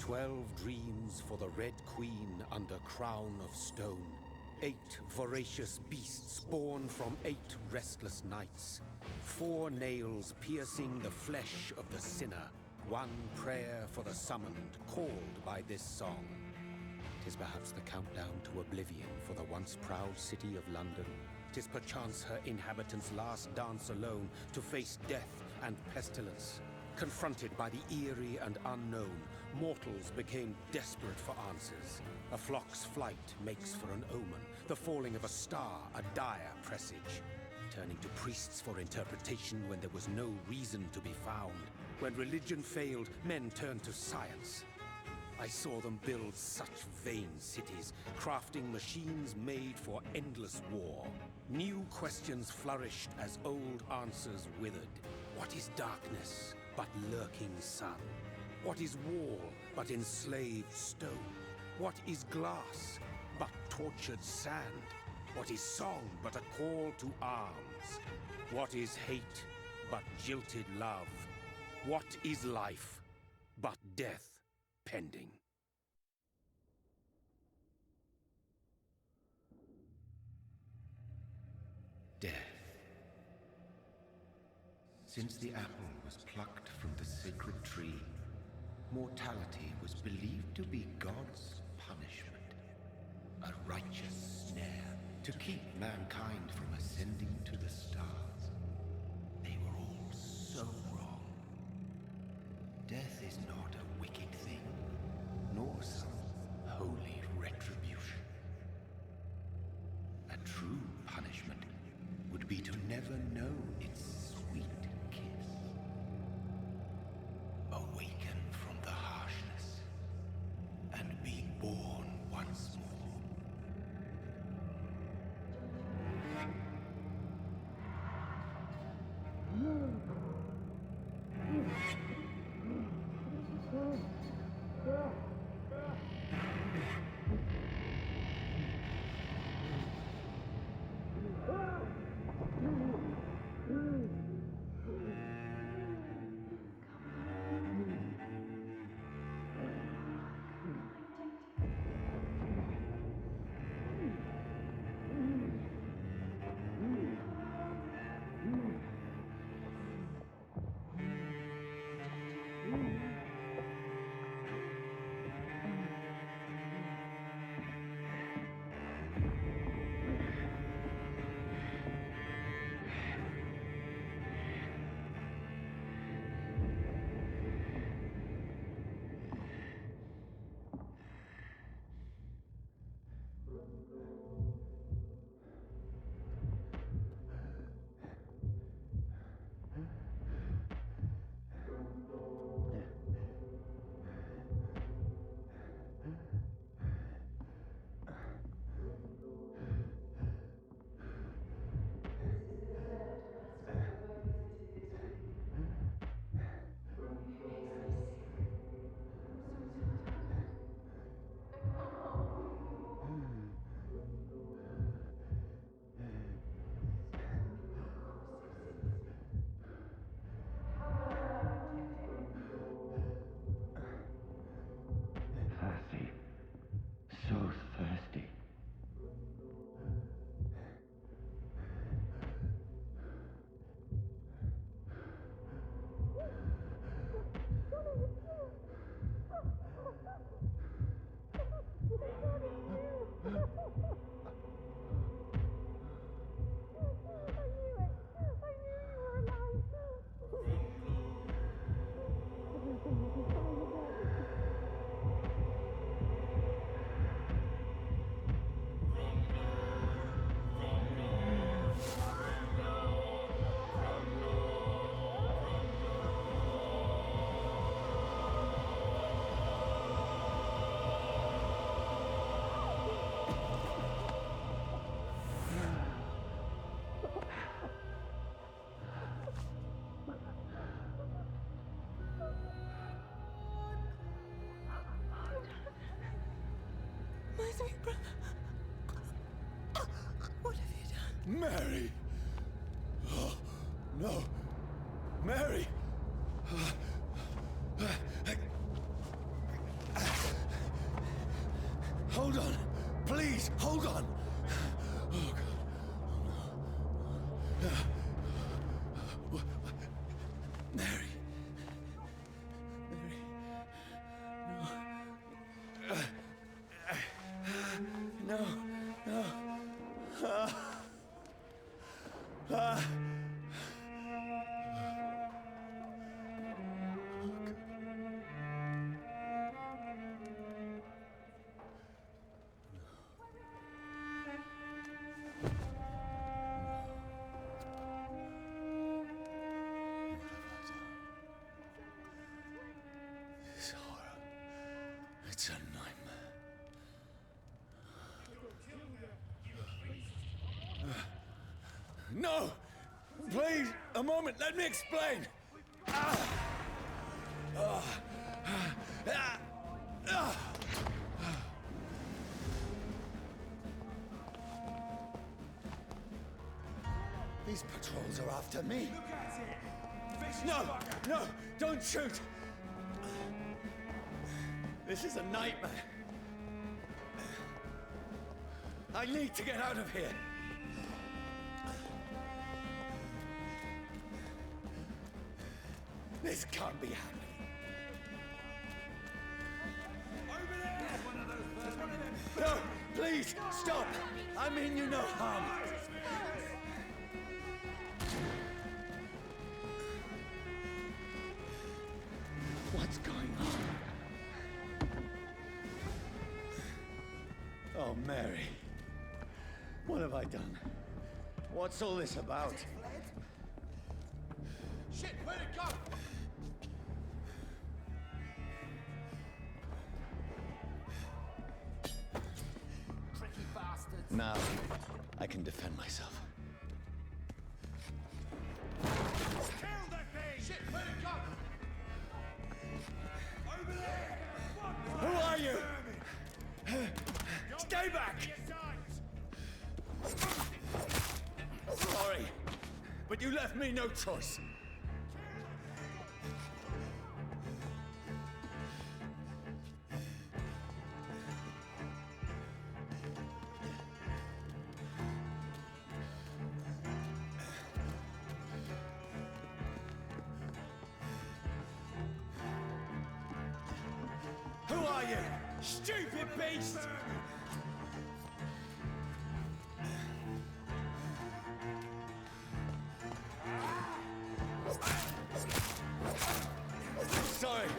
12 dreams for the Red Queen under crown of stone. 8 voracious beasts born from 8 restless nights. 4 nails piercing the flesh of the sinner. 1 prayer for the summoned, called by this song. 'Tis perhaps the countdown to oblivion for the once proud city of London. 'Tis perchance her inhabitants' last dance alone to face death and pestilence. Confronted by the eerie and unknown, mortals became desperate for answers. A flock's flight makes for an omen, the falling of a star a dire presage. Turning to priests for interpretation when there was no reason to be found. When religion failed, men turned to science. I saw them build such vain cities, crafting machines made for endless war. New questions flourished as old answers withered. What is darkness but lurking sun? What is wall but enslaved stone? What is glass but tortured sand? What is song but a call to arms? What is hate but jilted love? What is life but death pending? Death. Since the apple was plucked from the sacred tree, mortality was believed to be God's punishment, a righteous snare to keep mankind from ascending to the stars. They were all so wrong. Death is not a wicked thing, nor some holy retribution. A true punishment would be to never know its sweet kiss. Awaken from the harshness and be born once more. What have you done? Mary! Oh, no. Mary! Please, hold on. Oh, God. Oh, no. Mary. Mary. No. No. No. This horror. It's a nightmare. No! Please, a moment, let me explain! These patrols are after me. No! No! Don't shoot! This is a nightmare. I need to get out of here. This can't be happening. Over there! No, please, stop! I mean you no harm. What's going on? Oh, Mary. What have I done? What's all this about? Shit, where'd it go? Tricky bastards. Now, I can defend myself. Kill that thing! Shit, where'd it go? Over there! Who are you? Stay back! Sorry, but you left me no choice. Who are you? Stupid beast! Sorry.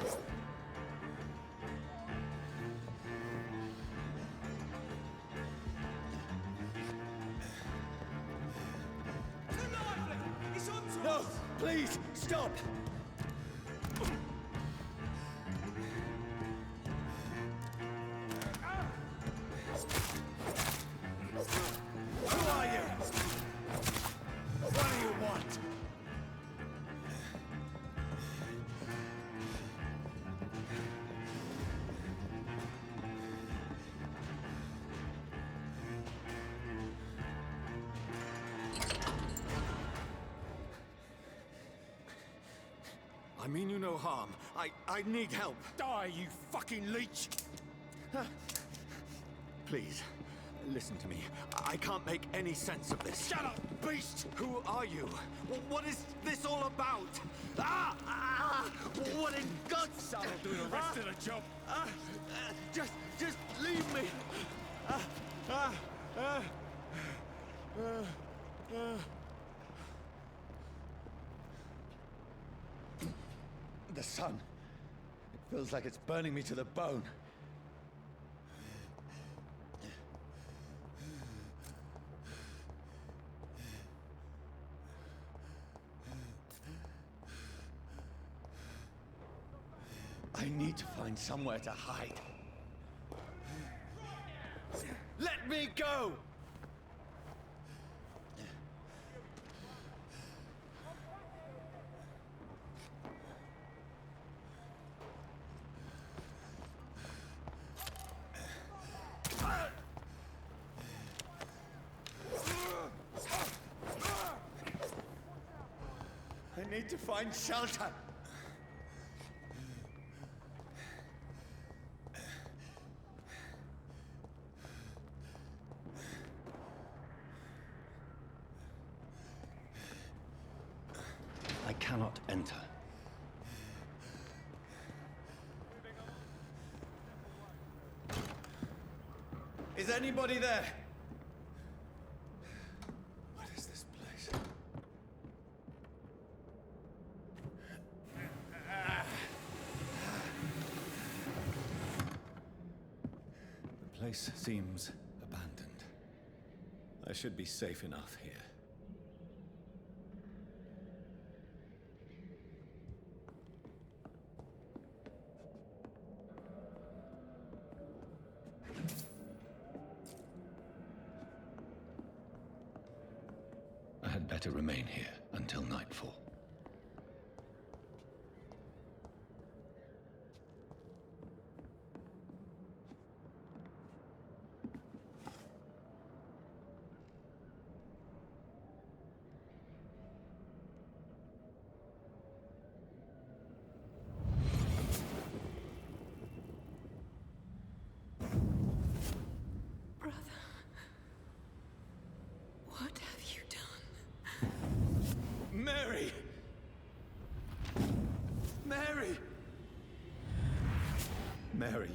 No, please, stop! Who are you? What do you want? I mean you no harm. I need help. Die, you fucking leech! Please, listen to me. I can't make any sense of this. Shut up, beast! Who are you? What is this all about? What in God's Son will do the rest of the job. Just leave me. The sun. It feels like it's burning me to the bone. I need to find somewhere to hide. Let me go! I need to find shelter. I cannot enter. Is anybody there? What is this place? The place seems abandoned. I should be safe enough here. I had better remain here until nightfall. Brother, what have you done? Mary! Mary! Mary,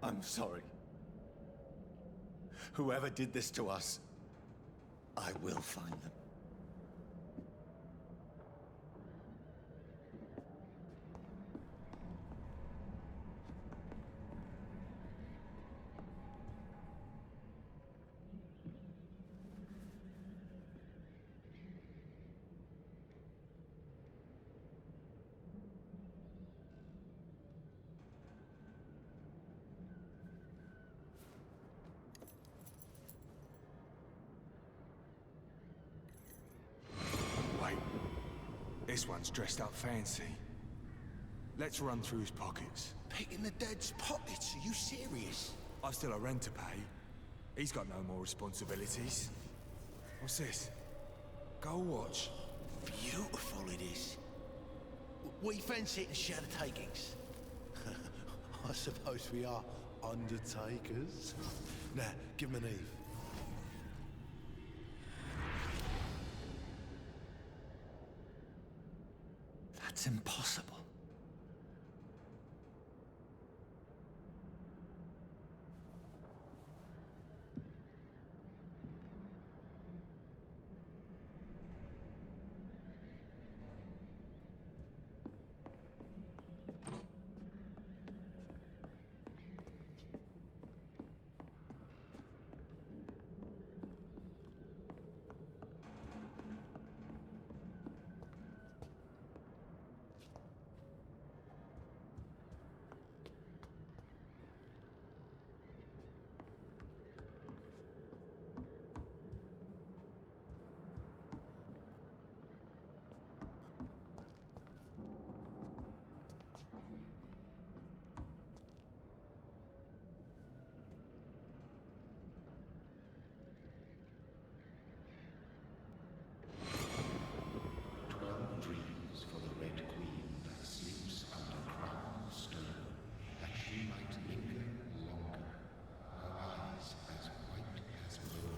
I'm sorry. Whoever did this to us, I will find them. Wait. This one's dressed up fancy. Let's run through his pockets. Picking the dead's pockets? Are you serious? I've still a rent to pay. He's got no more responsibilities. What's this? Gold watch. Beautiful it is. We fancy it and share the takings. I suppose we are undertakers. Now, give him an Eve. That's impossible.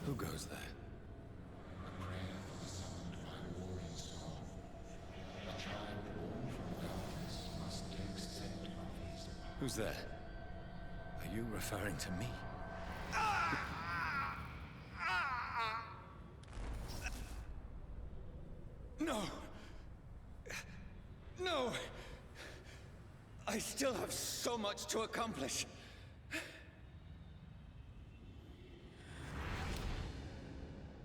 Who goes there? Who's there? Are you referring to me? No! No! I still have so much to accomplish.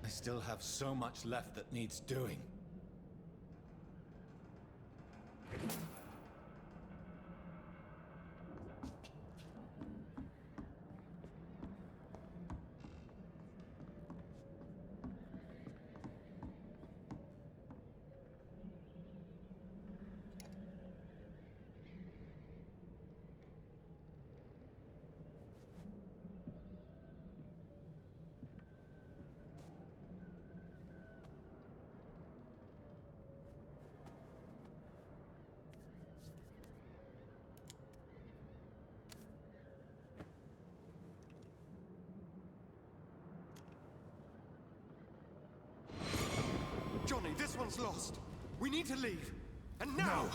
I still have so much left that needs doing. Johnny, this one's lost. We need to leave. And now! No.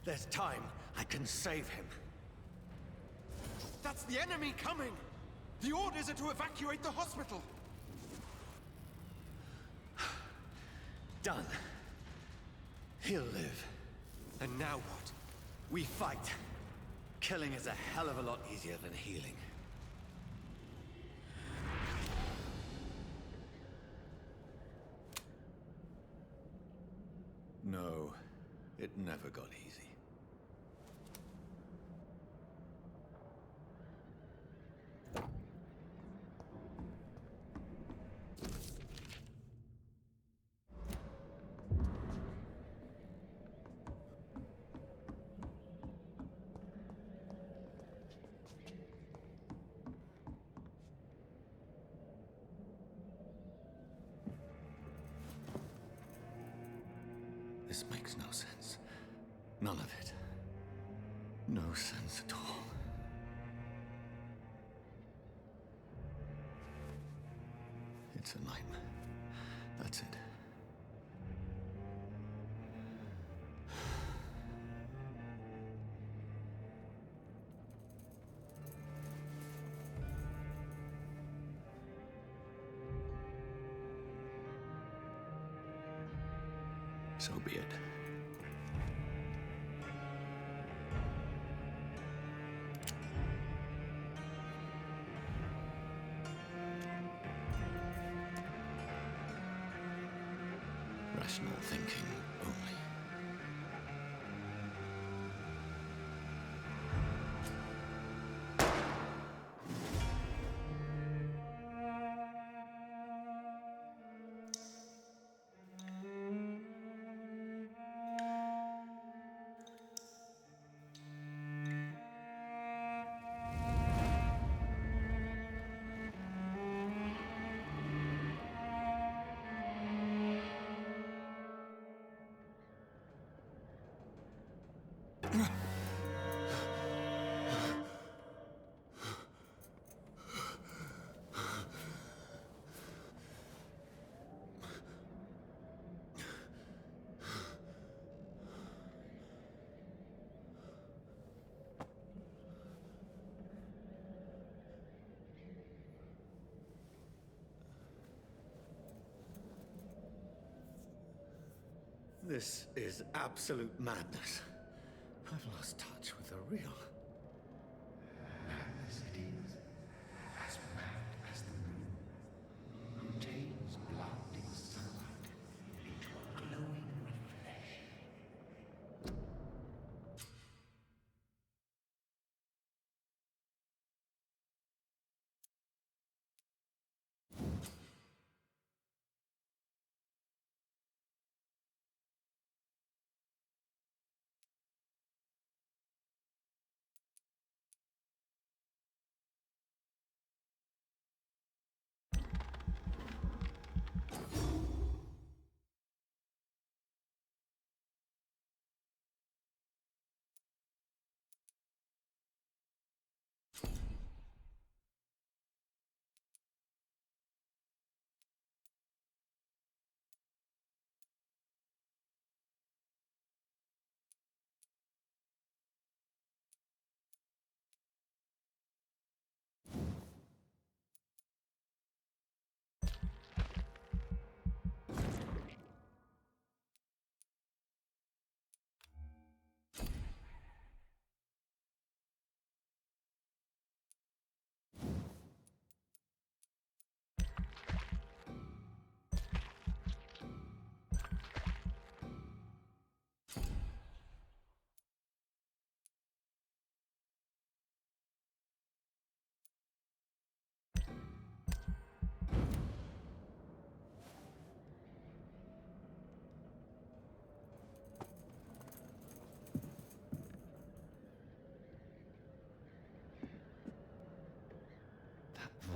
There's time. I can save him. That's the enemy coming! The orders are to evacuate the hospital! Done. He'll live. And now what? We fight. Killing is a hell of a lot easier than healing. No, it never got easy. This makes no sense. None of it. No sense at all. It's a nightmare. That's it. So be it. Rational thinking only. This is absolute madness. I've lost touch with the real. Madness it is, as mad as the moon, who tames blinding sunlight into a glowing reflection.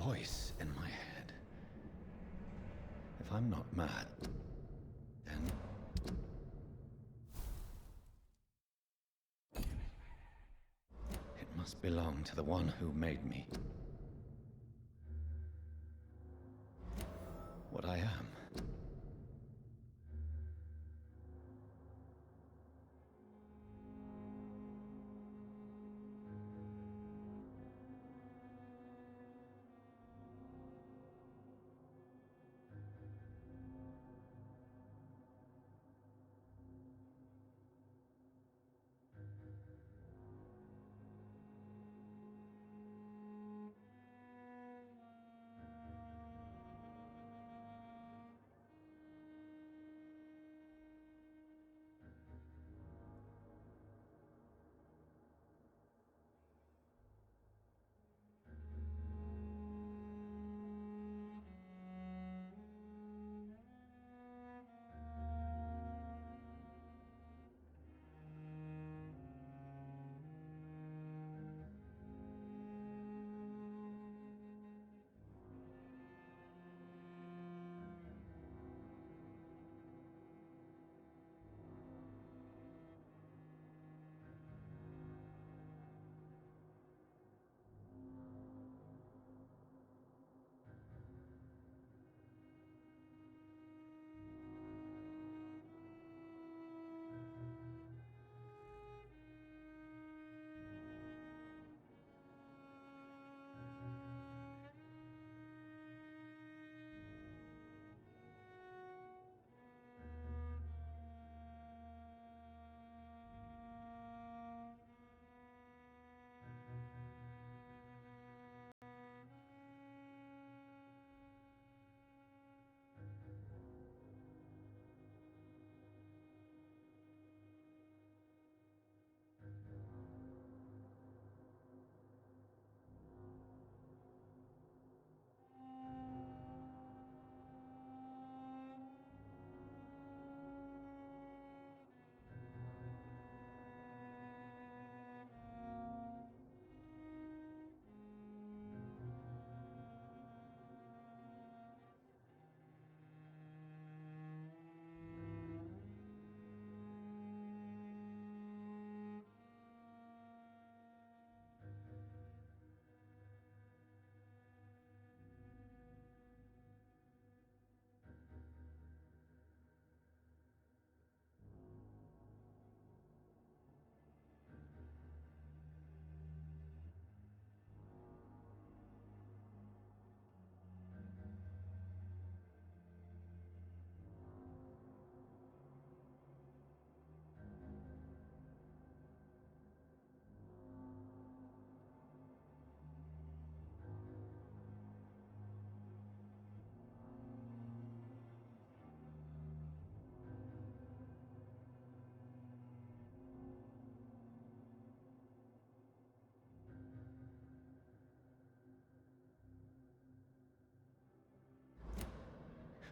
Voice in my head. If I'm not mad, then... it must belong to the one who made me. What I am.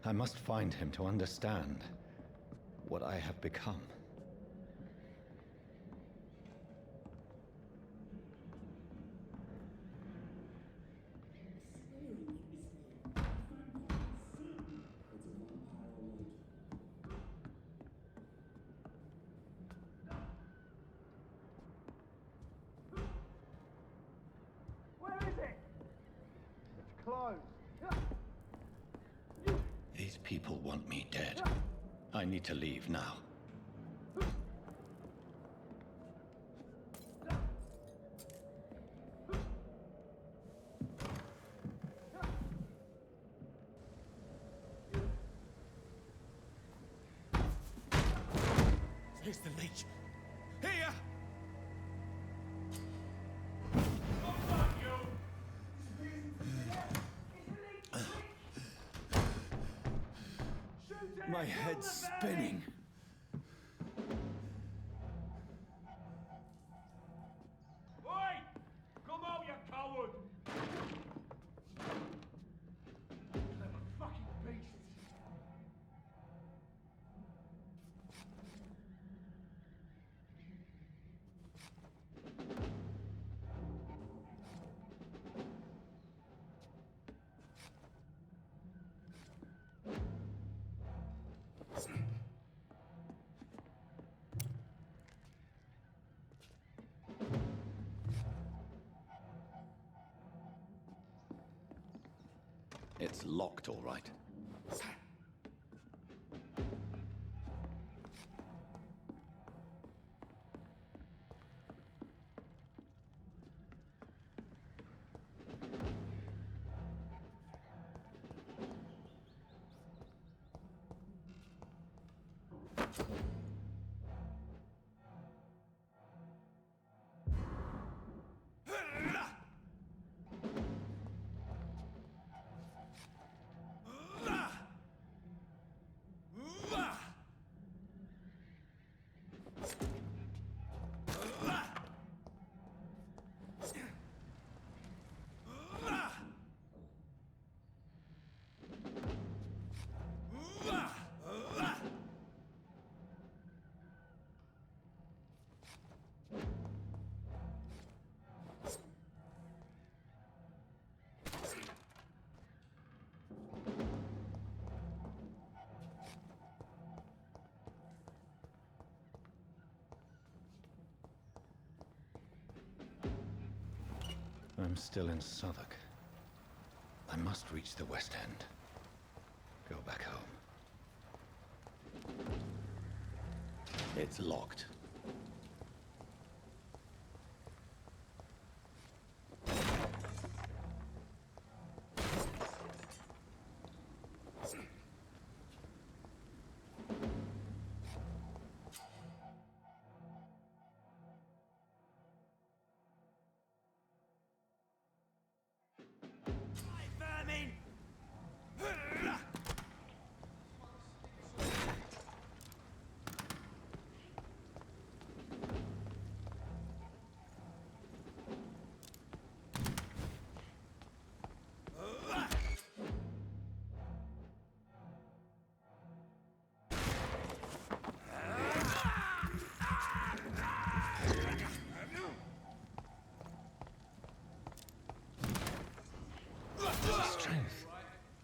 I must find him to understand what I have become. These people want me dead. I need to leave now. Here's the leech. Here! My head's spinning. Oi! Come out, you coward! Clever fucking beast! It's locked, all right. I'm still in Southwark. I must reach the West End. Go back home. It's locked.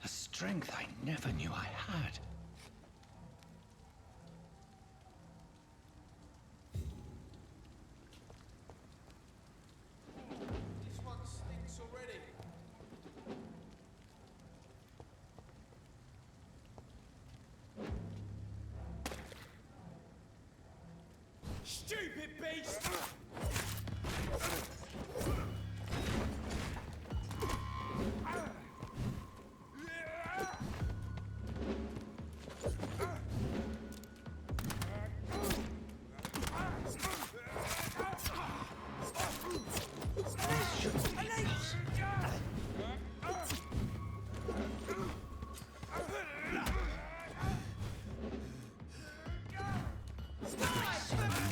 A strength I never knew I had. This one stinks already. Stupid beast!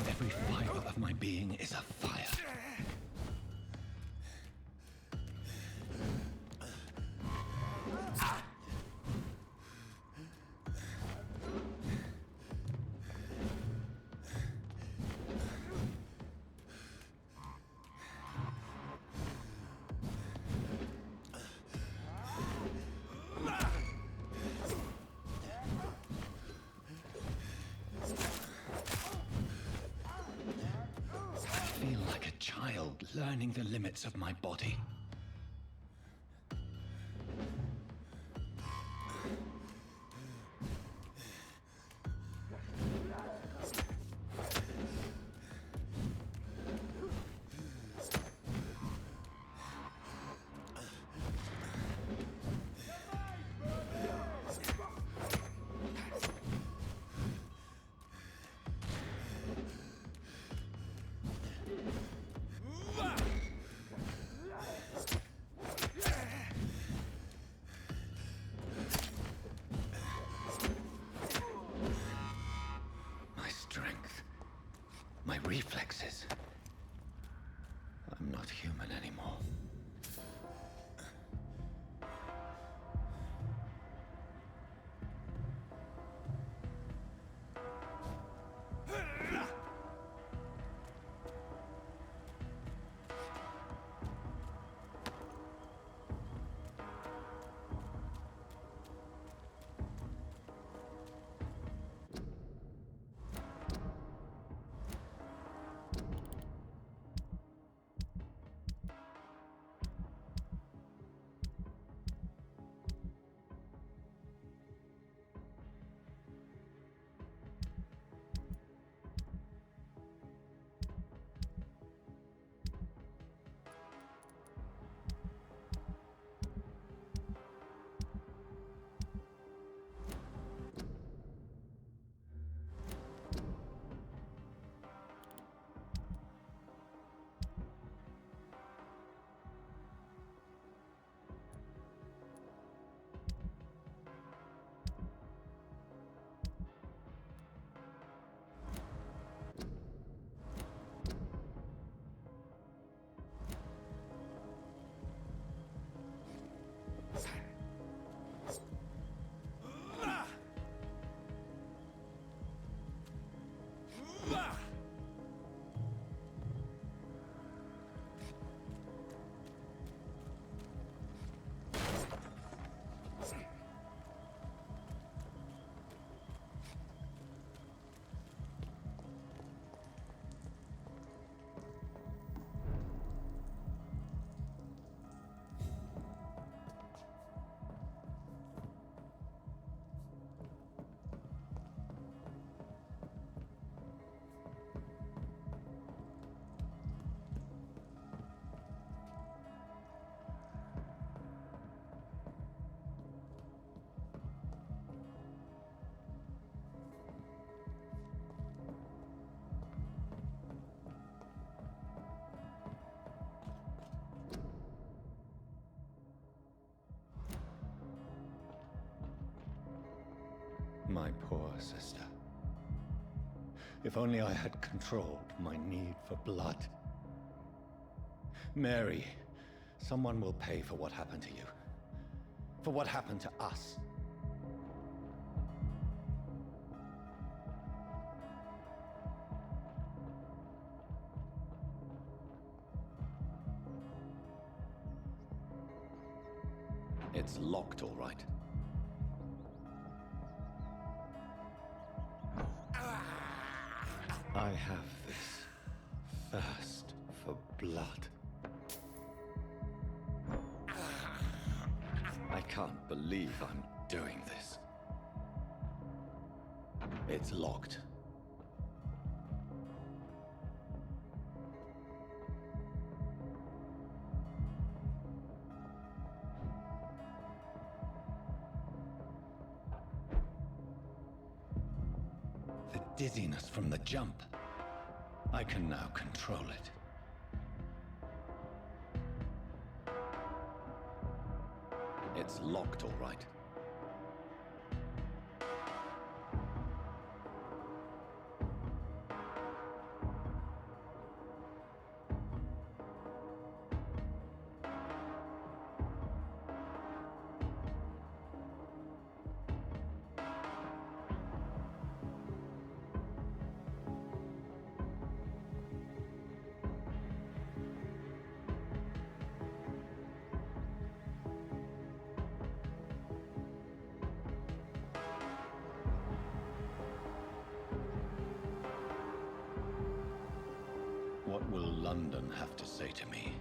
Every fiber of my being is afire. child learning the limits of my body. My reflexes. I'm not human anymore. My poor sister. If only I had controlled my need for blood. Mary, someone will pay for what happened to you. For what happened to us. It's locked, all right. I have this thirst for blood. I can't believe I'm doing this. It's locked. The dizziness from the jump. I can now control it. It's locked, all right. What will London have to say to me?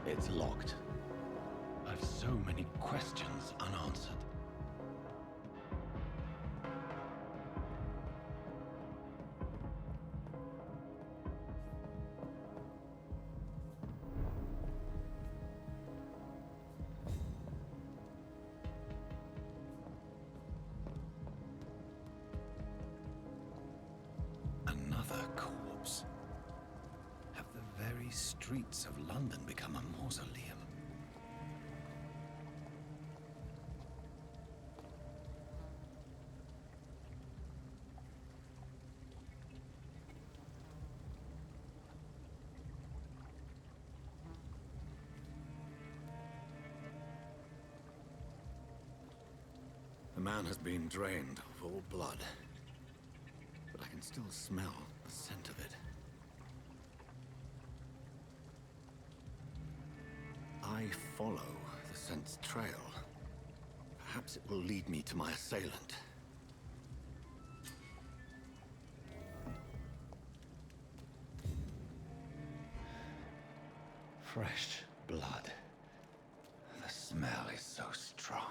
It's locked. I've so many questions unanswered. Another corpse. Have the very streets of London become a mausoleum? The man has been drained of all blood, but I can still smell the scent of it. I follow the scent's trail. Perhaps it will lead me to my assailant. Fresh blood. The smell is so strong.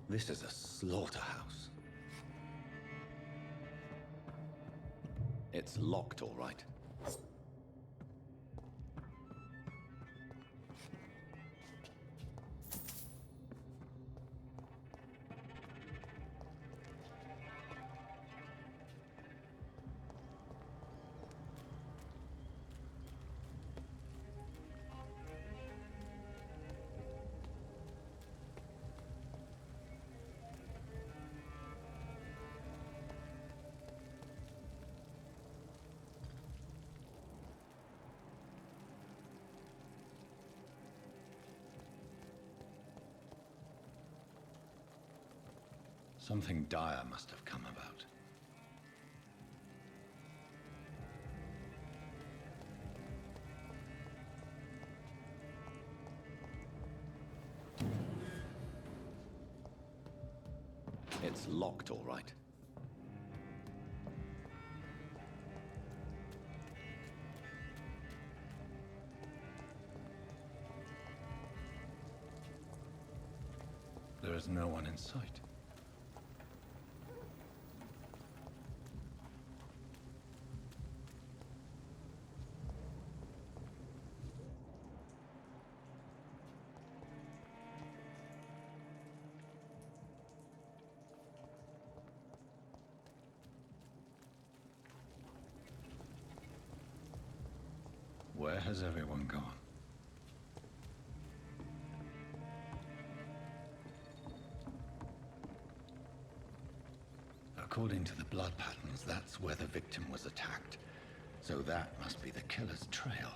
This is a slaughterhouse. It's locked, all right. Something dire must have come about. It's locked, all right. There is no one in sight. Where has everyone gone? According to the blood patterns, that's where the victim was attacked. So that must be the killer's trail.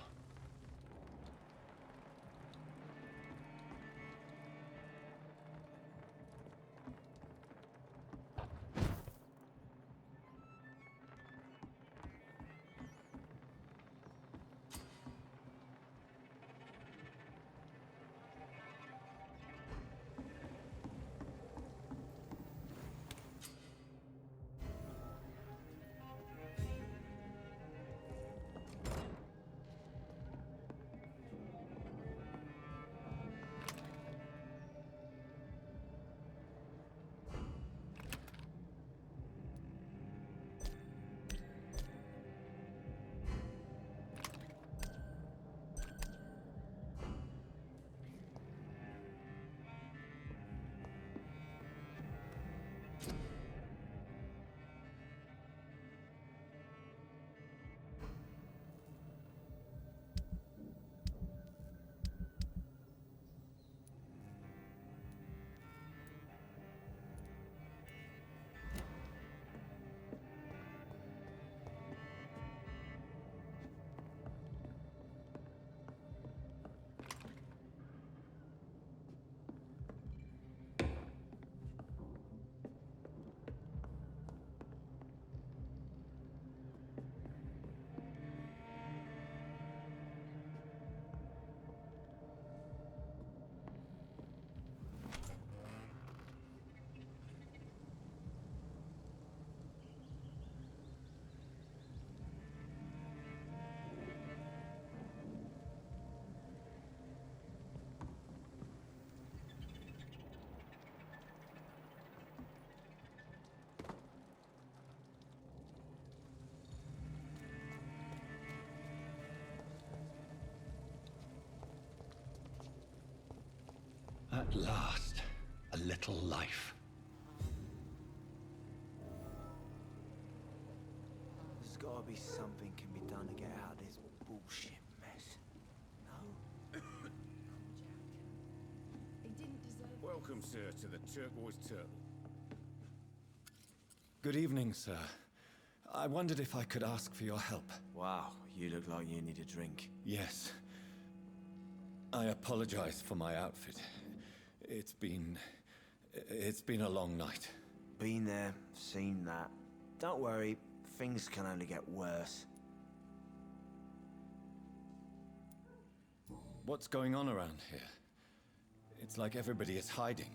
At last, a little life. There's gotta be something can be done to get out of this bullshit mess. No? Welcome, sir, to the Turquoise Turtle. Good evening, sir. I wondered if I could ask for your help. Wow, you look like you need a drink. Yes. I apologize for my outfit. It's been a long night. Been there, seen that. Don't worry, things can only get worse. What's going on around here? It's like everybody is hiding.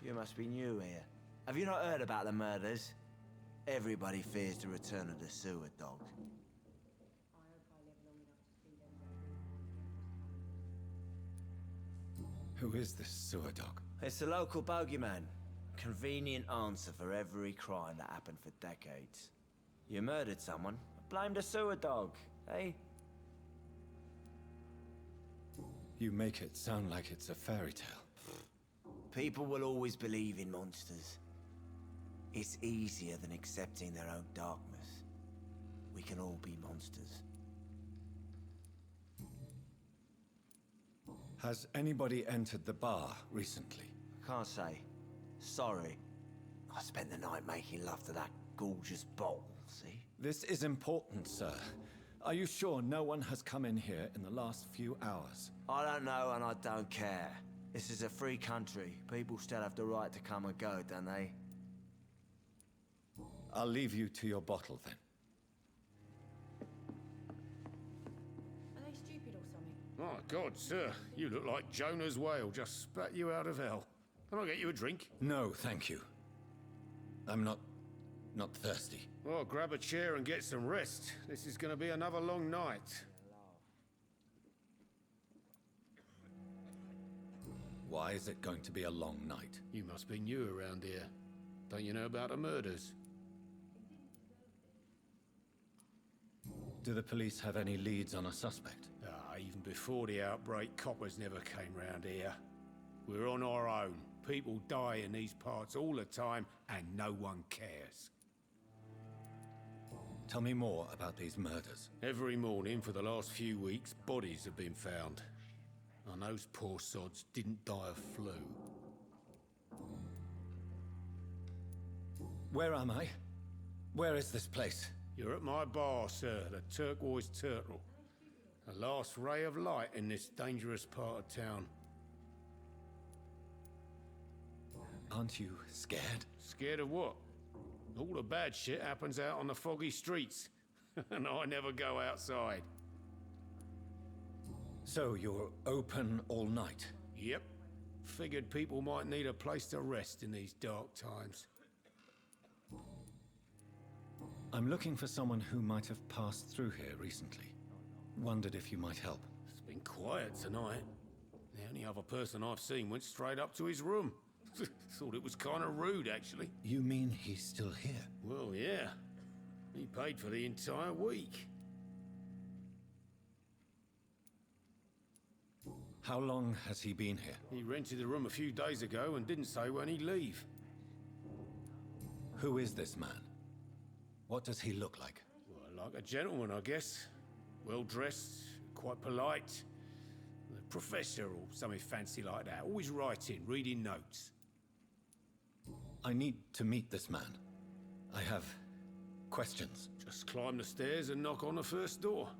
You must be new here. Have you not heard about the murders? Everybody fears the return of the sewer dog. Who is this sewer dog? It's the local bogeyman. Convenient answer for every crime that happened for decades. You murdered someone, blame the sewer dog, eh? You make it sound like it's a fairy tale. People will always believe in monsters. It's easier than accepting their own darkness. We can all be monsters. Has anybody entered the bar recently? Can't say. Sorry. I spent the night making love to that gorgeous bottle, see? This is important, sir. Are you sure no one has come in here in the last few hours? I don't know and I don't care. This is a free country. People still have the right to come and go, don't they? I'll leave you to your bottle, then. Are they stupid or something? My God, sir, you look like Jonah's whale just spat you out of hell. Can I get you a drink? No, thank you. I'm not thirsty. Well, grab a chair and get some rest. This is going to be another long night. Why is it going to be a long night? You must be new around here. Don't you know about the murders? Do the police have any leads on a suspect? Even before the outbreak, coppers never came round here. We're on our own. People die in these parts all the time, and no one cares. Tell me more about these murders. Every morning for the last few weeks, bodies have been found. And those poor sods didn't die of flu. Where am I? Where is this place? You're at my bar, sir, the Turquoise Turtle. The last ray of light in this dangerous part of town. Aren't you scared? Scared of what? All the bad shit happens out on the foggy streets. And I never go outside. So you're open all night? Yep. Figured people might need a place to rest in these dark times. I'm looking for someone who might have passed through here recently. Wondered if you might help. It's been quiet tonight. The only other person I've seen went straight up to his room. Thought it was kind of rude, actually. You mean he's still here? Well, yeah. He paid for the entire week. How long has he been here? He rented the room a few days ago and didn't say when he'd leave. Who is this man? What does he look like? Well, like a gentleman, I guess. Well-dressed, quite polite. A professor or something fancy like that. Always writing, reading notes. I need to meet this man. I have questions. Just climb the stairs and knock on the first door.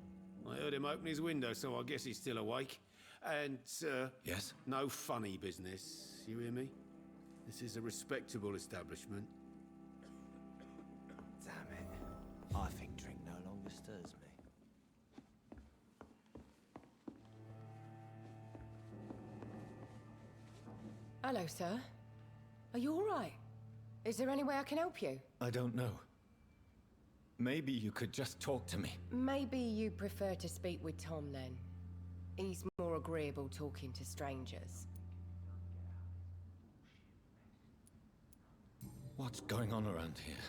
I heard him open his window, so I guess he's still awake. And, Yes? no funny business, you hear me? This is a respectable establishment. Damn it. I think drink no longer stirs me. Hello, sir. Are you all right? Is there any way I can help you? I don't know. Maybe you could just talk to me. Maybe you prefer to speak with Tom, then. He's more agreeable talking to strangers. What's going on around here?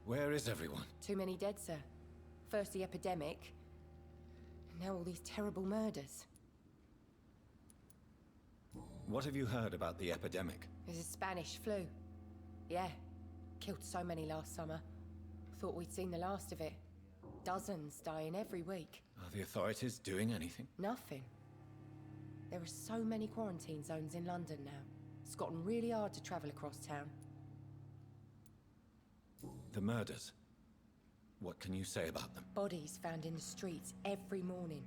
Where is everyone? Too many dead, sir. First the epidemic, now all these terrible murders. What have you heard about the epidemic? It's a Spanish flu. Yeah. Killed so many last summer. Thought we'd seen the last of it. Dozens dying every week. Are the authorities doing anything? Nothing. There are so many quarantine zones in London now. It's gotten really hard to travel across town. The murders. What can you say about them? Bodies found in the streets every morning.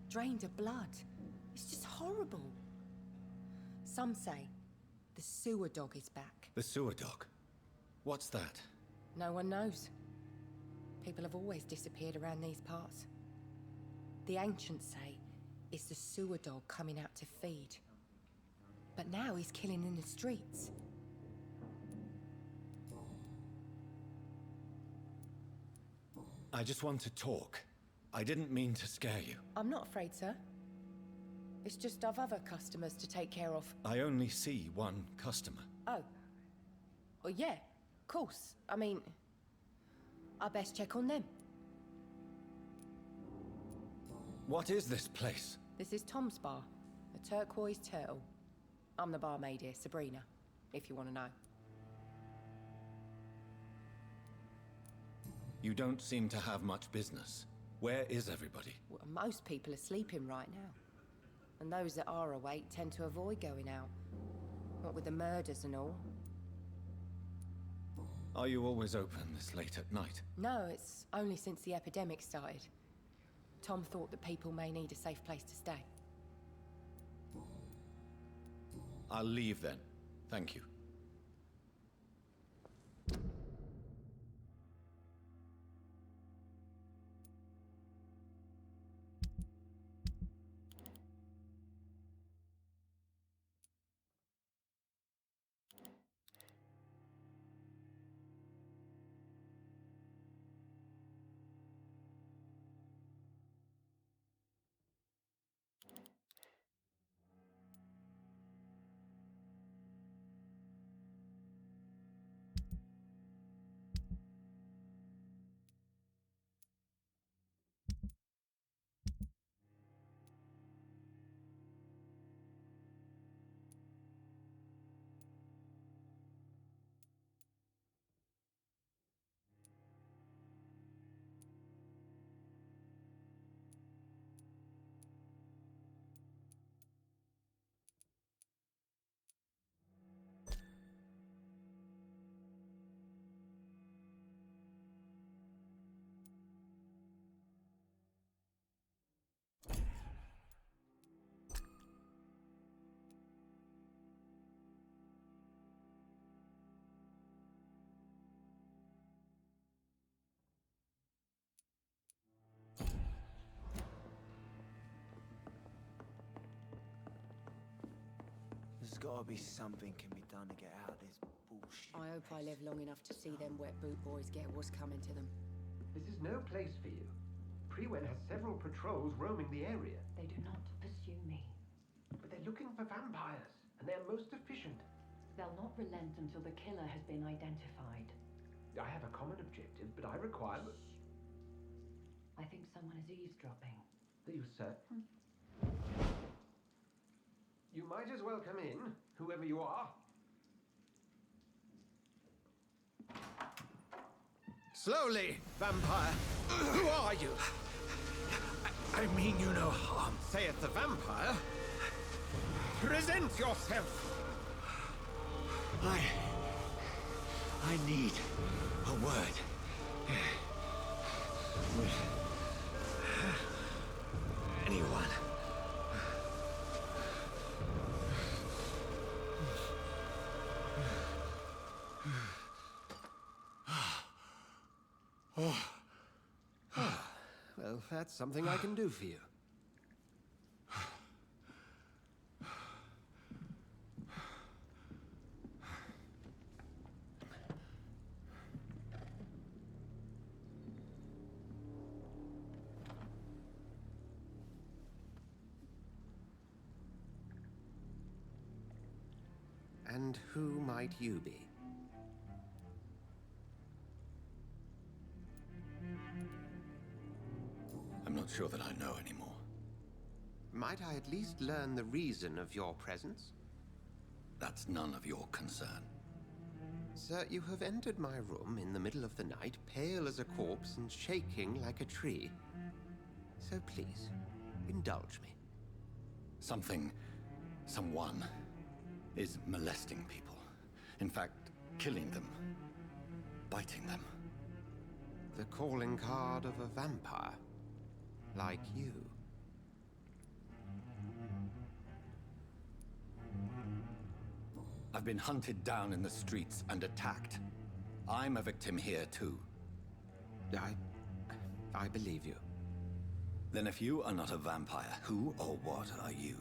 Drained of blood. It's just horrible. Some say the sewer dog is back. The sewer dog? What's that? No one knows. People have always disappeared around these parts. The ancients say it's the sewer dog coming out to feed. But now he's killing in the streets. I just want to talk. I didn't mean to scare you. I'm not afraid, sir. It's just I've other customers to take care of. I only see one customer. Oh. Well, yeah, of course. I mean, I best check on them. What is this place? This is Tom's bar, a turquoise turtle. I'm the barmaid here, Sabrina, if you want to know. You don't seem to have much business. Where is everybody? Well, most people are sleeping right now. And those that are awake tend to avoid going out. What with the murders and all. Are you always open this late at night? No, it's only since the epidemic started. Tom thought that people may need a safe place to stay. I'll leave then. Thank you. There's gotta be something can be done to get out of this bullshit. I hope I live long enough to see them wet boot boys get what's coming to them. This is no place for you. Prewen has several patrols roaming the area. They do not pursue me. But they're looking for vampires, and they're most efficient. They'll not relent until the killer has been identified. I have a common objective, but I require... I think someone is eavesdropping. Are you certain? You might as well come in, whoever you are. Slowly, vampire. Who are you? I mean you no harm, saith the vampire. Present yourself. I need a word. With anyone. Well, that's something I can do for you. And who might you be? I'm not sure that I know anymore. Might I at least learn the reason of your presence? that's none of your concern. Sir, you have entered my room in the middle of the night, pale as a corpse and shaking like a tree. So please, indulge me. Someone is molesting people. In fact, killing them. Biting them. The calling card of a vampire. Like you. I've been hunted down in the streets and attacked. I'm a victim here, too. I believe you. Then if you are not a vampire, who or what are you?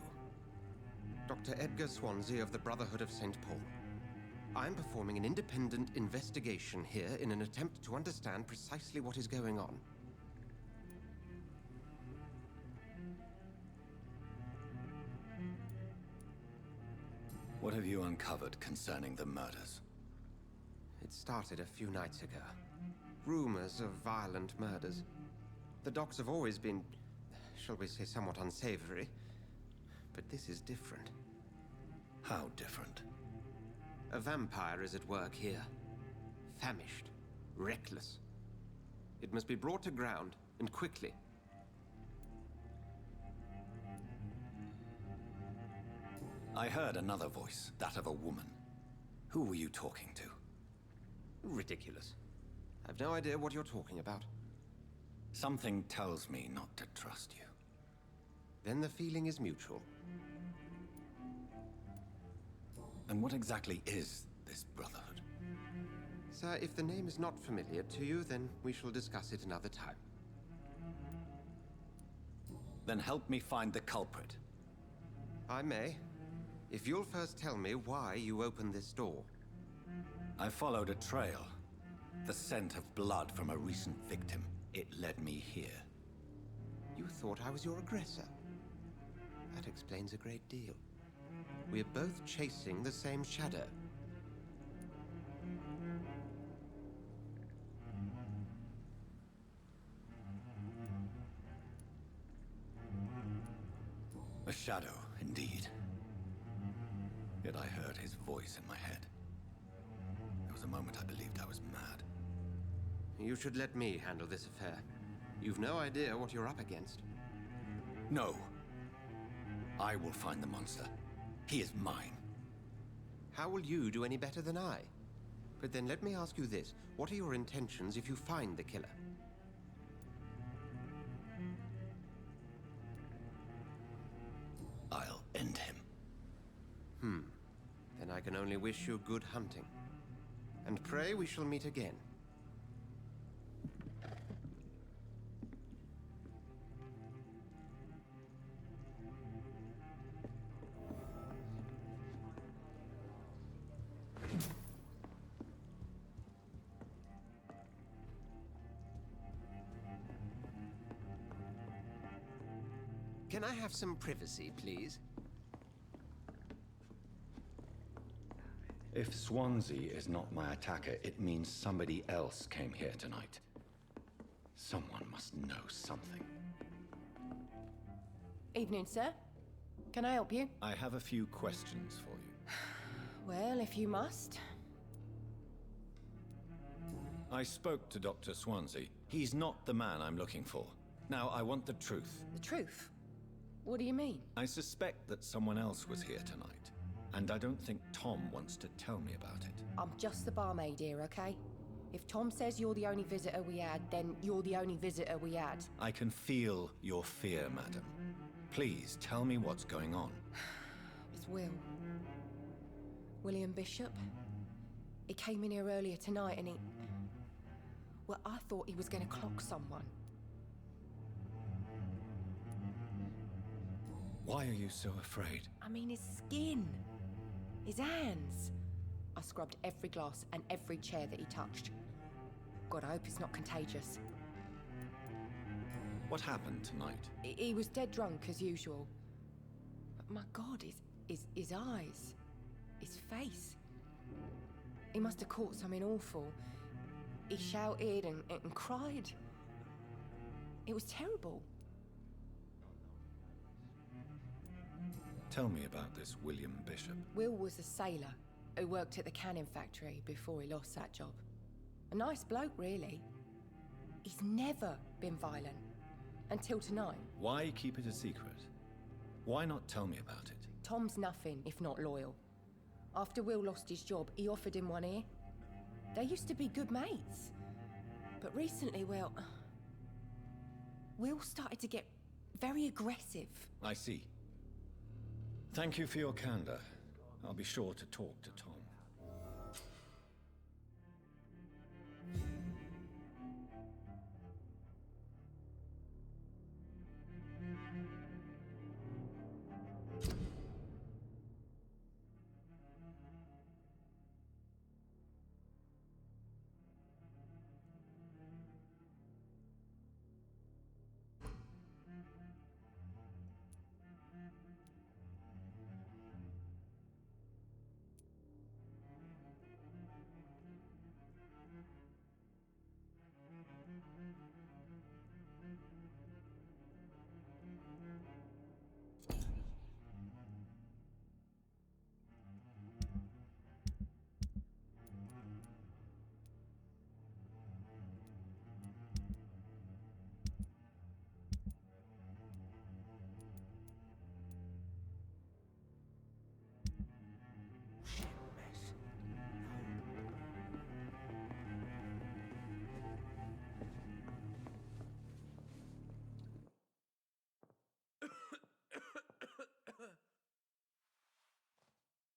Dr. Edgar Swansea of the Brotherhood of St. Paul. I'm performing an independent investigation here in an attempt to understand precisely what is going on. What have you uncovered concerning the murders? It started a few nights ago. Rumors of violent murders. The docs have always been, shall we say, somewhat unsavory. But this is different. How different? A vampire is at work here. Famished. Reckless. It must be brought to ground, and quickly. I heard another voice, that of a woman. Who were you talking to? Ridiculous. I've no idea what you're talking about. Something tells me not to trust you. Then the feeling is mutual. And what exactly is this Brotherhood? Sir, if the name is not familiar to you, then we shall discuss it another time. Then help me find the culprit. I may. If you'll first tell me why you opened this door. I followed a trail. The scent of blood from a recent victim. It led me here. You thought I was your aggressor. That explains a great deal. We're both chasing the same shadow. A shadow, indeed. Yet I heard his voice in my head. There was a moment I believed I was mad. You should let me handle this affair. You've no idea what you're up against. No. I will find the monster. He is mine. How will you do any better than I? But then let me ask you this. What are your intentions if you find the killer? I'll end him. Then I can only wish you good hunting. And pray we shall meet again. Can I have some privacy, please? If Swansea is not my attacker, it means somebody else came here tonight. Someone must know something. Evening, sir. Can I help you? I have a few questions for you. Well, if you must. I spoke to Dr. Swansea. He's not the man I'm looking for. Now, I want the truth. The truth? What do you mean? I suspect that someone else was here tonight, and I don't think Tom wants to tell me about it. I'm just the barmaid here, okay? If Tom says you're the only visitor we had, then you're the only visitor we had. I can feel your fear, madam. Please, tell me what's going on. It's Will. William Bishop. He came in here earlier tonight and he... Well, I thought he was going to clock someone. Why are you so afraid? I mean, his skin. His hands. I scrubbed every glass and every chair that he touched. God, I hope it's not contagious. What happened tonight? He was dead drunk, as usual. But my God, his eyes. His face. He must have caught something awful. He shouted and cried. It was terrible. Tell me about this William Bishop. Will was a sailor who worked at the cannon factory before he lost that job. A nice bloke, really. He's never been violent. Until tonight. Why keep it a secret? Why not tell me about it? Tom's nothing if not loyal. After Will lost his job, he offered him one ear. They used to be good mates. But recently, well, Will started to get very aggressive. I see. Thank you for your candor. I'll be sure to talk to Tom.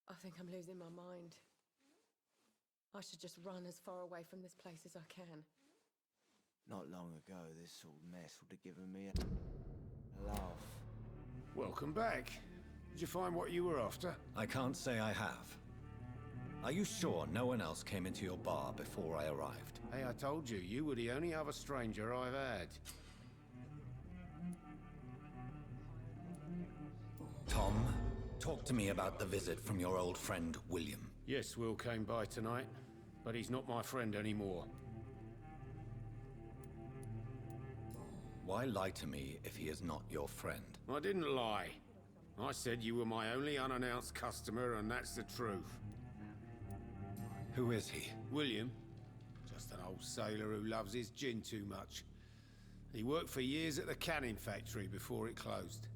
I think I'm losing my mind. I should just run as far away from this place as I can. Not long ago, this sort of mess would have given me a laugh. Welcome back. Did you find what you were after? I can't say I have. Are you sure no one else came into your bar before I arrived? Hey, I told you, you were the only other stranger I've had. Tom, talk to me about the visit from your old friend, William. Yes, Will came by tonight, but he's not my friend anymore. Why lie to me if he is not your friend? I didn't lie. I said you were my only unannounced customer, and that's the truth. Who is he? William. Just an old sailor who loves his gin too much. He worked for years at the cannon factory before it closed.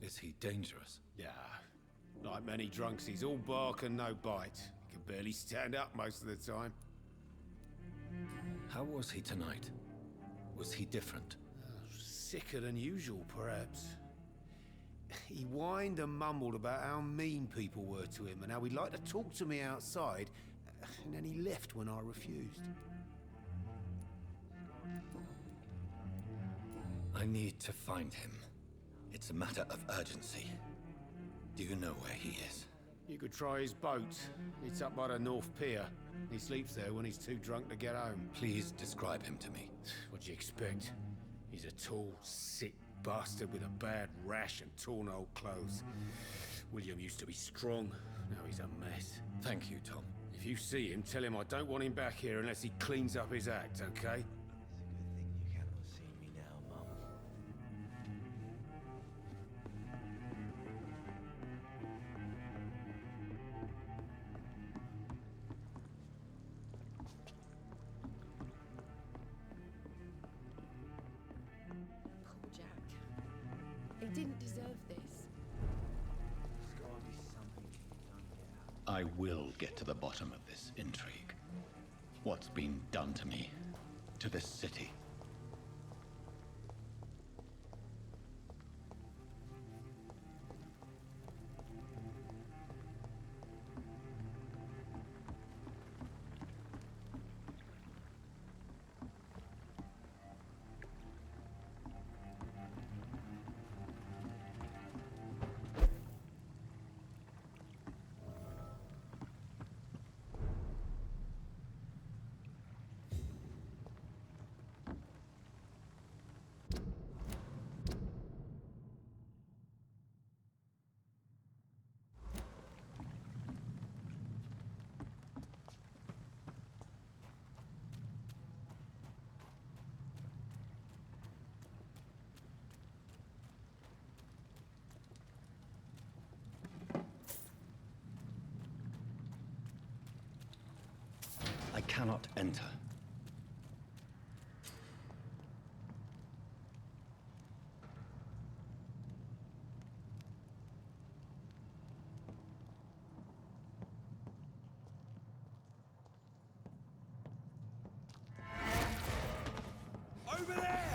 Is he dangerous? Yeah. Like many drunks, he's all bark and no bite. He can barely stand up most of the time. How was he tonight? Was he different? Sicker than usual, perhaps. He whined and mumbled about how mean people were to him and how he'd like to talk to me outside, and then he left when I refused. I need to find him. It's a matter of urgency. Do you know where he is? You could try his boat. It's up by the North Pier. He sleeps there when he's too drunk to get home. Please describe him to me. What do you expect? He's a tall, sick bastard with a bad rash and torn old clothes. William used to be strong. Now he's a mess. Thank you, Tom. If you see him, tell him I don't want him back here unless he cleans up his act, okay? Didn't deserve this. I will get to the bottom of this intrigue. What's been done to me, to this city. cannot enter. Over there!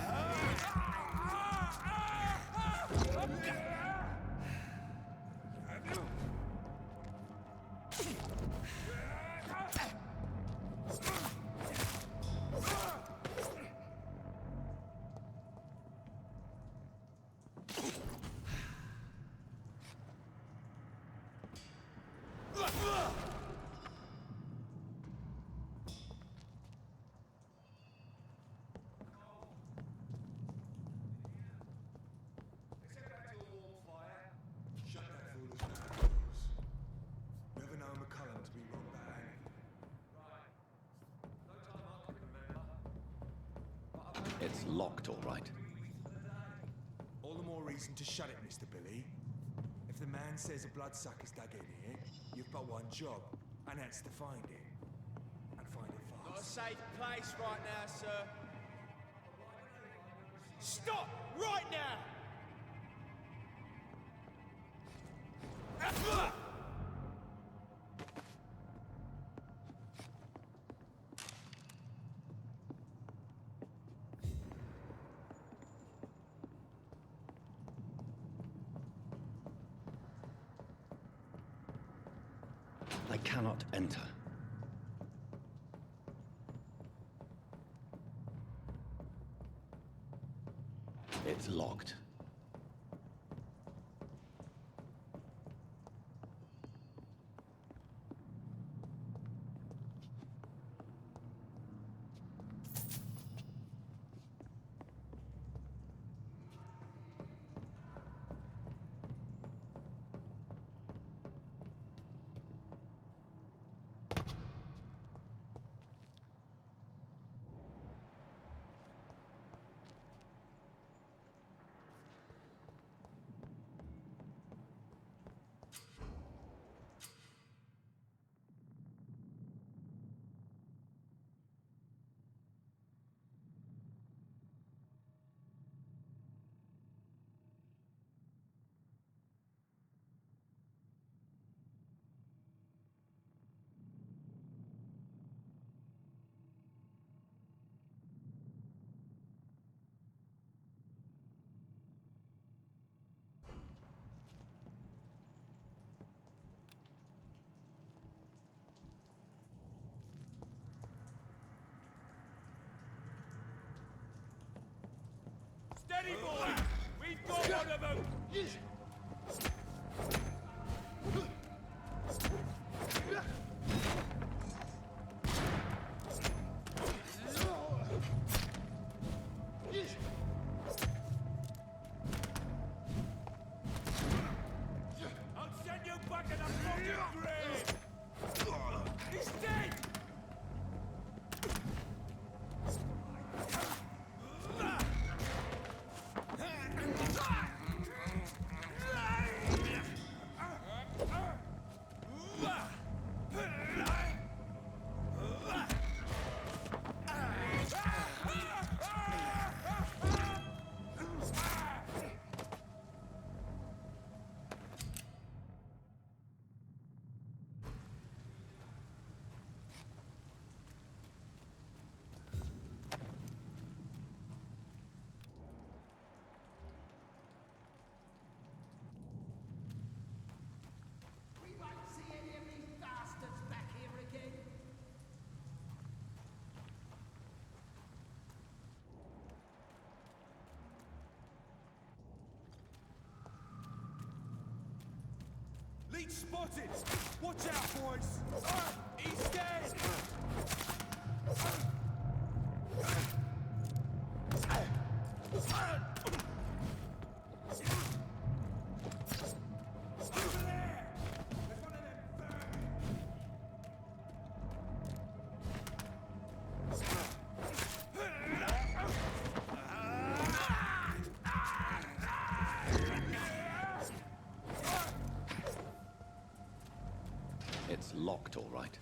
It's locked, all right. All the more reason to shut it, Mr. Billy. If the man says a bloodsucker's dug in here, you've got one job, and that's to find it. And find it fast. Not a safe place right now, sir. Stop! Right now! I cannot enter. It's locked. Steady, boy! We've got one of them! I'll send you back in a fucking grave! He's dead! Leech spotted! Watch out, boys! He's dead! It's locked, all right.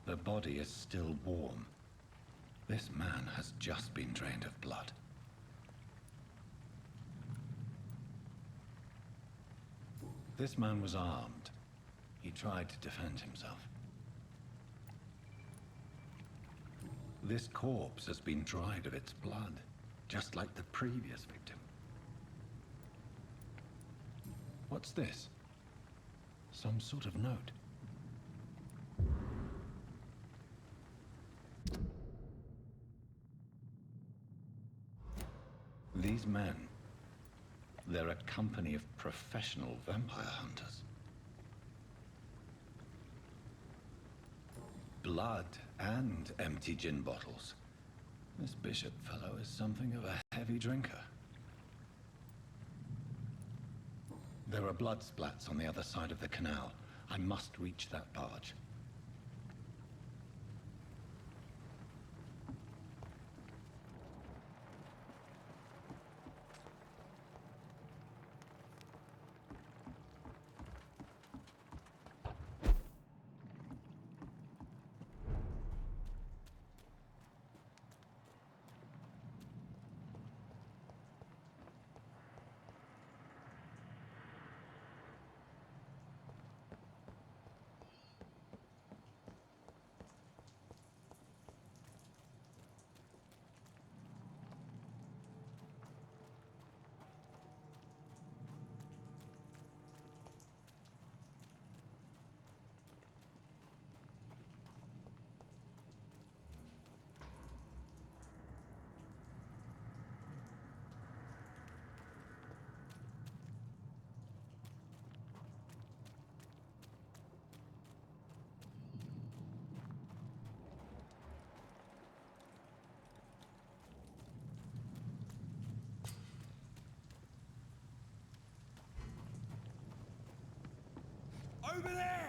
The body is still warm. This man has just been drained of blood. This man was armed. He tried to defend himself. This corpse has been dried of its blood, just like the previous victim. What's this? Some sort of note. These men, they're a company of professional vampire hunters. Blood and empty gin bottles. This bishop fellow is something of a heavy drinker. There are blood splats on the other side of the canal. I must reach that barge. Over there!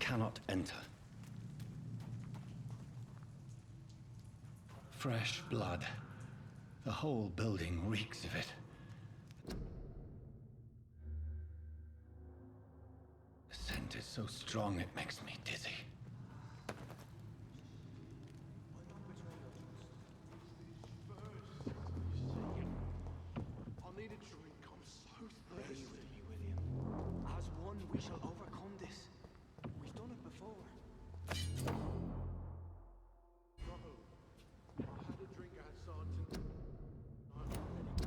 cannot enter. Fresh blood. The whole building reeks of it. The scent is so strong it makes me dizzy. I need a drink. I'm so thirsty. William. As one, we shall overcome this. We've done it before. Bro, I had a drink at Sergeant. I'm ready.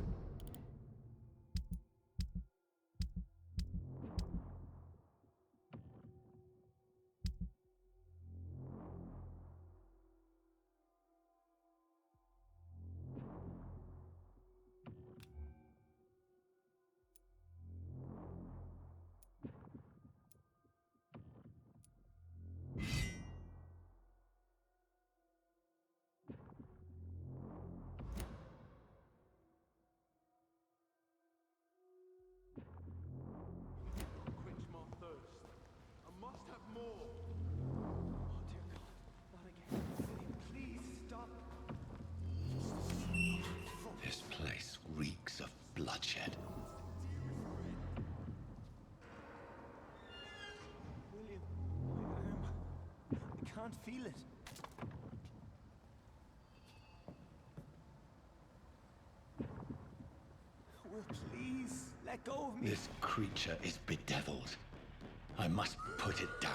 Quench my thirst. I must have more. Oh dear God, not again. William, please stop. This place reeks of bloodshed. William, my arm. I can't feel it. Will, please, let go of me. This creature is bedeviled. I must put it down.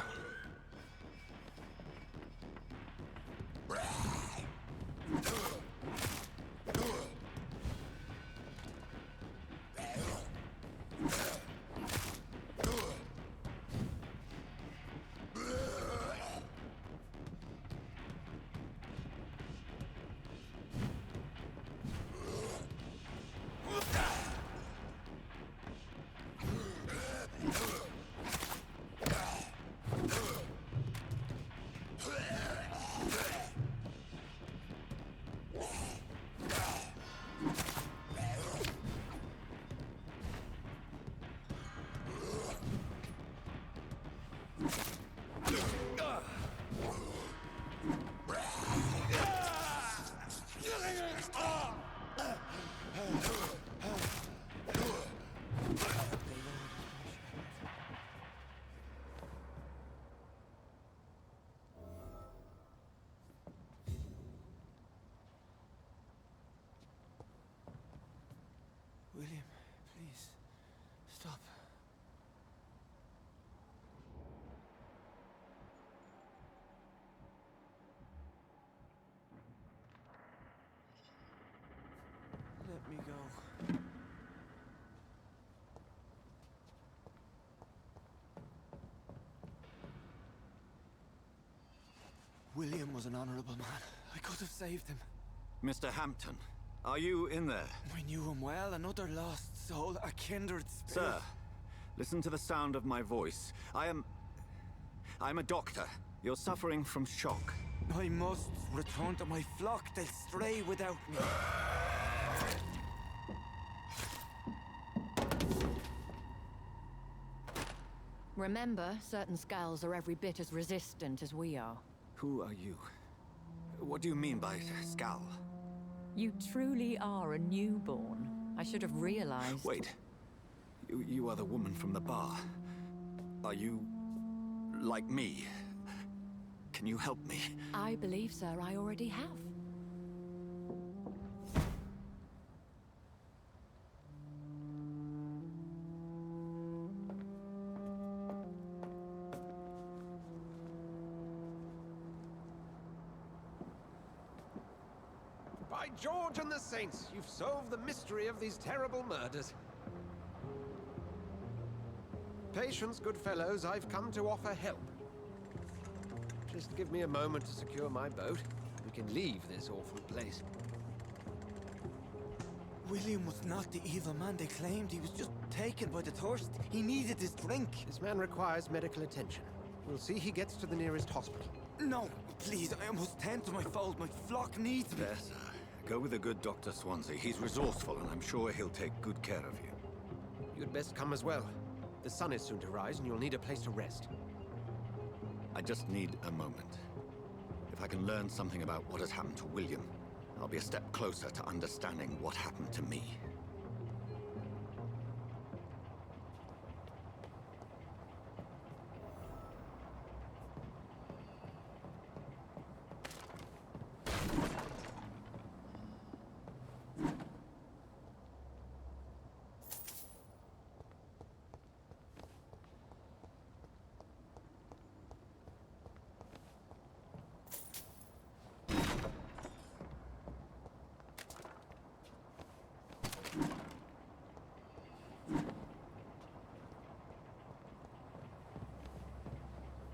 William, please, stop. Let me go. William was an honorable man. I could have saved him. Mr. Hampton, are you in there? I knew him well, another lost soul, a kindred spirit. Sir, listen to the sound of my voice. I'm a doctor. You're suffering from shock. I must return to my flock. They'll stray without me. Remember, certain skals are every bit as resistant as we are. Who are you? What do you mean by skal? You truly are a newborn. I should have realized. Wait. You are the woman from the bar. Are you like me? Can you help me? I believe, sir, I already have. By George and the Saints, you've solved the mystery of these terrible murders. Patience, good fellows, I've come to offer help. Just give me a moment to secure my boat. We can leave this awful place. William was not the evil man they claimed. He was just taken by the thirst. He needed his drink. This man requires medical attention. We'll see he gets to the nearest hospital. No, please, I must tend to my fold. My flock needs me. There, sir. Go with the good Dr. Swansea. He's resourceful, and I'm sure he'll take good care of you. You'd best come as well. The sun is soon to rise, and you'll need a place to rest. I just need a moment. If I can learn something about what has happened to William, I'll be a step closer to understanding what happened to me.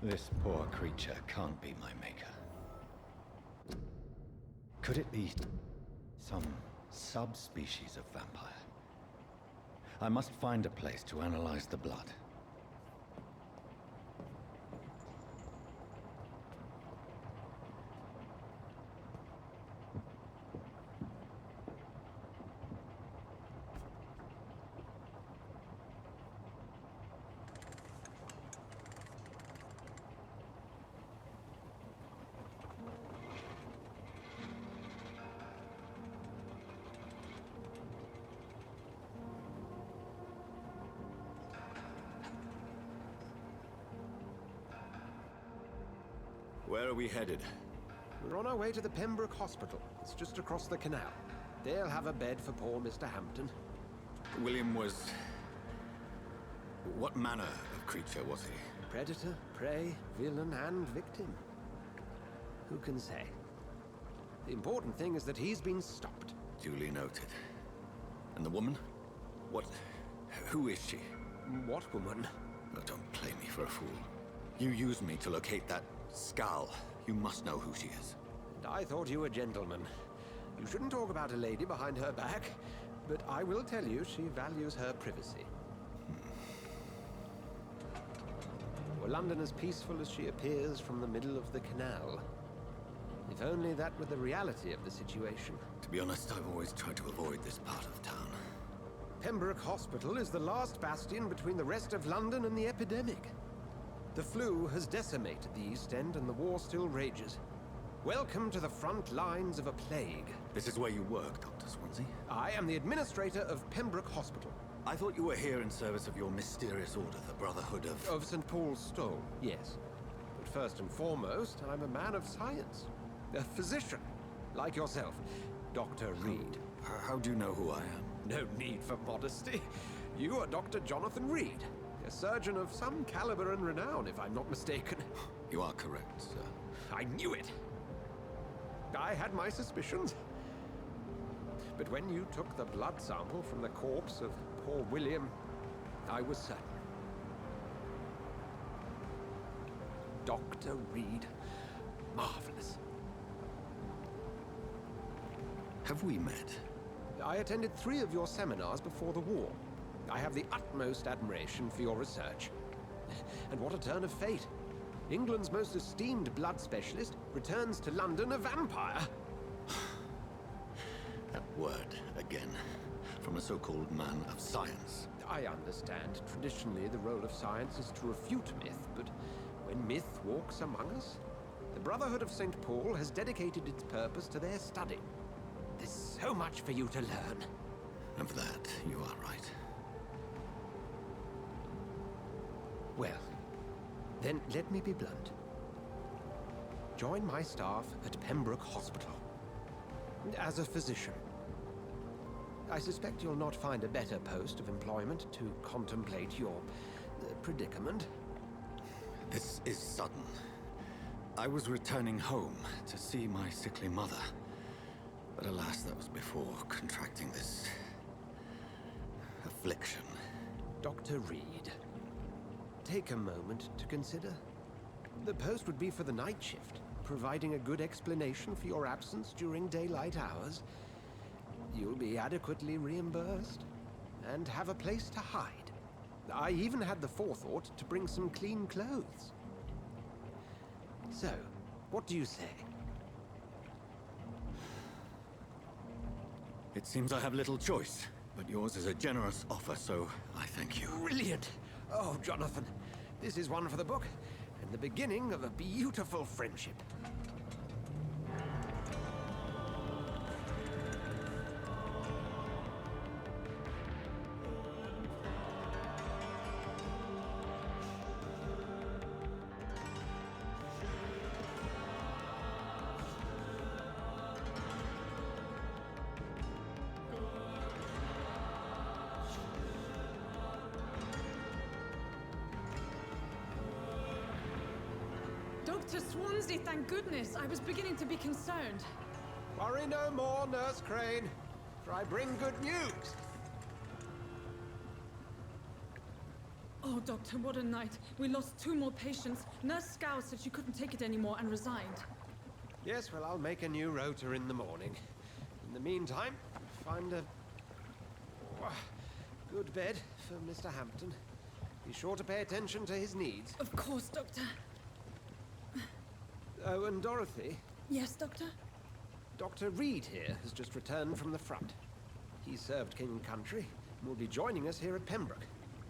This poor creature can't be my maker. Could it be some subspecies of vampire? I must find a place to analyze the blood. Where are we headed? We're on our way to the Pembroke Hospital. It's just across the canal. They'll have a bed for poor Mr. Hampton. William was... What manner of creature was he? Predator, prey, villain, and victim. Who can say? The important thing is that he's been stopped. Duly noted. And the woman? What... Who is she? What woman? Oh, don't play me for a fool. You used me to locate that skal. You must know who she is. And I thought you a gentleman. You shouldn't talk about a lady behind her back, but I will tell you she values her privacy. Were London as peaceful as she appears from the middle of the canal? If only that were the reality of the situation. To be honest, I've always tried to avoid this part of town. Pembroke Hospital is the last bastion between the rest of London and the epidemic. The flu has decimated the East End and the war still rages. Welcome to the front lines of a plague. This is where you work, Dr. Swansea? I am the administrator of Pembroke Hospital. I thought you were here in service of your mysterious order, the Brotherhood of... Of St. Paul's Stole, yes. But first and foremost, I'm a man of science. A physician, like yourself, Dr. Reid. How do you know who I am? No need for modesty. You are Dr. Jonathan Reid, a surgeon of some caliber and renown, if I'm not mistaken. You are correct, sir. I knew it! I had my suspicions. But when you took the blood sample from the corpse of poor William, I was certain. Dr. Reid. Marvelous. Have we met? I attended 3 of your seminars before the war. I have the utmost admiration for your research. And what a turn of fate. England's most esteemed blood specialist returns to London a vampire. That word, again. From a so-called man of science. I understand. Traditionally, the role of science is to refute myth, but when myth walks among us, the Brotherhood of St. Paul has dedicated its purpose to their study. There's so much for you to learn. Of that, you are right. Well, then let me be blunt. Join my staff at Pembroke Hospital. As a physician. I suspect you'll not find a better post of employment to contemplate your predicament. This is sudden. I was returning home to see my sickly mother. But alas, that was before contracting this... affliction. Dr. Reid, take a moment to consider. The post would be for the night shift, providing a good explanation for your absence during daylight hours. You'll be adequately reimbursed, and have a place to hide. I even had the forethought to bring some clean clothes. So, what do you say? It seems I have little choice, but yours is a generous offer, so I thank you. Brilliant! Oh, Jonathan, this is one for the book, and the beginning of a beautiful friendship. Dr. Swansea, thank goodness. I was beginning to be concerned. Worry no more, Nurse Crane, for I bring good news. Oh, Doctor, what a night. We lost 2 more patients. Nurse Skals said she couldn't take it anymore and resigned. Yes, well, I'll make a new rota in the morning. In the meantime, find a good bed for Mr. Hampton. Be sure to pay attention to his needs. Of course, Doctor. Oh, and Dorothy? Yes, Doctor? Dr. Reid here has just returned from the front. He served King and Country and will be joining us here at Pembroke.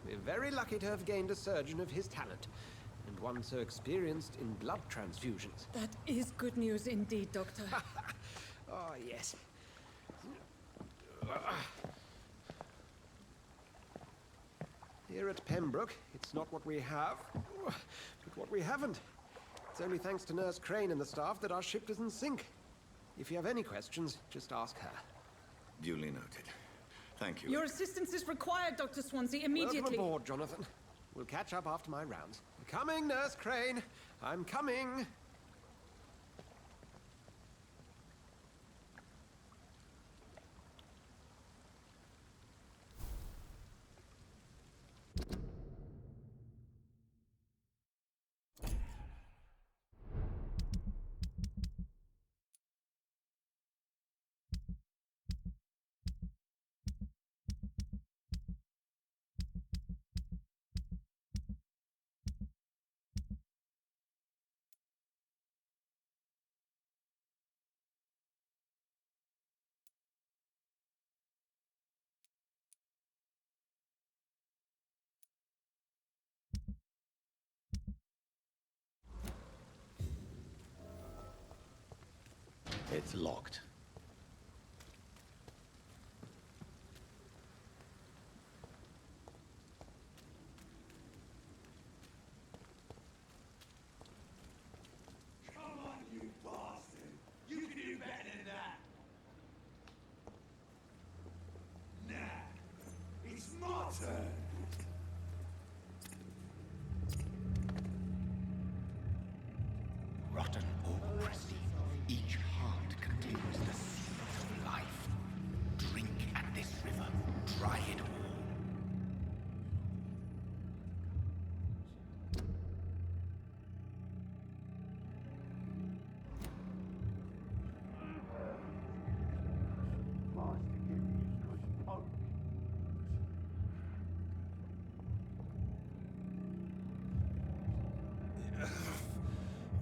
We're very lucky to have gained a surgeon of his talent, and one so experienced in blood transfusions. That is good news indeed, Doctor. Oh, yes. Here at Pembroke, it's not what we have, but what we haven't. It's only thanks to Nurse Crane and the staff that our ship doesn't sink. If you have any questions, just ask her. Duly noted. Thank you. Your assistance is required, Dr. Swansea, immediately. Welcome aboard, Jonathan. We'll catch up after my rounds. Coming, Nurse Crane. I'm coming. It's locked. Come on, you bastard! You can do better than that! Nah, it's my turn! Rotten or pristine, each heart contains the seeds of life. Drink at this river, try it all.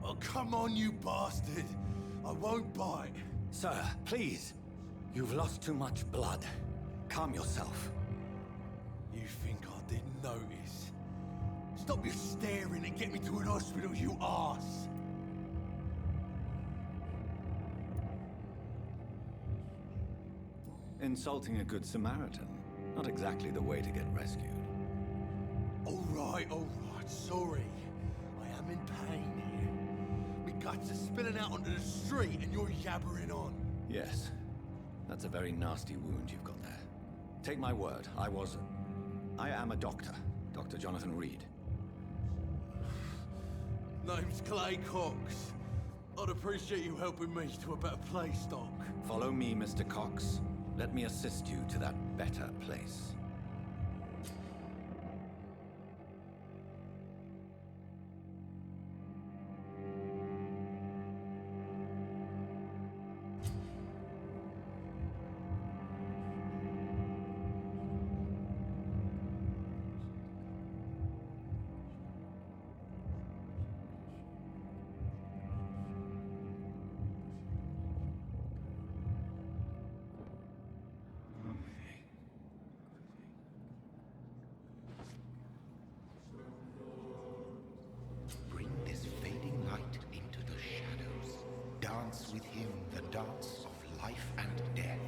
Oh, come on, you bastard! I won't bite. Sir, please. You've lost too much blood. Calm yourself. You think I didn't notice? Stop your staring and get me to an hospital, you arse! Insulting a good Samaritan. Not exactly the way to get rescued. All right, sorry. I am in pain here. My guts are spilling out onto the street and you're yabbering on. Yes. That's a very nasty wound you've got there. Take my word, I am a doctor. Dr. Jonathan Reid. Name's Clay Cox. I'd appreciate you helping me to a better place, Doc. Follow me, Mr. Cox. Let me assist you to that better place. dance with him the dance of life and death.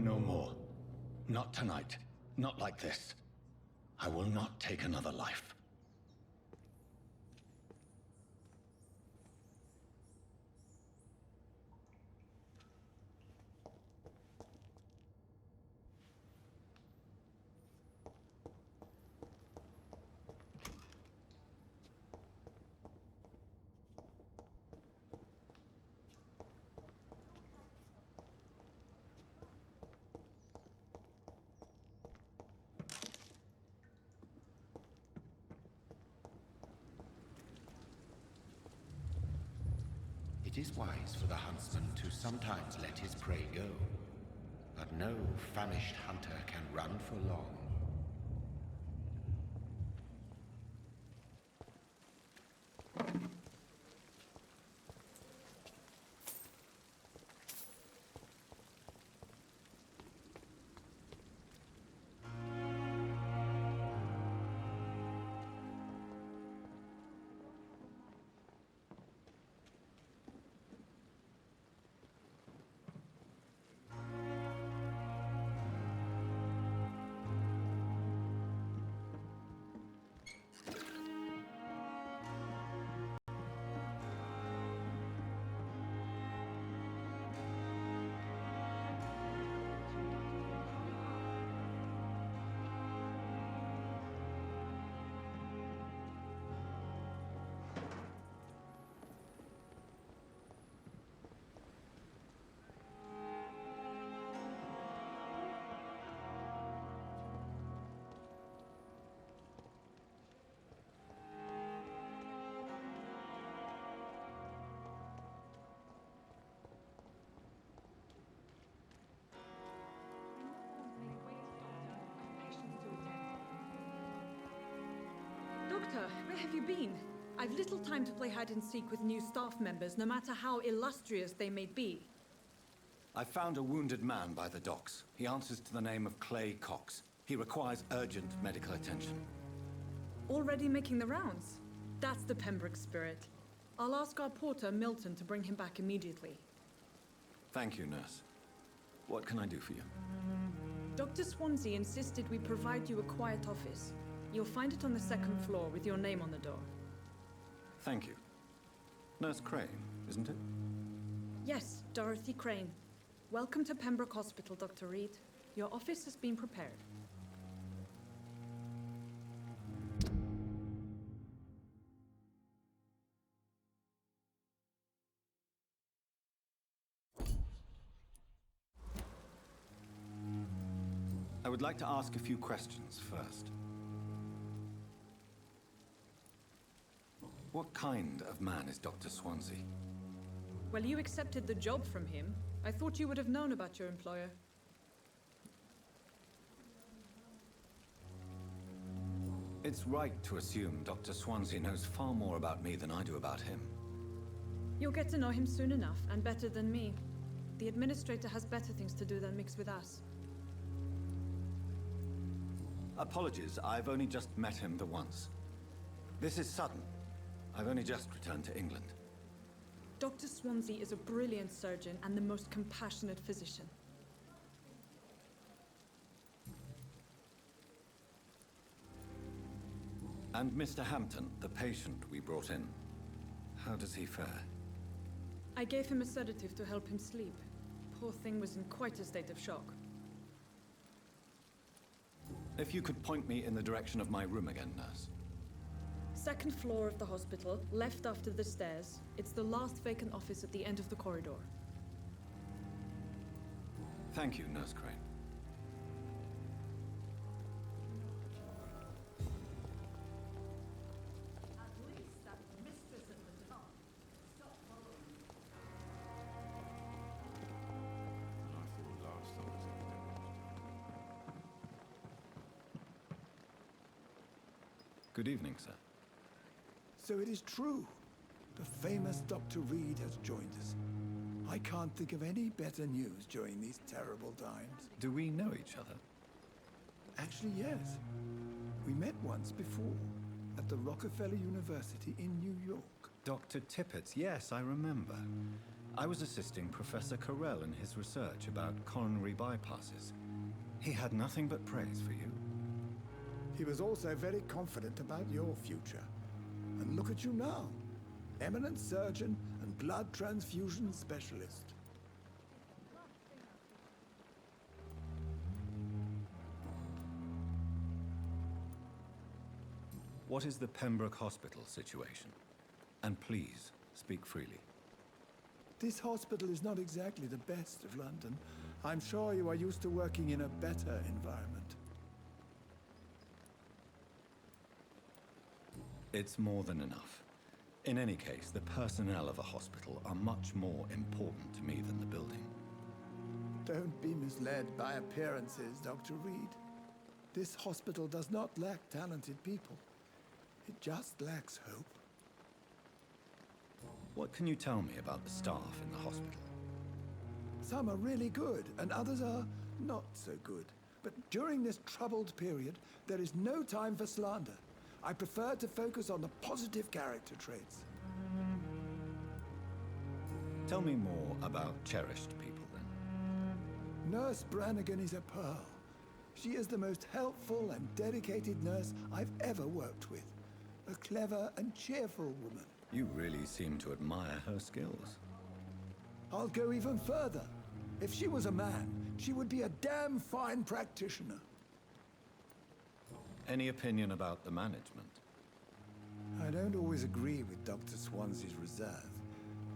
No more. Not tonight. Not like this. I will not take another life. It is wise for the huntsman to sometimes let his prey go, but no famished hunter can run for long. Doctor, where have you been? I've little time to play hide and seek with new staff members, no matter how illustrious they may be. I found a wounded man by the docks. He answers to the name of Clay Cox. He requires urgent medical attention. Already making the rounds? That's the Pembroke spirit. I'll ask our porter, Milton, to bring him back immediately. Thank you, nurse. What can I do for you? Dr. Swansea insisted we provide you a quiet office. You'll find it on the second floor with your name on the door. Thank you. Nurse Crane, isn't it? Yes, Dorothy Crane. Welcome to Pembroke Hospital, Dr. Reid. Your office has been prepared. I would like to ask a few questions first. What kind of man is Dr. Swansea? Well, you accepted the job from him. I thought you would have known about your employer. It's right to assume Dr. Swansea knows far more about me than I do about him. You'll get to know him soon enough, and better than me. The administrator has better things to do than mix with us. Apologies, I've only just met him the once. This is sudden. I've only just returned to England. Dr. Swansea is a brilliant surgeon and the most compassionate physician. And Mr. Hampton, the patient we brought in, how does he fare? I gave him a sedative to help him sleep. Poor thing was in quite a state of shock. If you could point me in the direction of my room again, nurse. Second floor of the hospital, left after the stairs. It's the last vacant office at the end of the corridor. Thank you, Nurse Crane. Good evening, sir. So it is true. The famous Dr. Reid has joined us. I can't think of any better news during these terrible times. Do we know each other? Actually, yes. We met once before, at the Rockefeller University in New York. Dr. Tippett, yes, I remember. I was assisting Professor Carell in his research about coronary bypasses. He had nothing but praise for you. He was also very confident about your future. And look at you now. Eminent surgeon and blood transfusion specialist. What is the Pembroke Hospital situation? And please, speak freely. This hospital is not exactly the best of London. I'm sure you are used to working in a better environment. It's more than enough. In any case, the personnel of a hospital are much more important to me than the building. Don't be misled by appearances, Dr. Reid. This hospital does not lack talented people. It just lacks hope. What can you tell me about the staff in the hospital? Some are really good, and others are not so good. But during this troubled period, there is no time for slander. I prefer to focus on the positive character traits. Tell me more about cherished people, then. Nurse Brannigan is a pearl. She is the most helpful and dedicated nurse I've ever worked with. A clever and cheerful woman. You really seem to admire her skills. I'll go even further. If she was a man, she would be a damn fine practitioner. Any opinion about the management? I don't always agree with Dr. Swansea's reserve,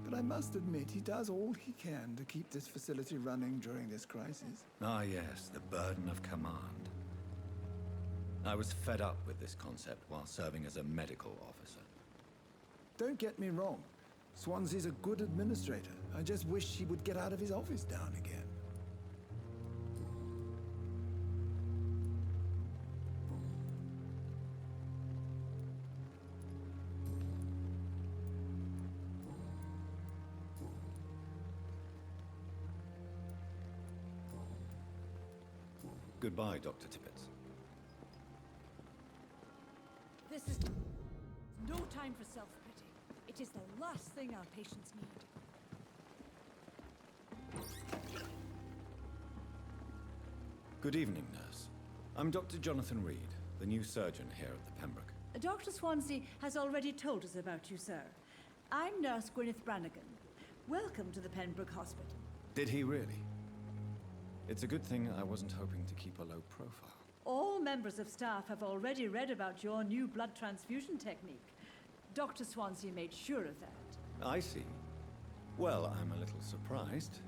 but I must admit he does all he can to keep this facility running during this crisis. Ah, yes, the burden of command. I was fed up with this concept while serving as a medical officer. Don't get me wrong. Swansea's a good administrator. I just wish he would get out of his office down again. Goodbye, Dr. Tippett. This is no time for self-pity. It is the last thing our patients need. Good evening, nurse. I'm Dr. Jonathan Reid, the new surgeon here at the Pembroke. Dr. Swansea has already told us about you, sir. I'm Nurse Gwyneth Brannigan. Welcome to the Pembroke Hospital. Did he really? It's a good thing I wasn't hoping to keep a low profile. All members of staff have already read about your new blood transfusion technique. Dr. Swansea made sure of that. I see. Well, I'm a little surprised,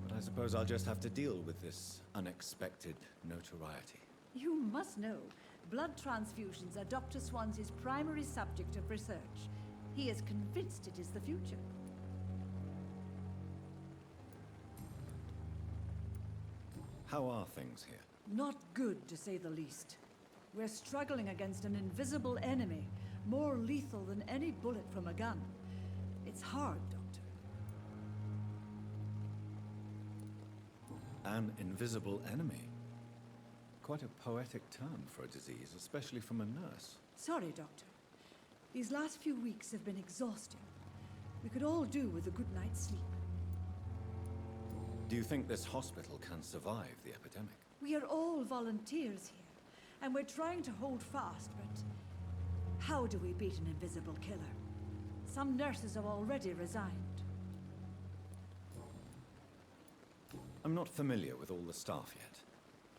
but I suppose I'll just have to deal with this unexpected notoriety. You must know, blood transfusions are Dr. Swansea's primary subject of research. He is convinced it is the future. How are things here? Not good, to say the least. We're struggling against an invisible enemy, more lethal than any bullet from a gun. It's hard, Doctor. An invisible enemy? Quite a poetic term for a disease, especially from a nurse. Sorry, Doctor. These last few weeks have been exhausting. We could all do with a good night's sleep. Do you think this hospital can survive the epidemic? We are all volunteers here, and we're trying to hold fast, but how do we beat an invisible killer? Some nurses have already resigned. I'm not familiar with all the staff yet.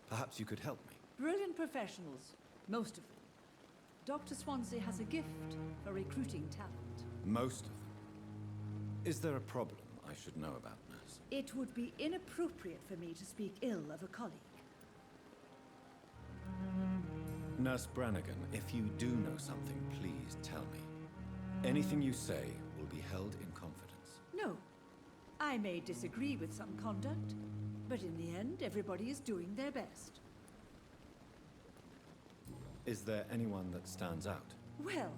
Perhaps you could help me. Brilliant professionals, most of them. Dr. Swansea has a gift for recruiting talent. Most of them. Is there a problem I should know about, nurse? It would be inappropriate for me to speak ill of a colleague. Nurse Brannigan, if you do know something, please tell me. Anything you say will be held in confidence. No. I may disagree with some conduct, but in the end, everybody is doing their best. Is there anyone that stands out? Well,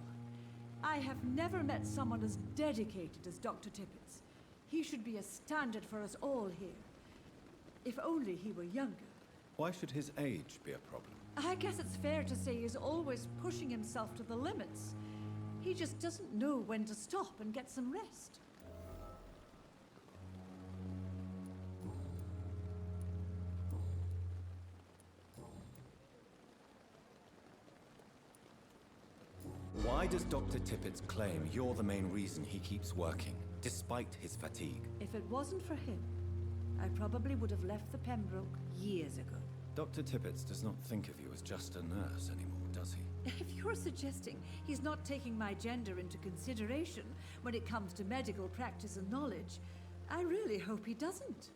I have never met someone as dedicated as Dr. Tippets. He should be a standard for us all here. If only he were younger. Why should his age be a problem? I guess it's fair to say he's always pushing himself to the limits. He just doesn't know when to stop and get some rest. Why does Dr. Tippets claim you're the main reason he keeps working, despite his fatigue? If it wasn't for him, I probably would have left the Pembroke years ago. Dr. Tippets does not think of you as just a nurse anymore, does he? If you're suggesting he's not taking my gender into consideration when it comes to medical practice and knowledge, I really hope he doesn't.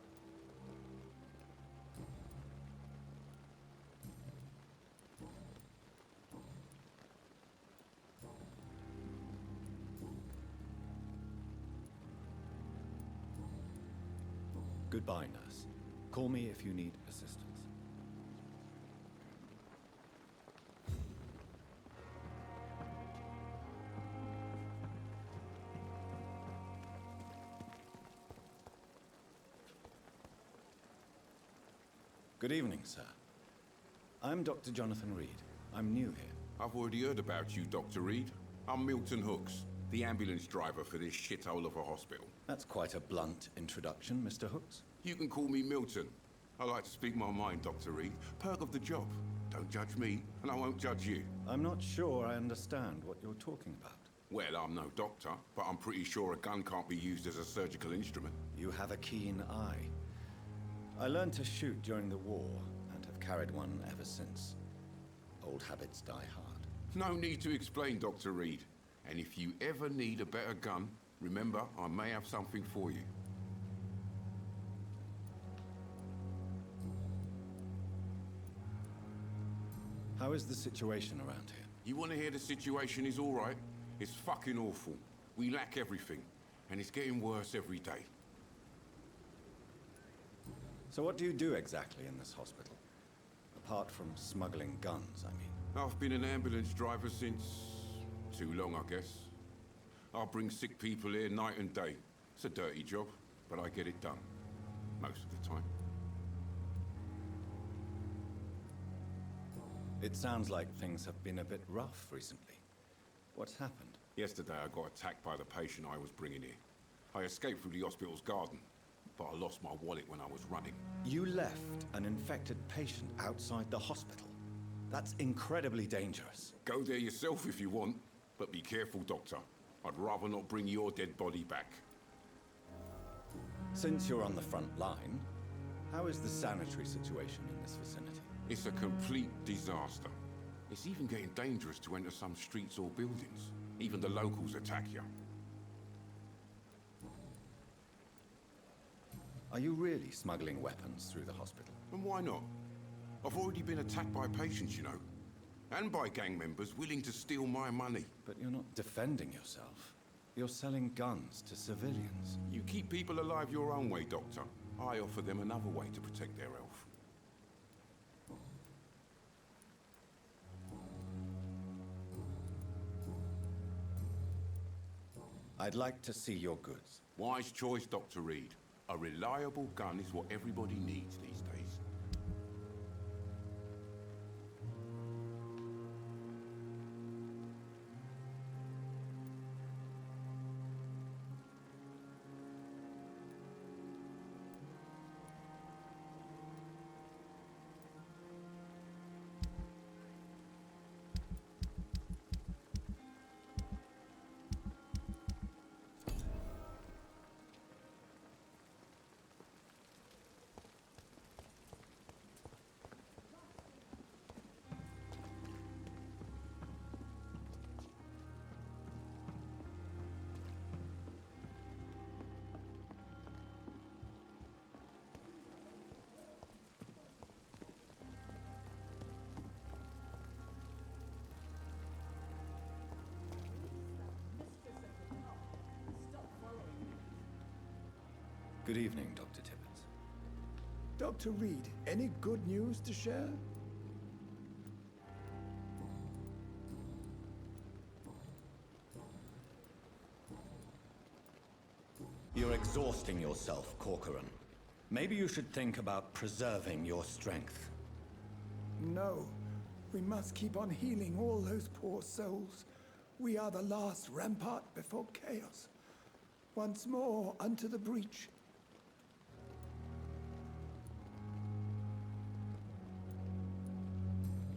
Goodbye, nurse. Call me if you need assistance. Good evening, sir. I'm Dr. Jonathan Reid. I'm new here. I've already heard about you, Dr. Reid. I'm Milton Hooks, the ambulance driver for this shithole of a hospital. That's quite a blunt introduction, Mr. Hooks. You can call me Milton. I like to speak my mind, Dr. Reid. Perk of the job. Don't judge me, and I won't judge you. I'm not sure I understand what you're talking about. Well, I'm no doctor, but I'm pretty sure a gun can't be used as a surgical instrument. You have a keen eye. I learned to shoot during the war, and have carried one ever since. Old habits die hard. No need to explain, Dr. Reid. And if you ever need a better gun, remember, I may have something for you. How is the situation around here? You want to hear the situation is all right? It's fucking awful. We lack everything, and it's getting worse every day. So what do you do exactly in this hospital? Apart from smuggling guns, I mean. I've been an ambulance driver since... too long, I guess. I bring sick people here night and day. It's a dirty job, but I get it done. Most of the time. It sounds like things have been a bit rough recently. What's happened? Yesterday I got attacked by the patient I was bringing here. I escaped through the hospital's garden, but I lost my wallet when I was running. You left an infected patient outside the hospital? That's incredibly dangerous. Go there yourself if you want, but be careful, Doctor. I'd rather not bring your dead body back. Since you're on the front line, how is the sanitary situation in this vicinity? It's a complete disaster. It's even getting dangerous to enter some streets or buildings. Even the locals attack you. Are you really smuggling weapons through the hospital? And why not? I've already been attacked by patients, you know. And by gang members willing to steal my money. But you're not defending yourself. You're selling guns to civilians. You keep people alive your own way, Doctor. I offer them another way to protect their health. I'd like to see your goods. Wise choice, Dr. Reid. A reliable gun is what everybody needs these days. Good evening, Dr. Tippett. Dr. Reid, any good news to share? You're exhausting yourself, Corcoran. Maybe you should think about preserving your strength. No. We must keep on healing all those poor souls. We are the last rampart before chaos. Once more, unto the breach.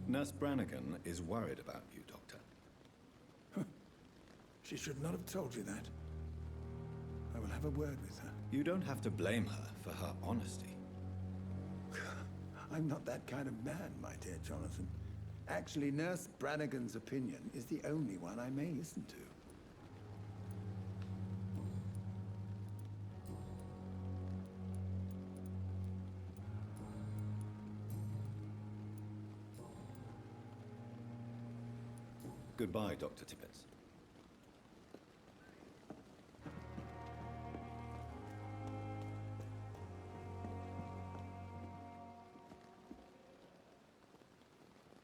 Nurse Brannigan is worried about you, Doctor. She should not have told you that. I will have a word with her. You don't have to blame her for her honesty. I'm not that kind of man, my dear Jonathan. Actually, Nurse Brannigan's opinion is the only one I may listen to. Goodbye, Dr. Tippett.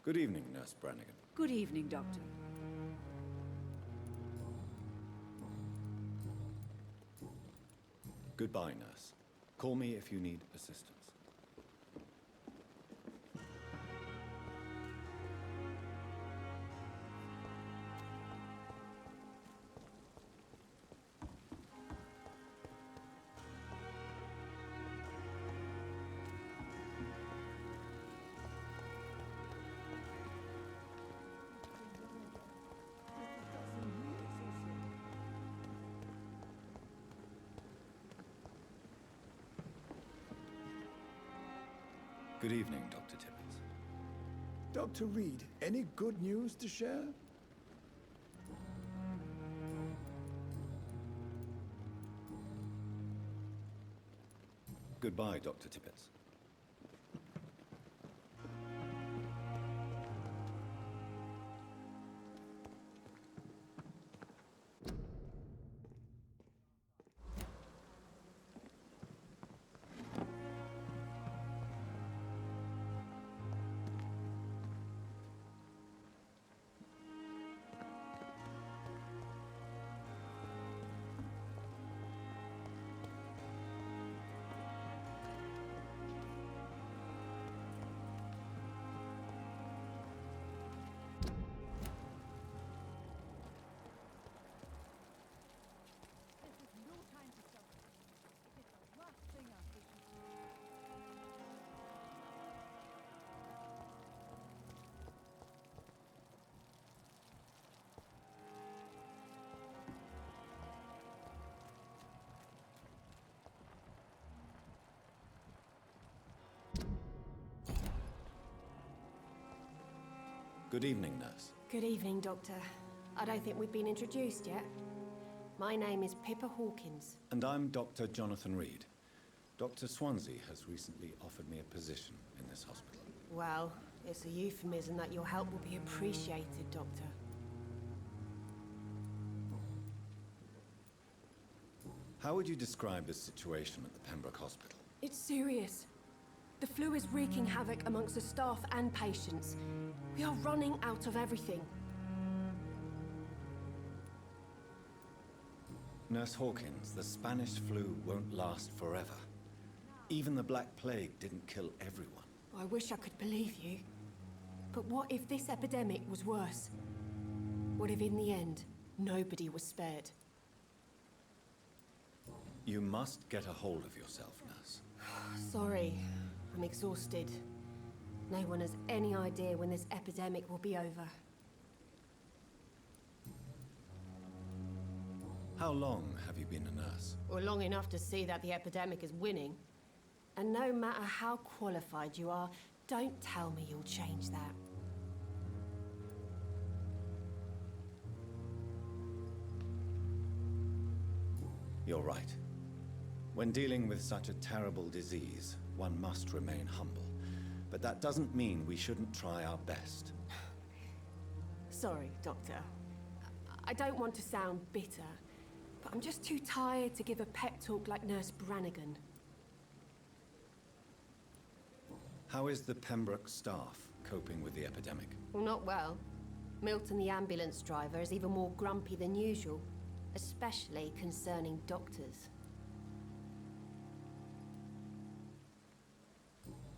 Good evening, Nurse Brannigan. Good evening, Doctor. Goodbye, Nurse. Call me if you need assistance. Good evening, Dr. Tippett. Dr. Reid, any good news to share? Goodbye, Dr. Tippett. Good evening, Nurse. Good evening, Doctor. I don't think we've been introduced yet. My name is Pippa Hawkins. And I'm Dr. Jonathan Reid. Dr. Swansea has recently offered me a position in this hospital. Well, it's a euphemism that your help will be appreciated, Doctor. How would you describe the situation at the Pembroke Hospital? It's serious. The flu is wreaking havoc amongst the staff and patients. We are running out of everything. Nurse Hawkins, the Spanish flu won't last forever. Even the Black Plague didn't kill everyone. I wish I could believe you. But what if this epidemic was worse? What if in the end, nobody was spared? You must get a hold of yourself, Nurse. Sorry, I'm exhausted. No one has any idea when this epidemic will be over. How long have you been a nurse? Well, long enough to see that the epidemic is winning. And no matter how qualified you are, don't tell me you'll change that. You're right. When dealing with such a terrible disease, one must remain humble. But that doesn't mean we shouldn't try our best. Sorry, Doctor. I don't want to sound bitter, but I'm just too tired to give a pep talk like Nurse Brannigan. How is the Pembroke staff coping with the epidemic? Well, not well. Milton, the ambulance driver, is even more grumpy than usual, especially concerning doctors.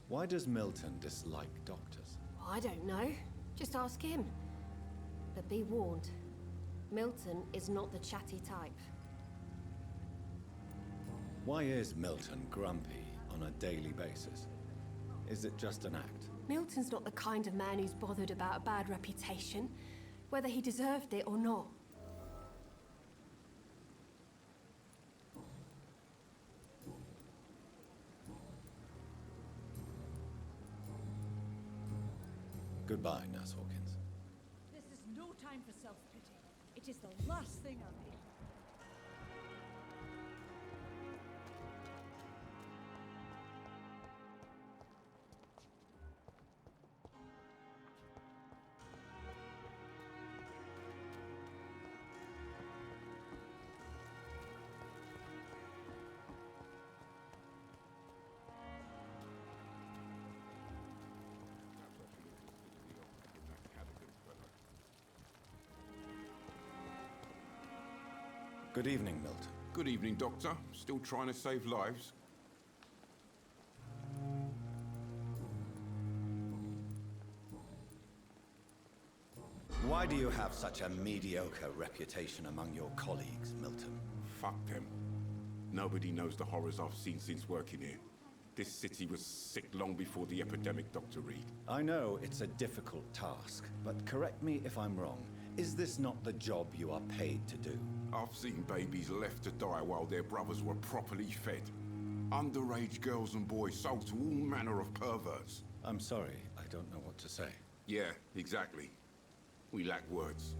Why does Milton dislike doctors? I don't know. Just ask him. But be warned, Milton is not the chatty type. Why is Milton grumpy on a daily basis? Is it just an act? Milton's not the kind of man who's bothered about a bad reputation, whether he deserved it or not. Goodbye, Nurse Hawkins. This is no time for self-pity. It is the last thing I need. Good evening, Milton. Good evening, Doctor. Still trying to save lives? Why do you have such a mediocre reputation among your colleagues, Milton? Fuck them. Nobody knows the horrors I've seen since working here. This city was sick long before the epidemic, Dr. Reid. I know it's a difficult task, but correct me if I'm wrong. Is this not the job you are paid to do? I've seen babies left to die while their brothers were properly fed. Underage girls and boys sold to all manner of perverts. I'm sorry, I don't know what to say. Yeah, exactly. We lack words.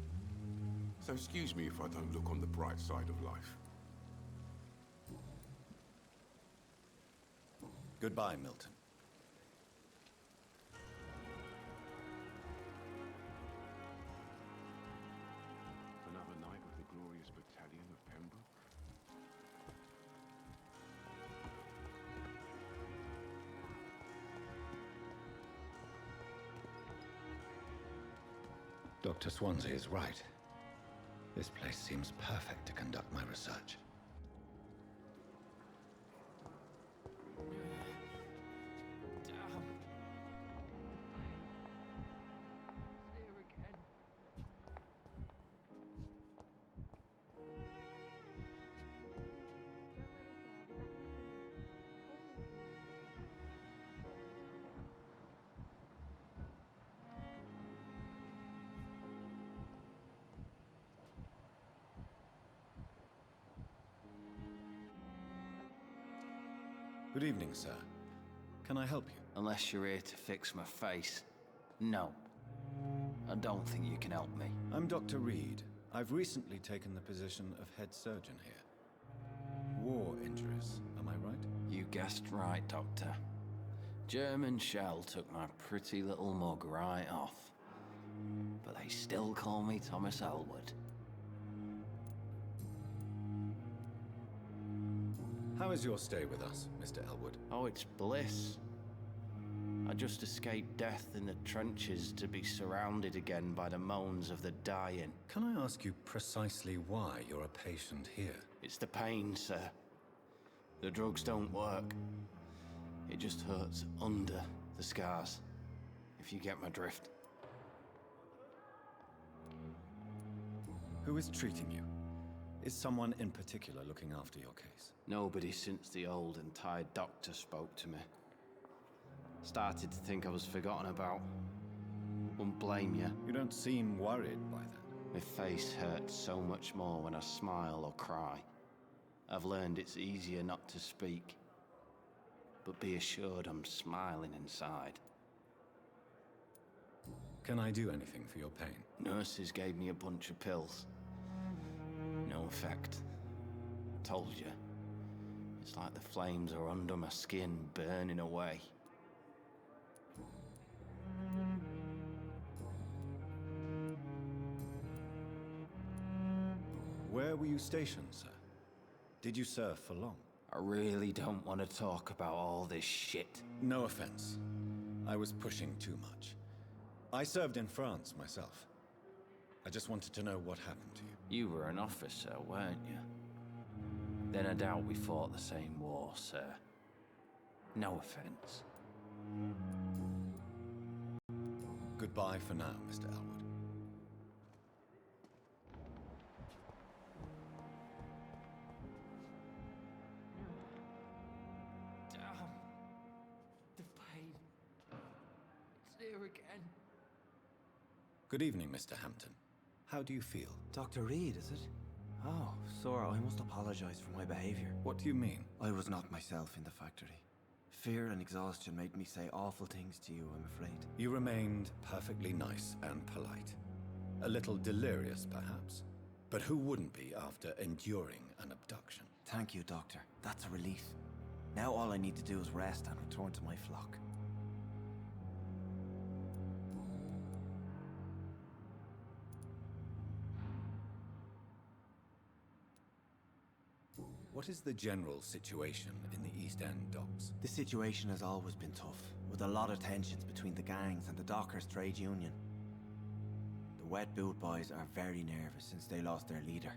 So excuse me if I don't look on the bright side of life. Goodbye, Milton. Another night with the glorious battalion of Pembroke? Dr. Swansea is right. This place seems perfect to conduct my research. Good evening, sir. Can I help you? Unless you're here to fix my face. No. I don't think you can help me. I'm Dr. Reid. I've recently taken the position of head surgeon here. War injuries, am I right? You guessed right, Doctor. German shell took my pretty little mug right off. But they still call me Thomas Elwood. How is your stay with us, Mr. Elwood? Oh, it's bliss. I just escaped death in the trenches to be surrounded again by the moans of the dying. Can I ask you precisely why you're a patient here? It's the pain, sir. The drugs don't work. It just hurts under the scars, if you get my drift. Who is treating you? Is someone in particular looking after your case? Nobody since the old and tired doctor spoke to me. Started to think I was forgotten about. Won't blame you. You don't seem worried by that. My face hurts so much more when I smile or cry. I've learned it's easier not to speak. But be assured I'm smiling inside. Can I do anything for your pain? Nurses gave me a bunch of pills. No effect. Told you. It's like the flames are under my skin, burning away. Where were you stationed, sir? Did you serve for long? I really don't want to talk about all this shit. No offense. I was pushing too much. I served in France myself. I just wanted to know what happened to you. You were an officer, weren't you? Then I doubt we fought the same war, sir. No offense. Goodbye for now, Mr. Elwood. The pain. It's here again. Good evening, Mr. Hampton. How do you feel? Dr. Reid, is it? Oh, sir, I must apologize for my behavior. What do you mean? I was not myself in the factory. Fear and exhaustion made me say awful things to you, I'm afraid. You remained perfectly nice and polite. A little delirious, perhaps. But who wouldn't be after enduring an abduction? Thank you, Doctor. That's a relief. Now all I need to do is rest and return to my flock. What is the general situation in the East End docks? The situation has always been tough, with a lot of tensions between the gangs and the Dockers' trade union. The Wet Boot Boys are very nervous since they lost their leader.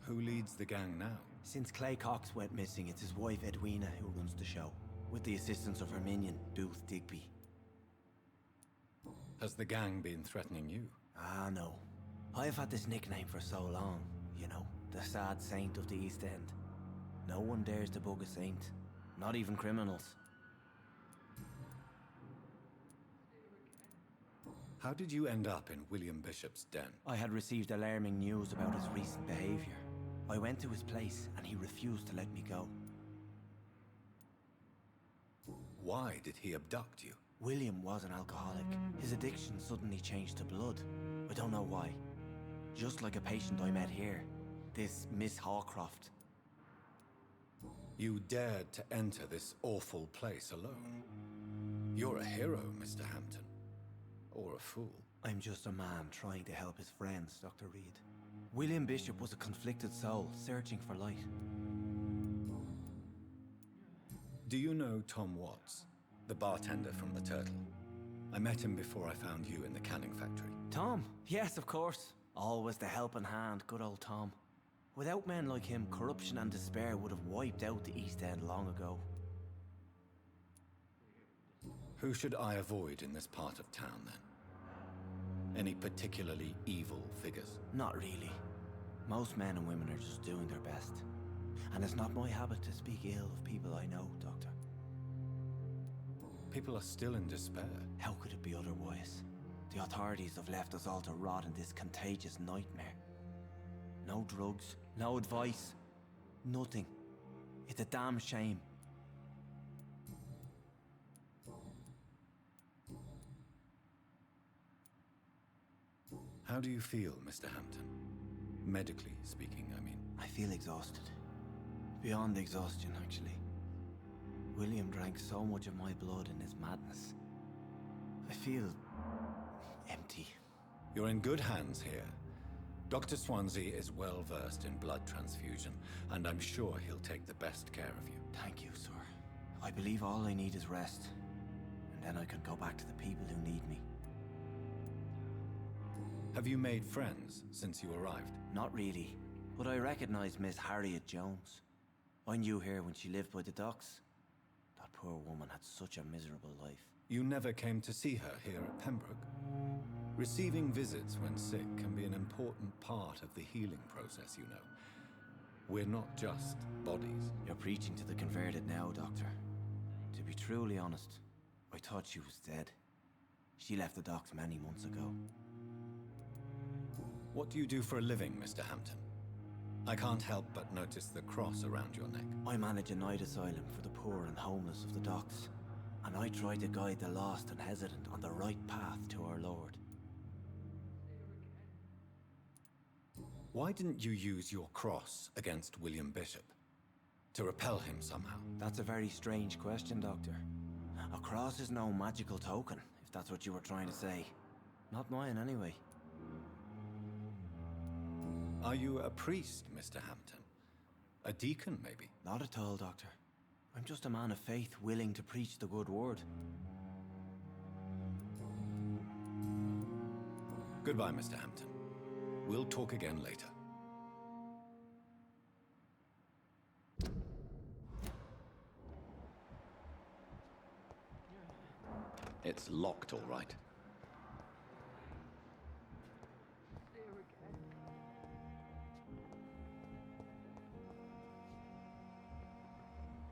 Who leads the gang now? Since Clay Cox went missing, it's his wife Edwina who runs the show, with the assistance of her minion, Booth Digby. Has the gang been threatening you? Ah, no. I've had this nickname for so long, you know, the sad saint of the East End. No one dares to bug a saint, not even criminals. How did you end up in William Bishop's den? I had received alarming news about his recent behavior. I went to his place and he refused to let me go. Why did he abduct you? William was an alcoholic. His addiction suddenly changed to blood. I don't know why. Just like a patient I met here, this Miss Hawcroft. You dared to enter this awful place alone. You're a hero, Mr. Hampton. Or a fool. I'm just a man trying to help his friends, Dr. Reid. William Bishop was a conflicted soul, searching for light. Do you know Tom Watts, the bartender from the Turtle? I met him before I found you in the canning factory. Tom? Yes, of course. Always the helping hand, good old Tom. Without men like him, corruption and despair would have wiped out the East End long ago. Who should I avoid in this part of town, then? Any particularly evil figures? Not really. Most men and women are just doing their best. And it's not my habit to speak ill of people I know, Doctor. People are still in despair. How could it be otherwise? The authorities have left us all to rot in this contagious nightmare. No drugs, no advice, nothing. It's a damn shame. How do you feel, Mr. Hampton? Medically speaking, I mean. I feel exhausted. Beyond exhaustion, actually. William drank so much of my blood in his madness. I feel empty. You're in good hands here. Dr. Swansea is well versed in blood transfusion, and I'm sure he'll take the best care of you. Thank you, sir. I believe all I need is rest, and then I can go back to the people who need me. Have you made friends since you arrived? Not really, but I recognize Miss Harriet Jones. I knew her when she lived by the docks. That poor woman had such a miserable life. You never came to see her here at Pembroke? Receiving visits when sick can be an important part of the healing process, you know. We're not just bodies. You're preaching to the converted now, Doctor. To be truly honest, I thought she was dead. She left the docks many months ago. What do you do for a living, Mr. Hampton? I can't help but notice the cross around your neck. I manage a night asylum for the poor and homeless of the docks. And I try to guide the lost and hesitant on the right path to our Lord. Why didn't you use your cross against William Bishop? To repel him somehow? That's a very strange question, Doctor. A cross is no magical token, if that's what you were trying to say. Not mine, anyway. Are you a priest, Mr. Hampton? A deacon, maybe? Not at all, Doctor. I'm just a man of faith willing to preach the good word. Goodbye, Mr. Hampton. We'll talk again later. It's locked, all right.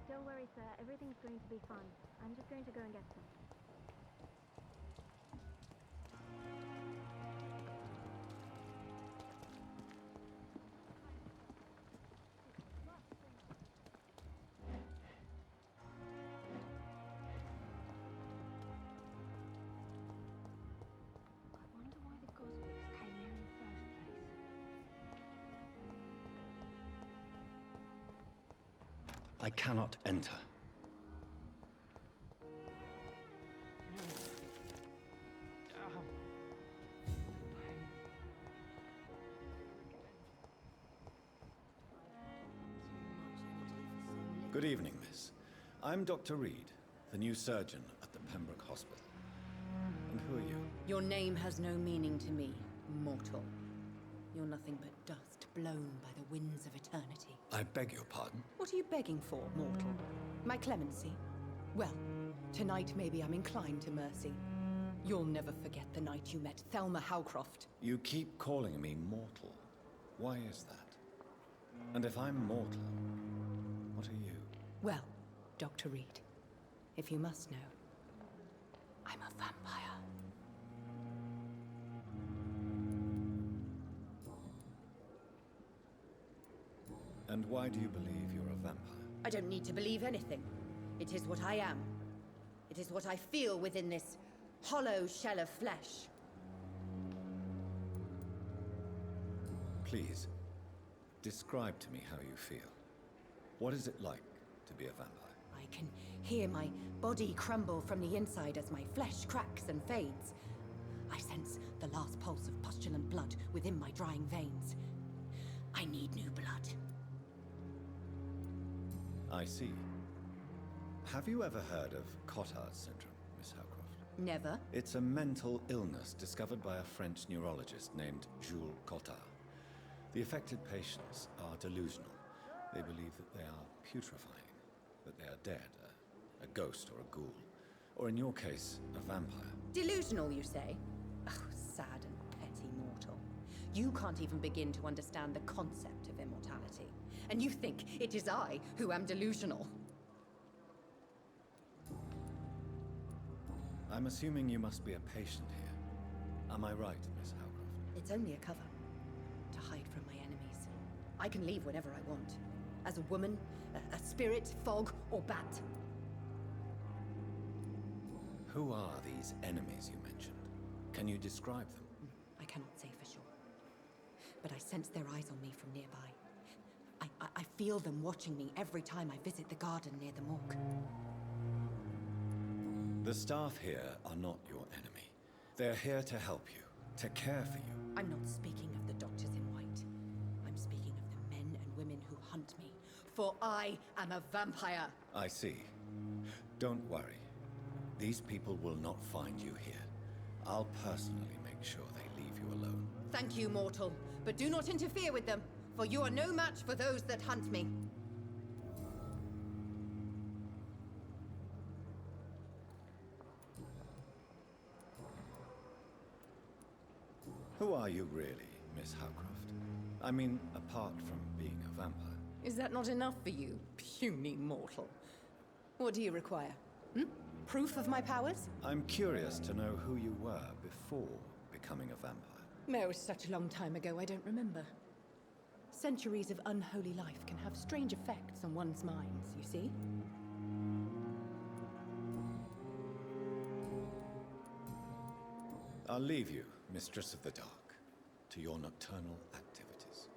Don't worry, sir. Everything's going to be fine. I'm just going to go and get some. I cannot enter. Good evening, miss. I'm Dr. Reid, the new surgeon at the Pembroke Hospital. And who are you? Your name has no meaning to me, mortal. You're nothing but dust blown by the winds of eternity. I beg your pardon? What are you begging for, mortal? My clemency? Well, tonight maybe I'm inclined to mercy. You'll never forget the night you met Thelma Howcroft. You keep calling me mortal. Why is that? And if I'm mortal, what are you? Well, Dr. Reid, if you must know, I'm a vampire. And why do you believe you're a vampire? I don't need to believe anything. It is what I am. It is what I feel within this hollow shell of flesh. Please, describe to me how you feel. What is it like to be a vampire? I can hear my body crumble from the inside as my flesh cracks and fades. I sense the last pulse of pustulant blood within my drying veins. I need new blood. I see. Have you ever heard of Cotard's syndrome, Miss Howcroft? Never. It's a mental illness discovered by a French neurologist named Jules Cotard. The affected patients are delusional. They believe that they are putrefying, that they are dead, a ghost or a ghoul, or in your case, a vampire. Delusional, you say? Oh, sad and petty mortal. You can't even begin to understand the concept of immortality. And you think it is I who am delusional. I'm assuming you must be a patient here. Am I right, Miss Howcroft? It's only a cover. To hide from my enemies. I can leave whenever I want. As a woman, a spirit, fog, or bat. Who are these enemies you mentioned? Can you describe them? I cannot say for sure. But I sense their eyes on me from nearby. I feel them watching me every time I visit the garden near the morgue. The staff here are not your enemy. They're here to help you, to care for you. I'm not speaking of the doctors in white. I'm speaking of the men and women who hunt me. For I am a vampire. I see. Don't worry. These people will not find you here. I'll personally make sure they leave you alone. Thank you, mortal. But do not interfere with them, for you are no match for those that hunt me. Who are you really, Miss Howcroft? I mean, apart from being a vampire. Is that not enough for you, puny mortal? What do you require? Proof of my powers? I'm curious to know who you were before becoming a vampire. No, it's such a long time ago, I don't remember. Centuries of unholy life can have strange effects on one's minds, you see? I'll leave you, Mistress of the Dark, to your nocturnal activities.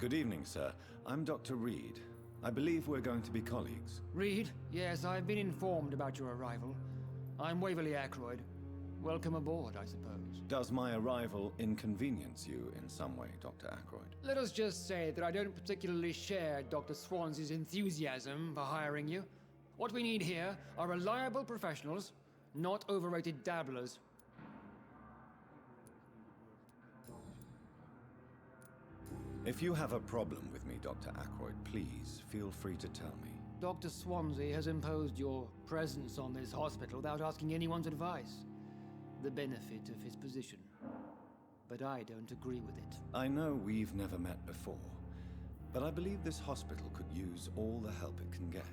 Good evening, sir. I'm Dr. Reid. I believe we're going to be colleagues. Reid? Yes, I've been informed about your arrival. I'm Waverly Ackroyd. Welcome aboard, I suppose. Does my arrival inconvenience you in some way, Dr. Ackroyd? Let us just say that I don't particularly share Dr. Swansea's enthusiasm for hiring you. What we need here are reliable professionals, not overrated dabblers. If you have a problem with me, Dr. Ackroyd, please feel free to tell me. Dr. Swansea has imposed your presence on this hospital without asking anyone's advice. The benefit of his position. But I don't agree with it. I know we've never met before, but I believe this hospital could use all the help it can get.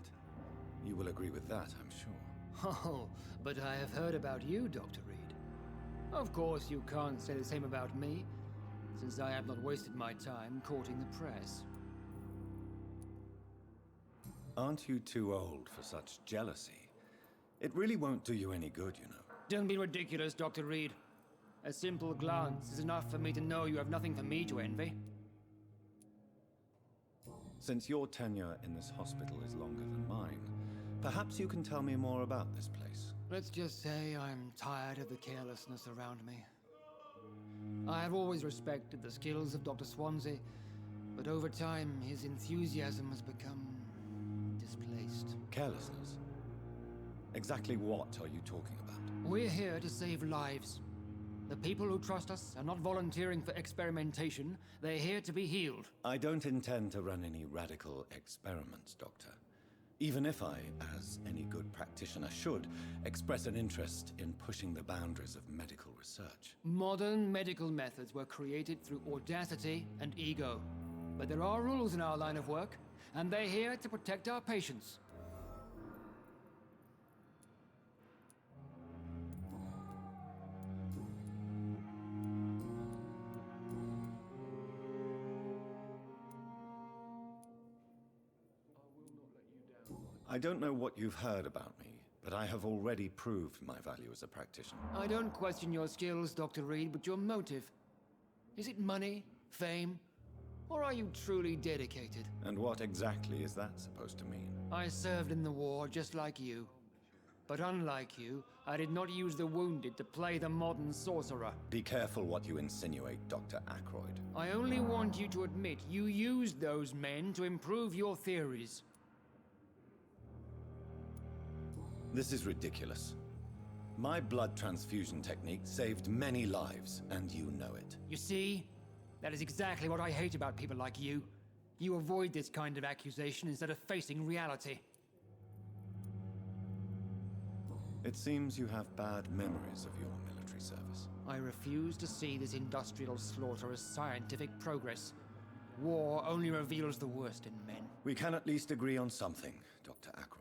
You will agree with that, I'm sure. Oh, but I have heard about you, Dr. Reid. Of course, you can't say the same about me, since I have not wasted my time courting the press. Aren't you too old for such jealousy? It really won't do you any good, you know. Don't be ridiculous, Dr. Reid. A simple glance is enough for me to know you have nothing for me to envy. Since your tenure in this hospital is longer than mine, perhaps you can tell me more about this place. Let's just say I'm tired of the carelessness around me. I have always respected the skills of Dr. Swansea, but over time his enthusiasm has become displaced. Carelessness? Exactly what are you talking about? We're here to save lives. The people who trust us are not volunteering for experimentation. They're here to be healed. I don't intend to run any radical experiments, Doctor. Even if I, as any good practitioner should, express an interest in pushing the boundaries of medical research. Modern medical methods were created through audacity and ego. But there are rules in our line of work, and they're here to protect our patients. I don't know what you've heard about me, but I have already proved my value as a practitioner. I don't question your skills, Dr. Reid, but your motive. Is it money, fame, or are you truly dedicated? And what exactly is that supposed to mean? I served in the war just like you. But unlike you, I did not use the wounded to play the modern sorcerer. Be careful what you insinuate, Dr. Ackroyd. I only want you to admit you used those men to improve your theories. This is ridiculous. My blood transfusion technique saved many lives, and you know it. You see? That is exactly what I hate about people like you. You avoid this kind of accusation instead of facing reality. It seems you have bad memories of your military service. I refuse to see this industrial slaughter as scientific progress. War only reveals the worst in men. We can at least agree on something, Dr. Ackroyd.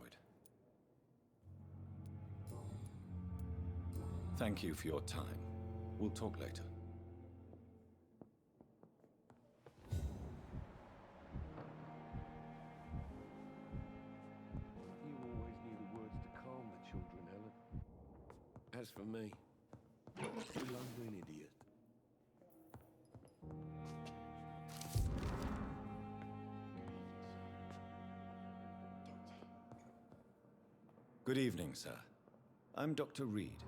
Thank you for your time. We'll talk later. You always knew the words to calm the children, Helen. As for me, I'm a lumbering idiot. Good evening, sir. I'm Dr. Reid.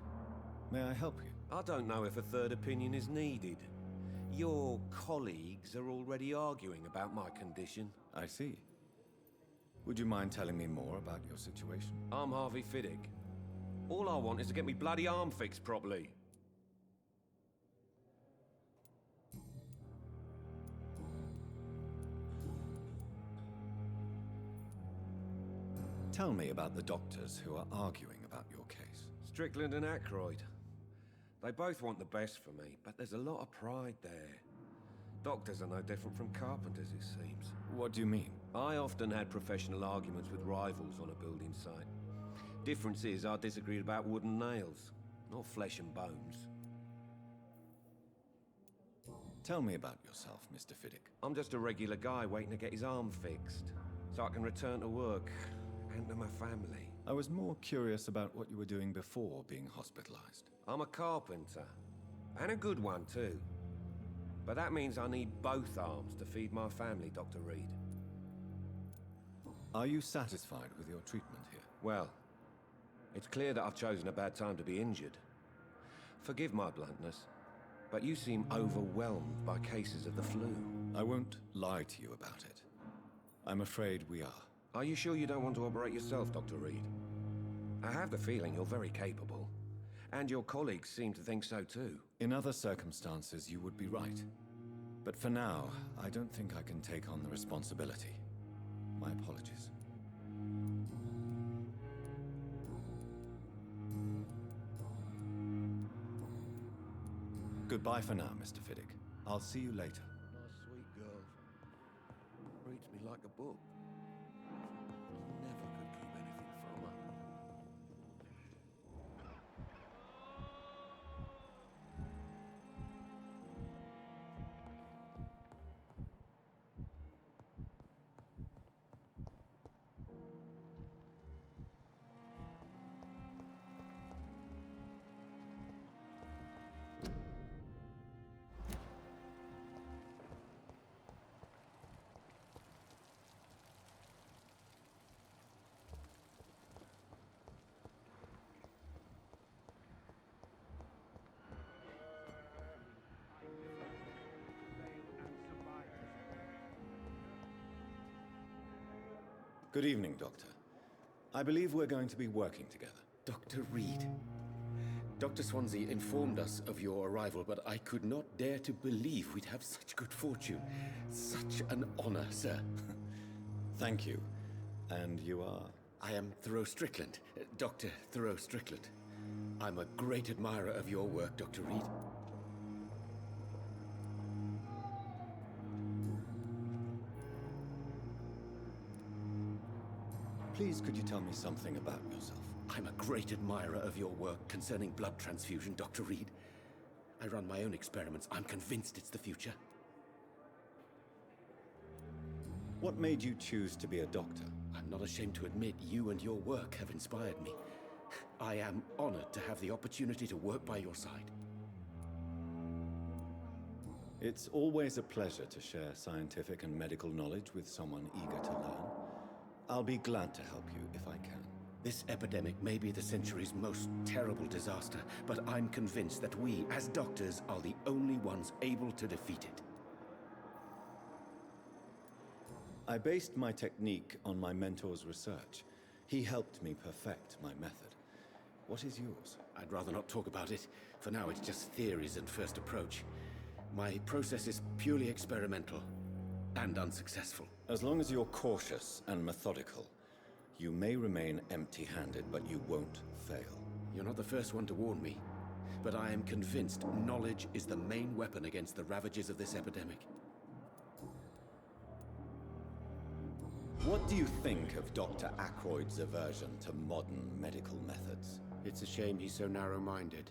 May I help you? I don't know if a third opinion is needed. Your colleagues are already arguing about my condition. I see. Would you mind telling me more about your situation? I'm Harvey Fiddick. All I want is to get me bloody arm fixed properly. Tell me about the doctors who are arguing about your case. Strickland and Ackroyd. They both want the best for me, but there's a lot of pride there. Doctors are no different from carpenters, it seems. What do you mean? I often had professional arguments with rivals on a building site. Difference is, I disagreed about wood and nails, not flesh and bones. Tell me about yourself, Mr. Fiddick. I'm just a regular guy waiting to get his arm fixed, so I can return to work and to my family. I was more curious about what you were doing before being hospitalized. I'm a carpenter, and a good one too. But that means I need both arms to feed my family, Dr. Reid. Are you satisfied with your treatment here? Well, it's clear that I've chosen a bad time to be injured. Forgive my bluntness, but you seem overwhelmed by cases of the flu. I won't lie to you about it. I'm afraid we are. Are you sure you don't want to operate yourself, Dr. Reid? I have the feeling you're very capable. And your colleagues seem to think so too. In other circumstances, you would be right. But for now, I don't think I can take on the responsibility. My apologies. Goodbye for now, Mr. Fiddick. I'll see you later. Nice, sweet girl. Reads me like a book. Never could keep anything from her. Good evening, Doctor. I believe we're going to be working together. Dr. Reid. Dr. Swansea informed us of your arrival, but I could not dare to believe we'd have such good fortune. Such an honor, sir. Thank you. And you are? I am Thoreau Strickland, Dr. Thoreau Strickland. I'm a great admirer of your work, Dr. Reid. Please, could you tell me something about yourself? I'm a great admirer of your work concerning blood transfusion, Dr. Reid. I run my own experiments. I'm convinced it's the future. What made you choose to be a doctor? I'm not ashamed to admit you and your work have inspired me. I am honored to have the opportunity to work by your side. It's always a pleasure to share scientific and medical knowledge with someone eager to learn. I'll be glad to help you if I can. This epidemic may be the century's most terrible disaster, but I'm convinced that we, as doctors, are the only ones able to defeat it. I based my technique on my mentor's research. He helped me perfect my method. What is yours? I'd rather not talk about it. For now, it's just theories and first approach. My process is purely experimental and unsuccessful. As long as you're cautious and methodical, you may remain empty-handed, but you won't fail. You're not the first one to warn me, but I am convinced knowledge is the main weapon against the ravages of this epidemic. What do you think of Dr. Ackroyd's aversion to modern medical methods? It's a shame he's so narrow-minded.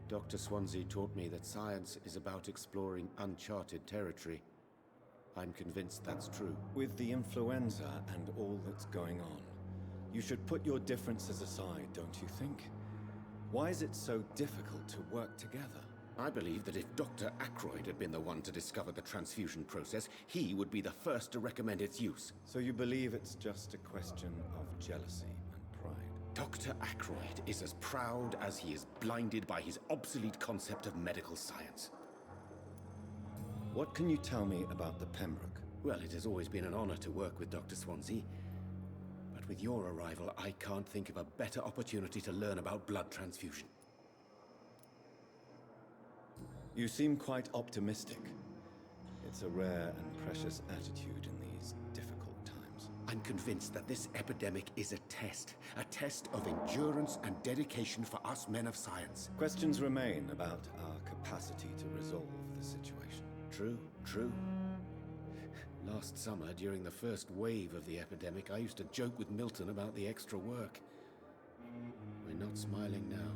Dr. Swansea taught me that science is about exploring uncharted territory. I'm convinced that's true. With the influenza and all that's going on, you should put your differences aside, don't you think? Why is it so difficult to work together? I believe that if Dr. Ackroyd had been the one to discover the transfusion process, he would be the first to recommend its use. So you believe it's just a question of jealousy and pride? Dr. Ackroyd is as proud as he is blinded by his obsolete concept of medical science. What can you tell me about the Pembroke? Well, it has always been an honor to work with Dr. Swansea. But with your arrival, I can't think of a better opportunity to learn about blood transfusion. You seem quite optimistic. It's a rare and precious attitude in these difficult times. I'm convinced that this epidemic is a test of endurance and dedication for us men of science. Questions remain about our capacity to resolve the situation. True. Last summer, during the first wave of the epidemic, I used to joke with Milton about the extra work. We're not smiling now.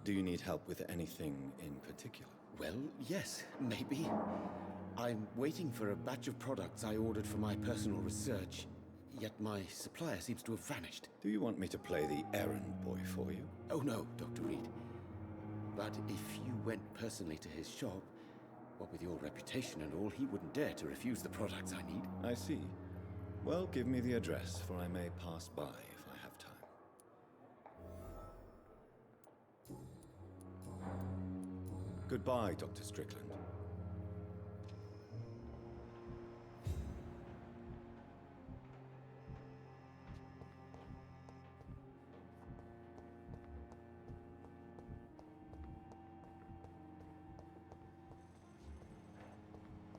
Do you need help with anything in particular? Well, yes, maybe. I'm waiting for a batch of products I ordered for my personal research, yet my supplier seems to have vanished. Do you want me to play the errand boy for you? Oh no, Dr. Reid. But if you went personally to his shop. What with your reputation and all, he wouldn't dare to refuse the products I need. I see. Well, give me the address, for I may pass by if I have time. Goodbye, Dr. Strickland.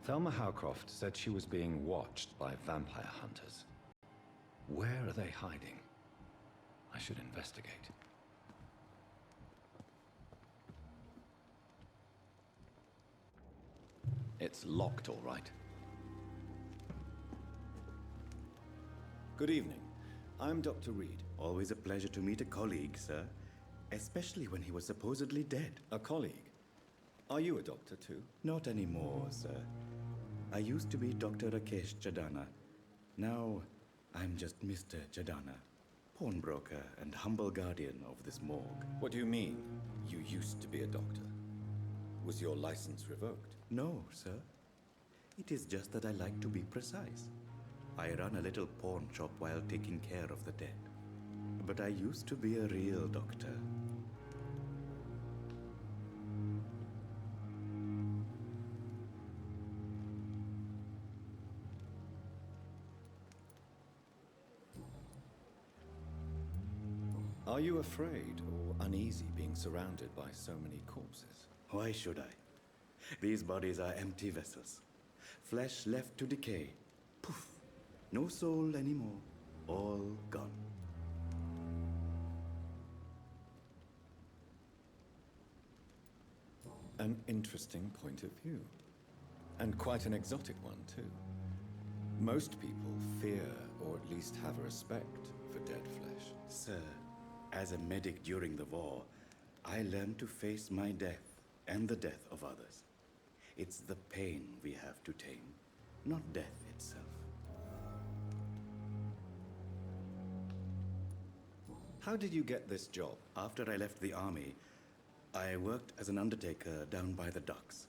Thelma Howcroft said she was being watched by vampire hunters. Where are they hiding? I should investigate. It's locked, all right. Good evening. I'm Dr. Reid. Always a pleasure to meet a colleague, sir. Especially when he was supposedly dead. A colleague? Are you a doctor too? Not anymore, sir. I used to be Dr. Rakesh Chadana. Now, I'm just Mr. Chadana, pawnbroker and humble guardian of this morgue. What do you mean, you used to be a doctor? Was your license revoked? No, sir. It is just that I like to be precise. I run a little pawn shop while taking care of the dead. But I used to be a real doctor. Are you afraid or uneasy being surrounded by so many corpses? Why should I? These bodies are empty vessels. Flesh left to decay. Poof. No soul anymore. All gone. An interesting point of view. And quite an exotic one, too. Most people fear, or at least have a respect, for dead flesh. Sir, as a medic during the war, I learned to face my death and the death of others. It's the pain we have to tame, not death itself. How did you get this job? After I left the army, I worked as an undertaker down by the docks.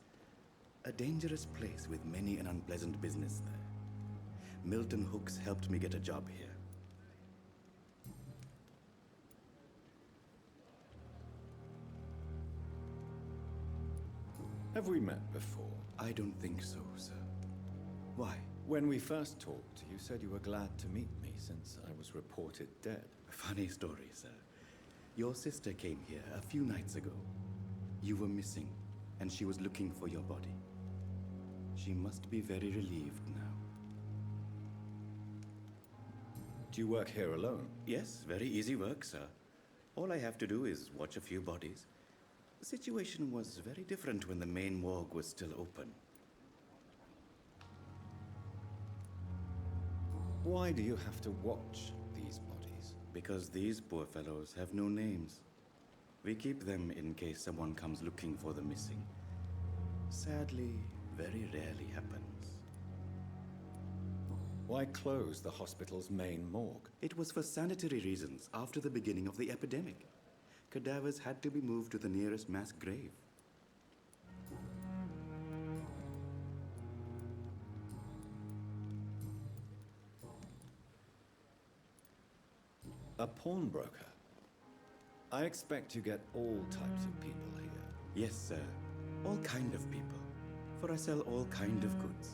A dangerous place with many an unpleasant business there. Milton Hooks helped me get a job here. Have we met before? I don't think so, sir. Why? When we first talked, you said you were glad to meet me since I was reported dead. Funny story, sir. Your sister came here a few nights ago. You were missing, and she was looking for your body. She must be very relieved now. Do you work here alone? Yes, very easy work, sir. All I have to do is watch a few bodies. The situation was very different when the main morgue was still open. Why do you have to watch these bodies? Because these poor fellows have no names. We keep them in case someone comes looking for the missing. Sadly, very rarely happens. Why close the hospital's main morgue? It was for sanitary reasons after the beginning of the epidemic. Cadavers had to be moved to the nearest mass grave. A pawnbroker? I expect you get all types of people here. Yes, sir. All kind of people. For I sell all kind of goods.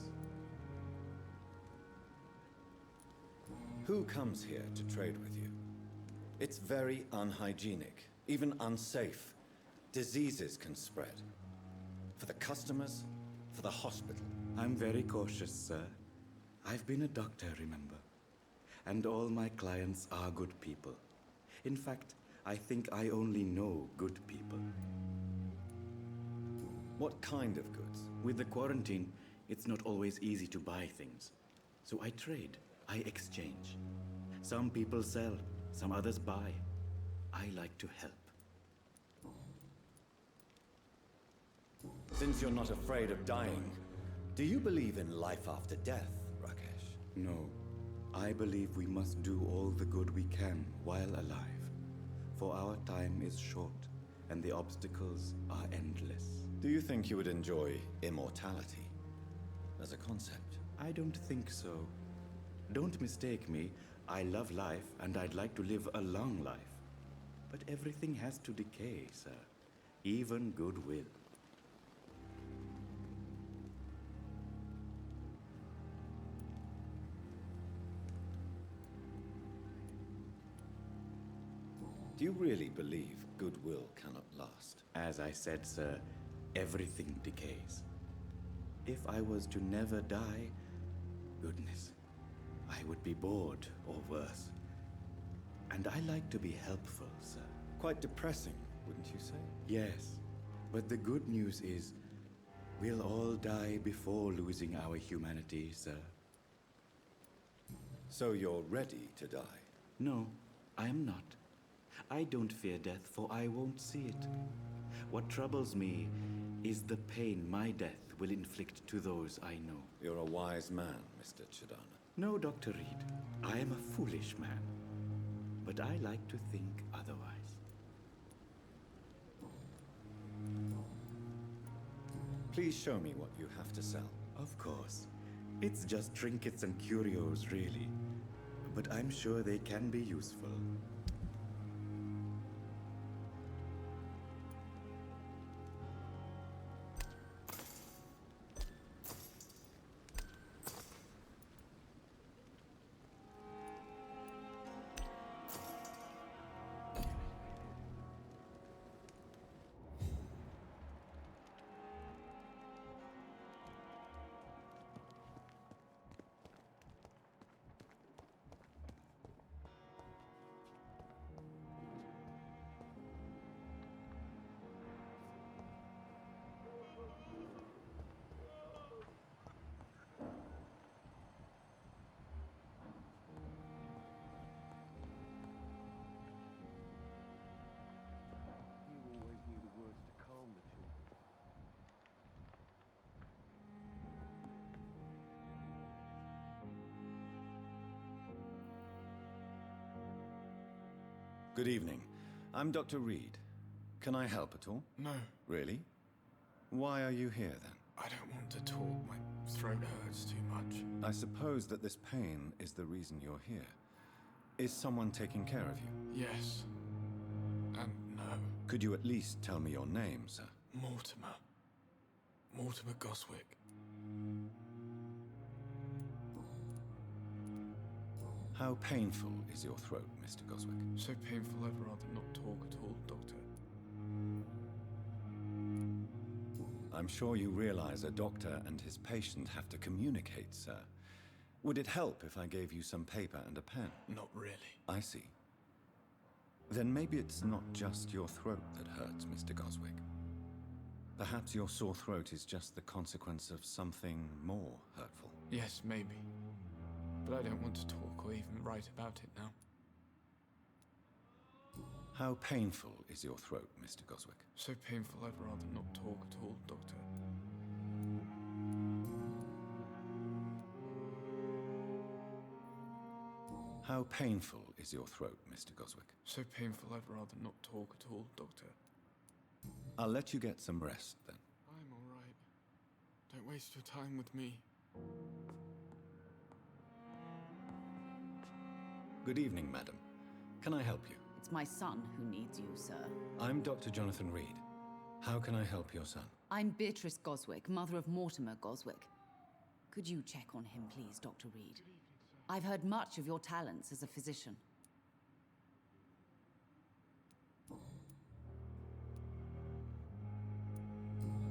Who comes here to trade with you? It's very unhygienic, even unsafe. Diseases can spread. For the customers, for the hospital. I'm very cautious, sir. I've been a doctor, remember? And all my clients are good people. In fact, I think I only know good people. What kind of goods? With the quarantine, it's not always easy to buy things. So I trade, I exchange. Some people sell, some others buy. I like to help. Since you're not afraid of dying, do you believe in life after death, Rakesh? No. I believe we must do all the good we can while alive. For our time is short, and the obstacles are endless. Do you think you would enjoy immortality as a concept? I don't think so. Don't mistake me. I love life, and I'd like to live a long life. But everything has to decay, sir. Even goodwill. Do you really believe goodwill cannot last? As I said, sir, everything decays. If I was to never die, goodness, I would be bored or worse. And I like to be helpful, sir. Quite depressing, wouldn't you say? Yes, but the good news is we'll all die before losing our humanity, sir. So you're ready to die? No, I am not. I don't fear death, for I won't see it. What troubles me is the pain my death will inflict to those I know. You're a wise man, Mr. Chidana. No, Dr. Reid. I am a foolish man. But I like to think otherwise. Please show me what you have to sell. Of course. It's just trinkets and curios, really. But I'm sure they can be useful. Good evening. I'm Dr. Reid. Can I help at all? No. Really? Why are you here, then? I don't want to talk. My throat hurts too much. I suppose that this pain is the reason you're here. Is someone taking care of you? Yes. And no. Could you at least tell me your name, sir? Mortimer. Mortimer Goswick. How painful is your throat, Mr. Goswick? So painful I'd rather not talk at all, Doctor. I'm sure you realize a doctor and his patient have to communicate, sir. Would it help if I gave you some paper and a pen? Not really. I see. Then maybe it's not just your throat that hurts, Mr. Goswick. Perhaps your sore throat is just the consequence of something more hurtful. Yes, maybe. But I don't want to talk or even write about it now. How painful is your throat, Mr. Goswick? So painful I'd rather not talk at all, Doctor. How painful is your throat, Mr. Goswick? So painful I'd rather not talk at all, Doctor. I'll let you get some rest, then. I'm all right. Don't waste your time with me. Good evening, madam. Can I help you? It's my son who needs you, sir. I'm Dr. Jonathan Reid. How can I help your son? I'm Beatrice Goswick, mother of Mortimer Goswick. Could you check on him, please, Dr. Reid? I've heard much of your talents as a physician.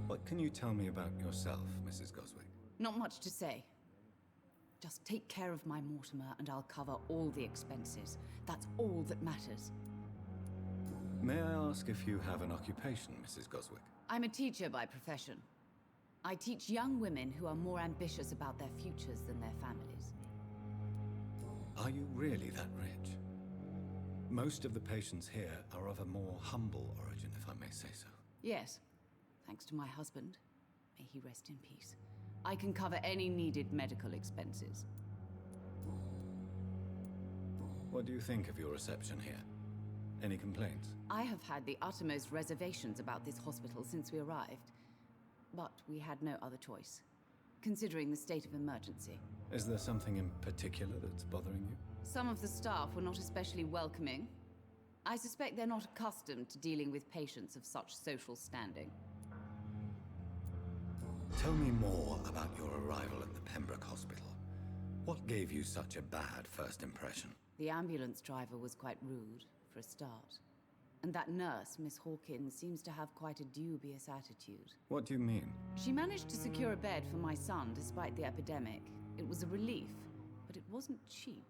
What can you tell me about yourself, Mrs. Goswick? Not much to say. Just take care of my Mortimer and I'll cover all the expenses. That's all that matters. May I ask if you have an occupation, Mrs. Goswick? I'm a teacher by profession. I teach young women who are more ambitious about their futures than their families. Are you really that rich? Most of the patients here are of a more humble origin, if I may say so. Yes, thanks to my husband. May he rest in peace. I can cover any needed medical expenses. What do you think of your reception here? Any complaints? I have had the uttermost reservations about this hospital since we arrived. But we had no other choice, considering the state of emergency. Is there something in particular that's bothering you? Some of the staff were not especially welcoming. I suspect they're not accustomed to dealing with patients of such social standing. Tell me more about your arrival at the Pembroke Hospital. What gave you such a bad first impression? The ambulance driver was quite rude, for a start. And that nurse, Miss Hawkins, seems to have quite a dubious attitude. What do you mean? She managed to secure a bed for my son despite the epidemic. It was a relief, but it wasn't cheap.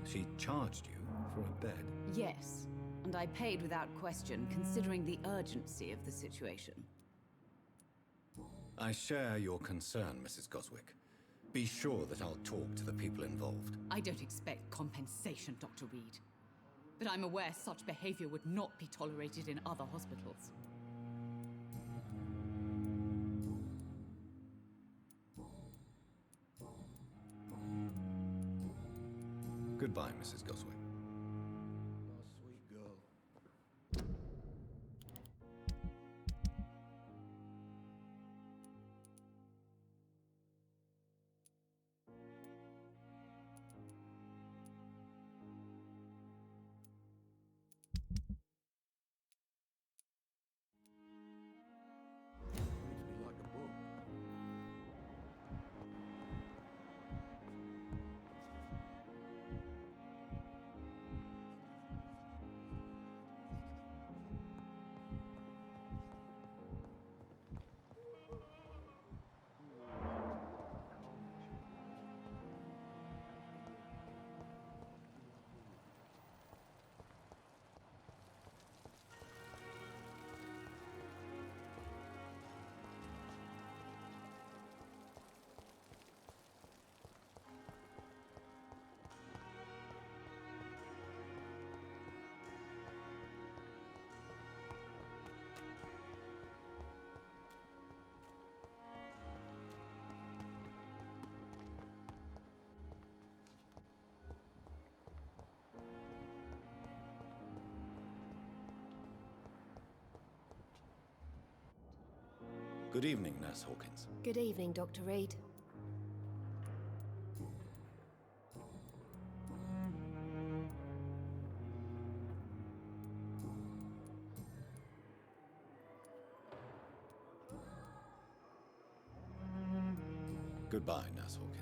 She charged you for a bed? Yes, and I paid without question, considering the urgency of the situation. I share your concern, Mrs. Goswick. Be sure that I'll talk to the people involved. I don't expect compensation, Dr. Reid. But I'm aware such behavior would not be tolerated in other hospitals. Goodbye, Mrs. Goswick. Sweet girl. Reads me like a book. Good evening, Nurse Hawkins. Good evening, Dr. Reid. Goodbye, Nurse Hawkins.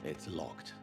It's locked.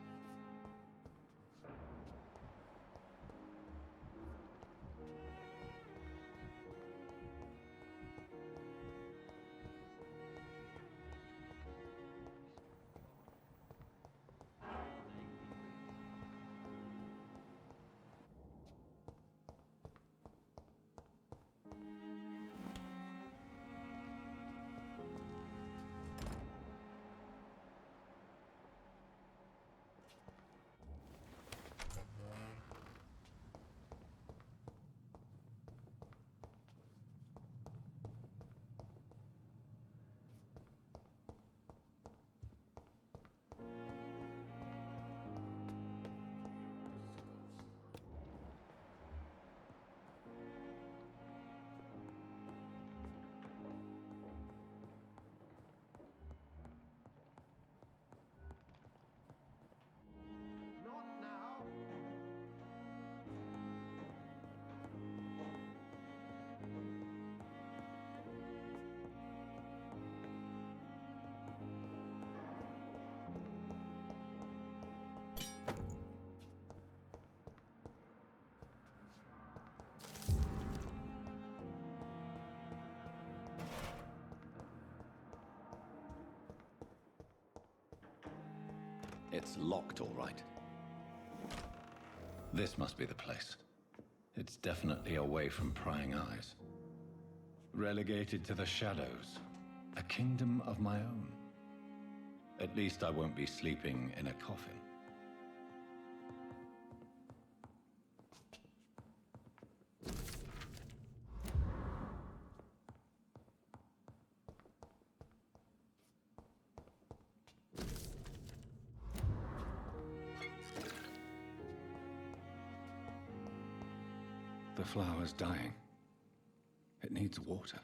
It's locked, all right. This must be the place. It's definitely away from prying eyes. Relegated to the shadows. A kingdom of my own. At least I won't be sleeping in a coffin. The flower's dying. It needs water.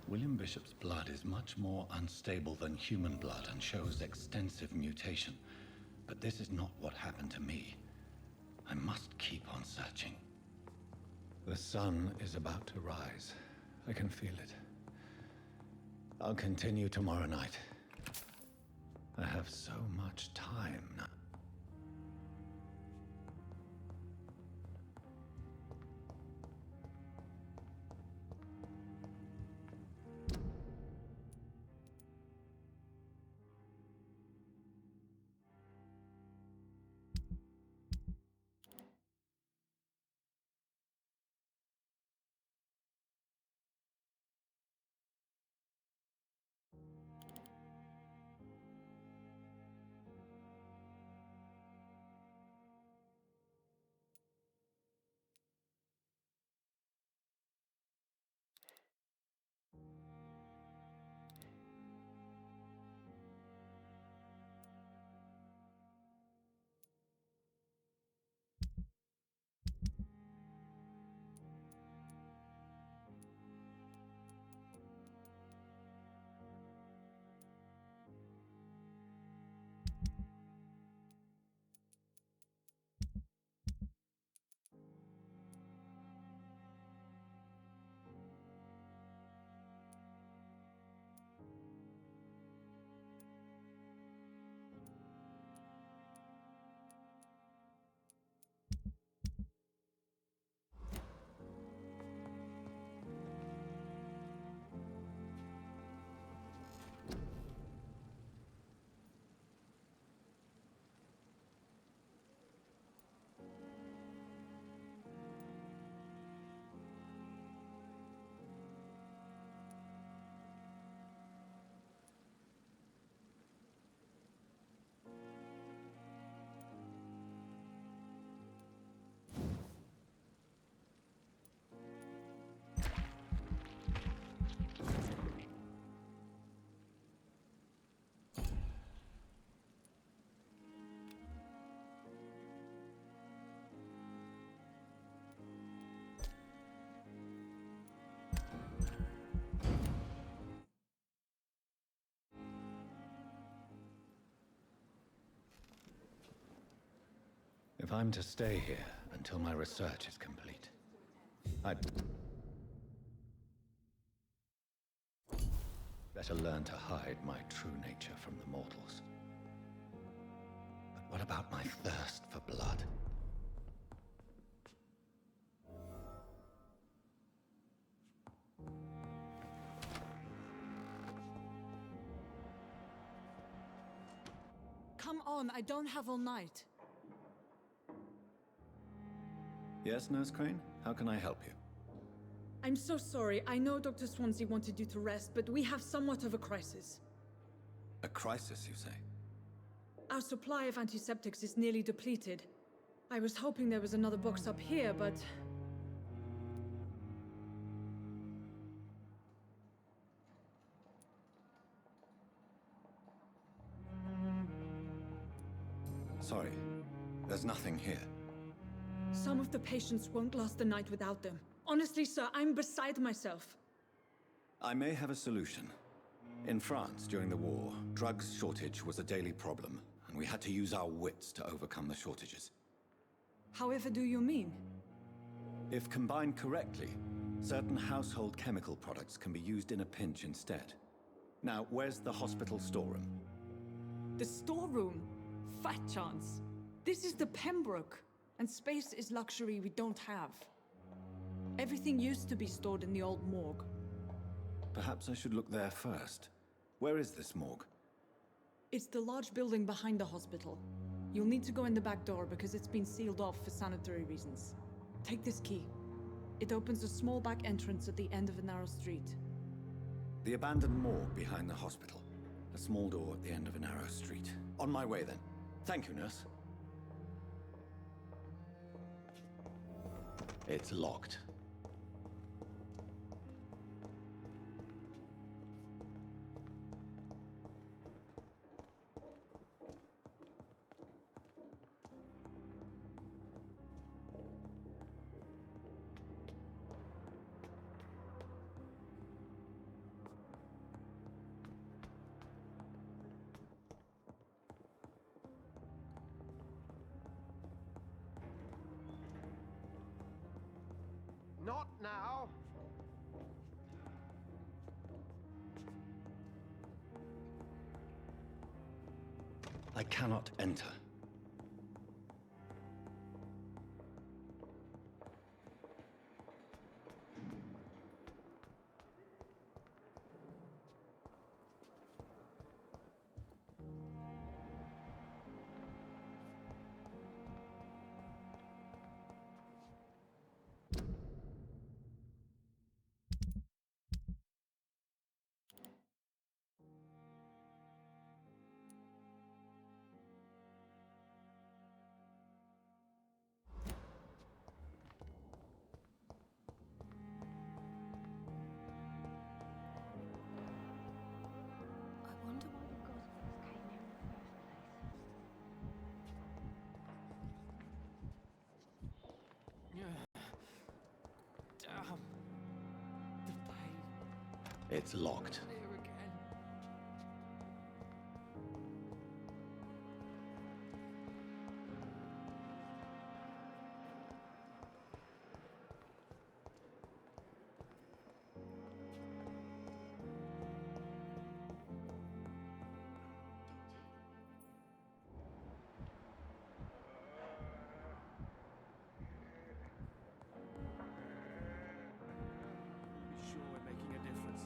William Bishop's blood is much more unstable than human blood and shows extensive mutation. But this is not what happened to me. I must keep on searching. The sun is about to rise. I can feel it. I'll continue tomorrow night. I have so much time now. If I'm to stay here until my research is complete, I'd better learn to hide my true nature from the mortals. But what about my thirst for blood? Come on, I don't have all night. Yes, Nurse Crane? How can I help you? I'm so sorry. I know Dr. Swansea wanted you to rest, but we have somewhat of a crisis. A crisis, you say? Our supply of antiseptics is nearly depleted. I was hoping there was another box up here, but... Sorry, there's nothing here. Some of the patients won't last the night without them. Honestly, sir, I'm beside myself. I may have a solution. In France, during the war, drugs shortage was a daily problem, and we had to use our wits to overcome the shortages. However do you mean? If combined correctly, certain household chemical products can be used in a pinch instead. Now, where's the hospital storeroom? The storeroom? Fat chance. This is the Pembroke, and space is luxury we don't have. Everything used to be stored in the old morgue. Perhaps I should look there first. Where is this morgue? It's the large building behind the hospital. You'll need to go in the back door because it's been sealed off for sanitary reasons. Take this key. It opens a small back entrance at the end of a narrow street. The abandoned morgue behind the hospital. A small door at the end of a narrow street. On my way then. Thank you, nurse. It's locked. Not now. I cannot enter. Damn. The pain. It's locked. Here again. Be sure we're making a difference.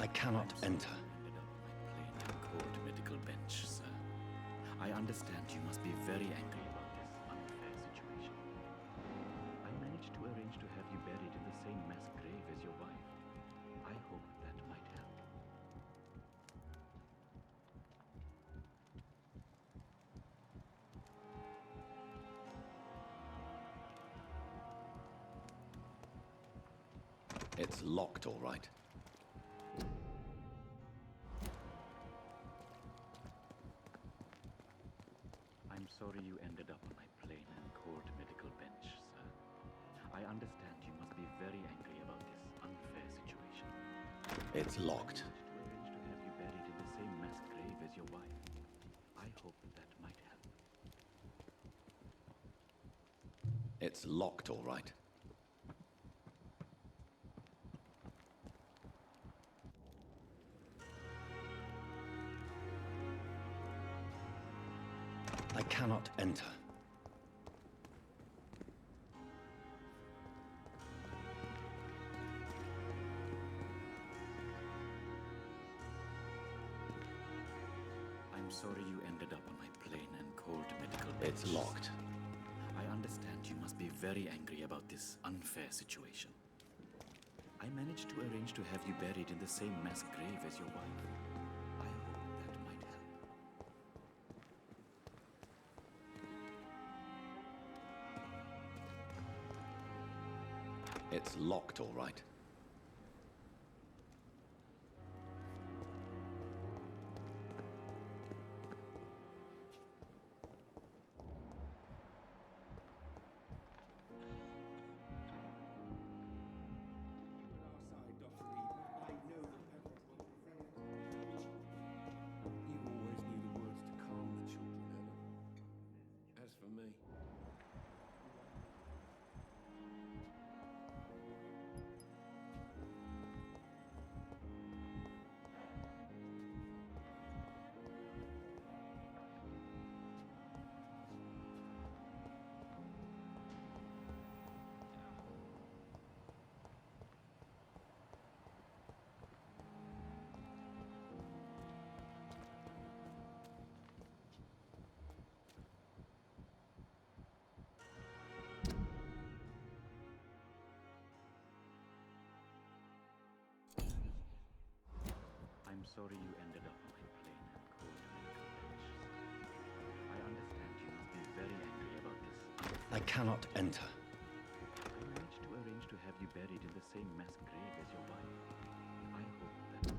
I cannot enter. Plain and cold medical bench, sir. I understand you must be very angry about this unfair situation. I managed to arrange to have you buried in the same mass grave as your wife. I hope that might help. It's locked, all right. I'm sorry you ended up on my plain and cold medical bench, sir. I understand you must be very angry about this unfair situation. It's locked. To arrange to have you buried in the same mass grave as your wife. I hope that might help. It's locked, all right. I cannot enter. I'm sorry you ended up on my plain and cold medical bench. It's locked. I understand you must be very angry about this unfair situation. I managed to arrange to have you buried in the same mass grave as your wife. I hope that might help. It's locked, all right. You always knew the words to calm the children, Ellen. As for me, I'm sorry you ended up on my plain and cold medical bench. I understand you must be very angry about this. I cannot enter. I managed to arrange to have you buried in the same mass grave as your wife. I hope that...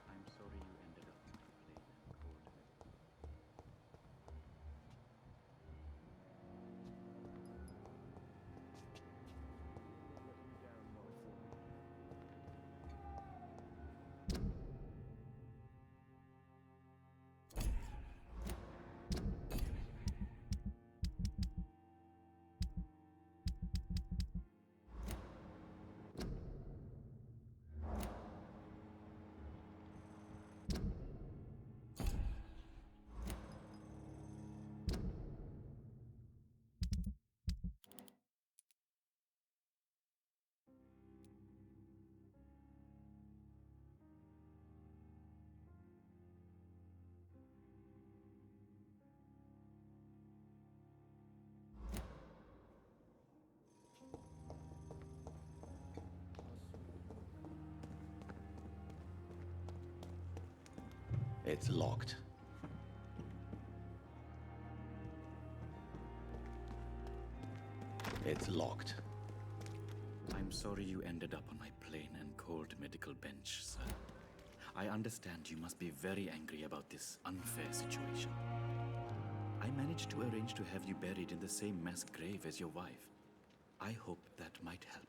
I'm sorry you ended up on my plain and cold medical It's locked. It's locked. I'm sorry you ended up on my plain and cold medical bench, sir. I understand you must be very angry about this unfair situation. I managed to arrange to have you buried in the same mass grave as your wife. I hope that might help.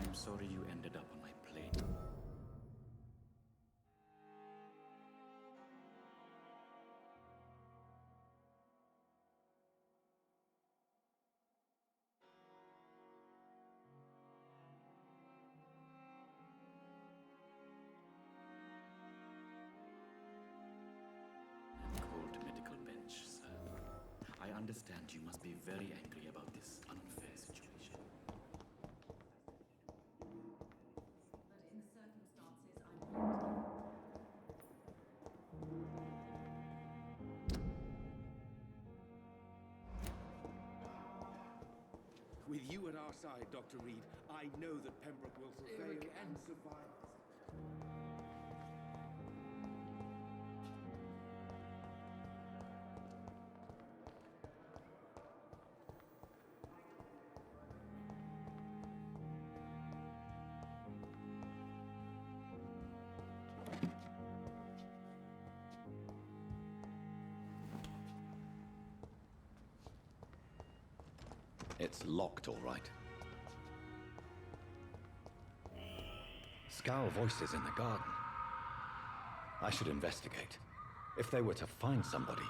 I'm sorry you ended up on my plate. Called medical bench, sir. I understand you must be very angry about this unfair situation. But in the circumstances, I'm With you at our side, Dr. Reid, I know that Pembroke will prevail and survive. It's locked, all right. Skal voices in the garden. I should investigate. If they were to find somebody.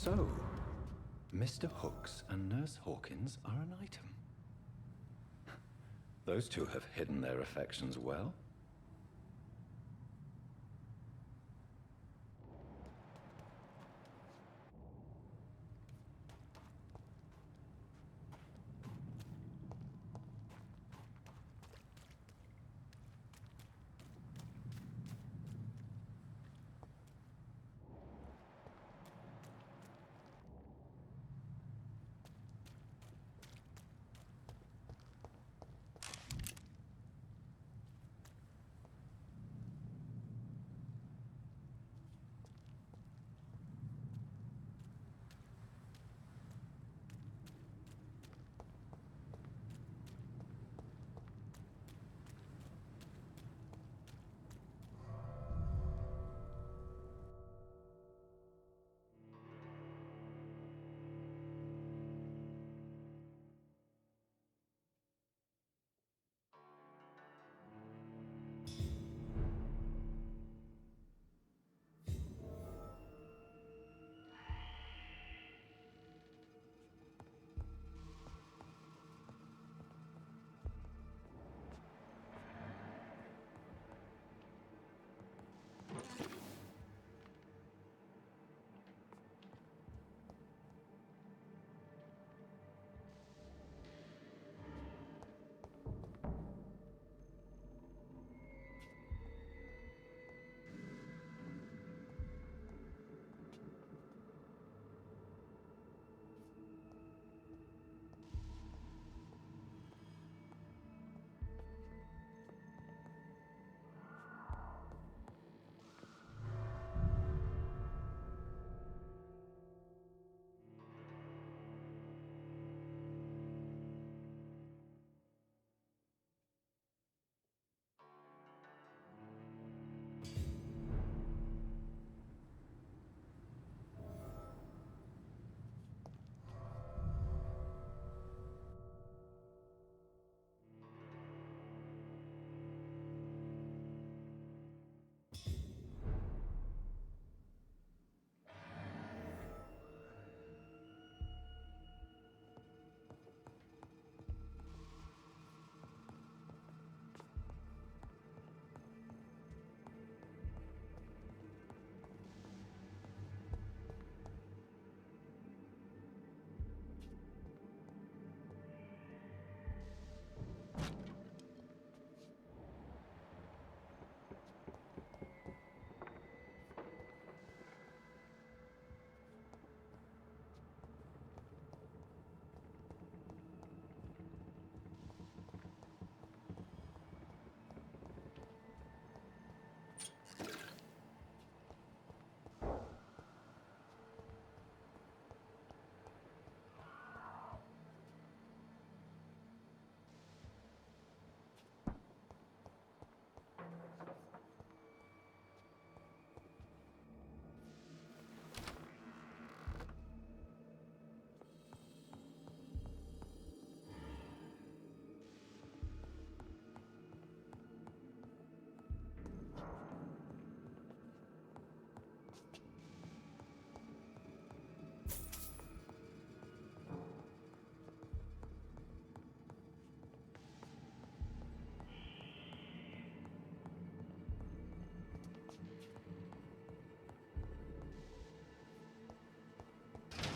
So, Mr. Hooks and Nurse Hawkins are an item. Those two have hidden their affections well.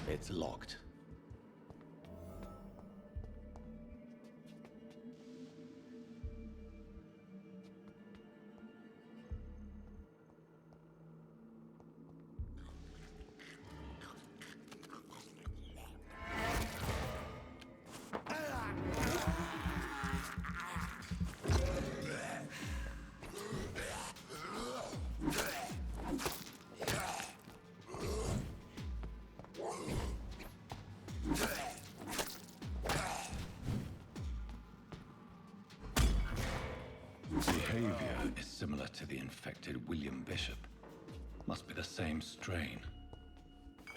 It's locked. Behavior is similar to the infected William Bishop. Must be the same strain.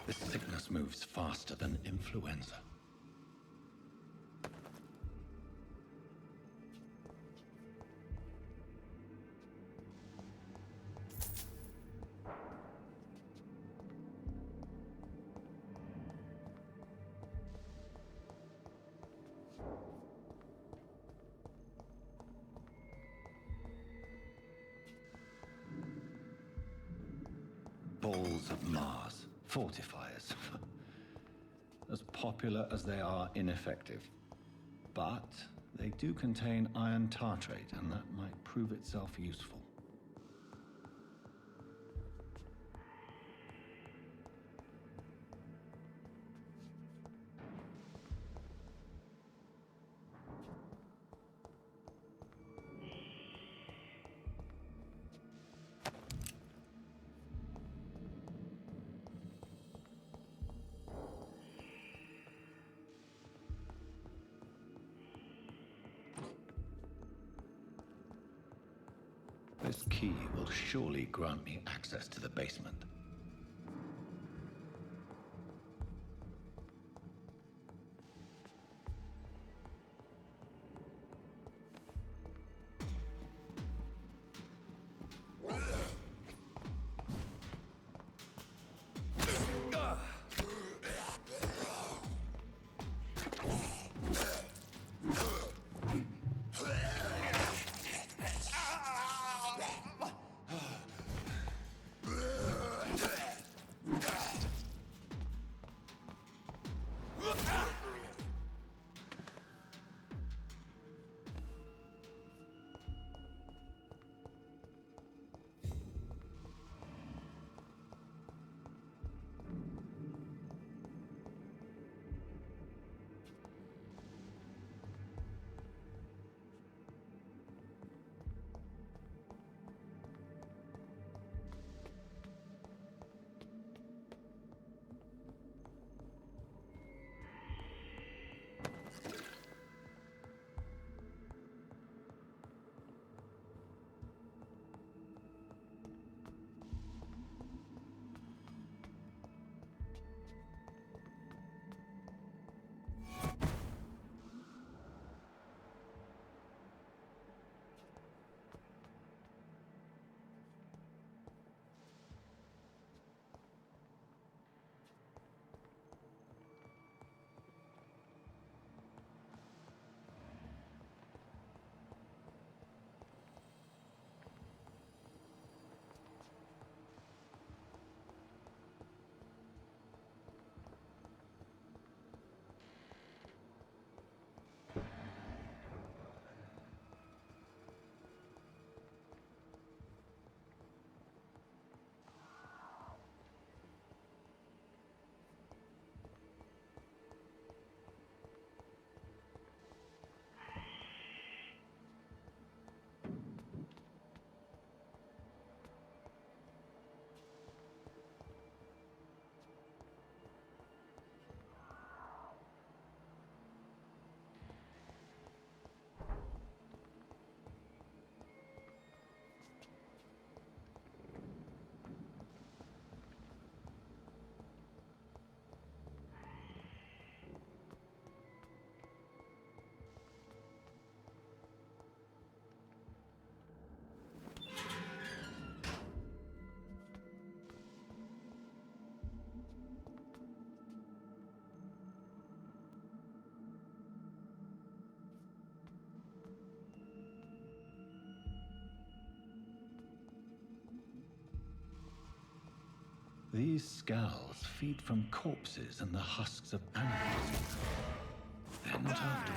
This sickness moves faster than influenza. Balls of Mars, fortifiers. As popular as they are ineffective. But they do contain iron tartrate, and that might prove itself useful. This key will surely grant me access to the basement. These skals feed from corpses and the husks of animals. They're not after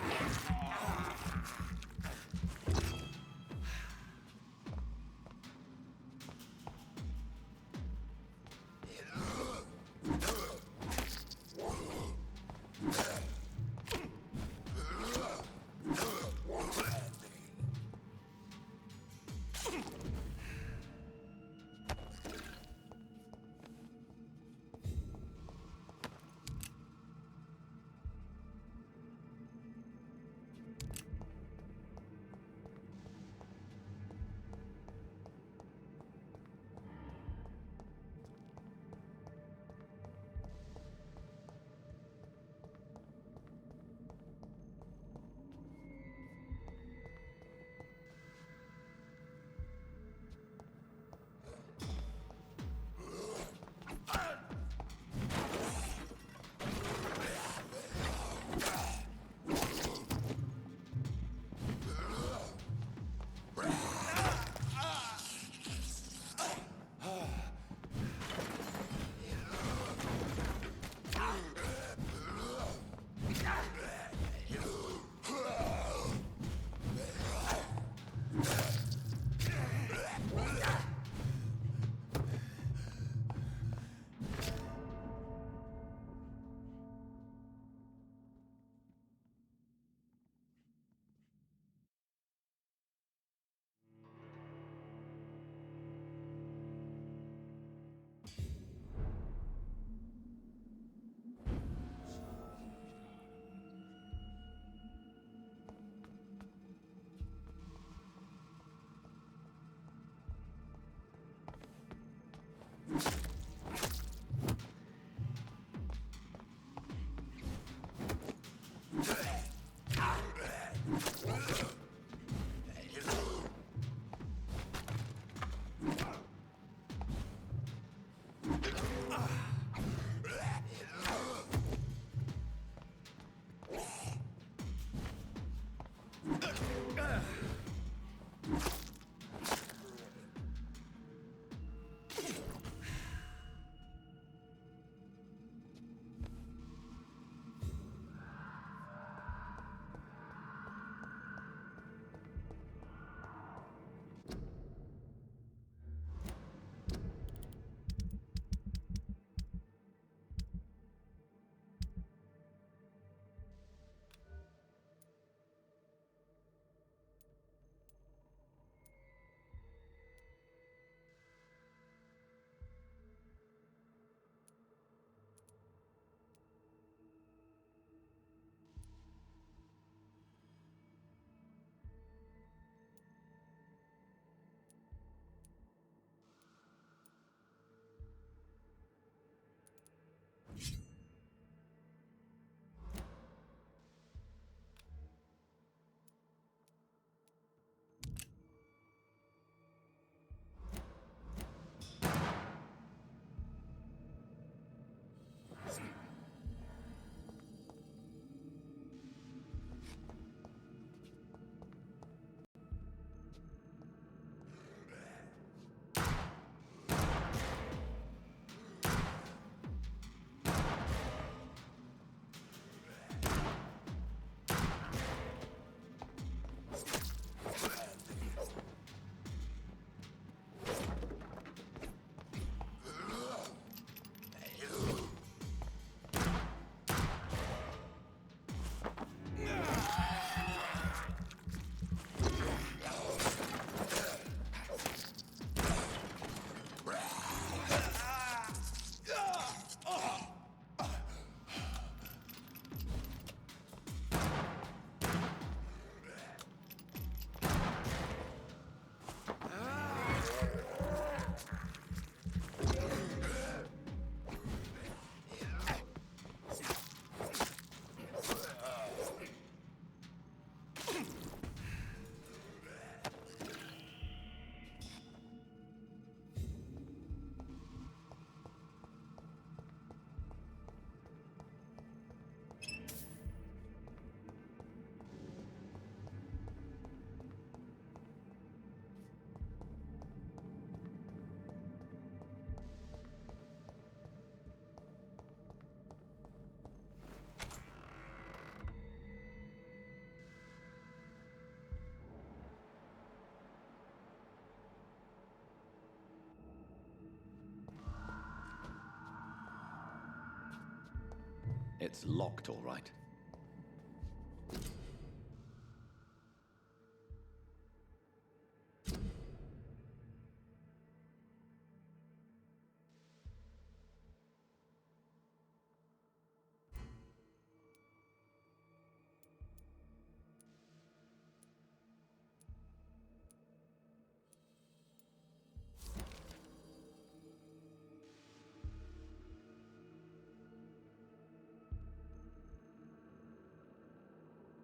It's locked, all right.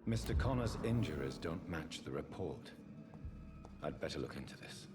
Mr. Connor's injuries don't match the report. I'd better look into this.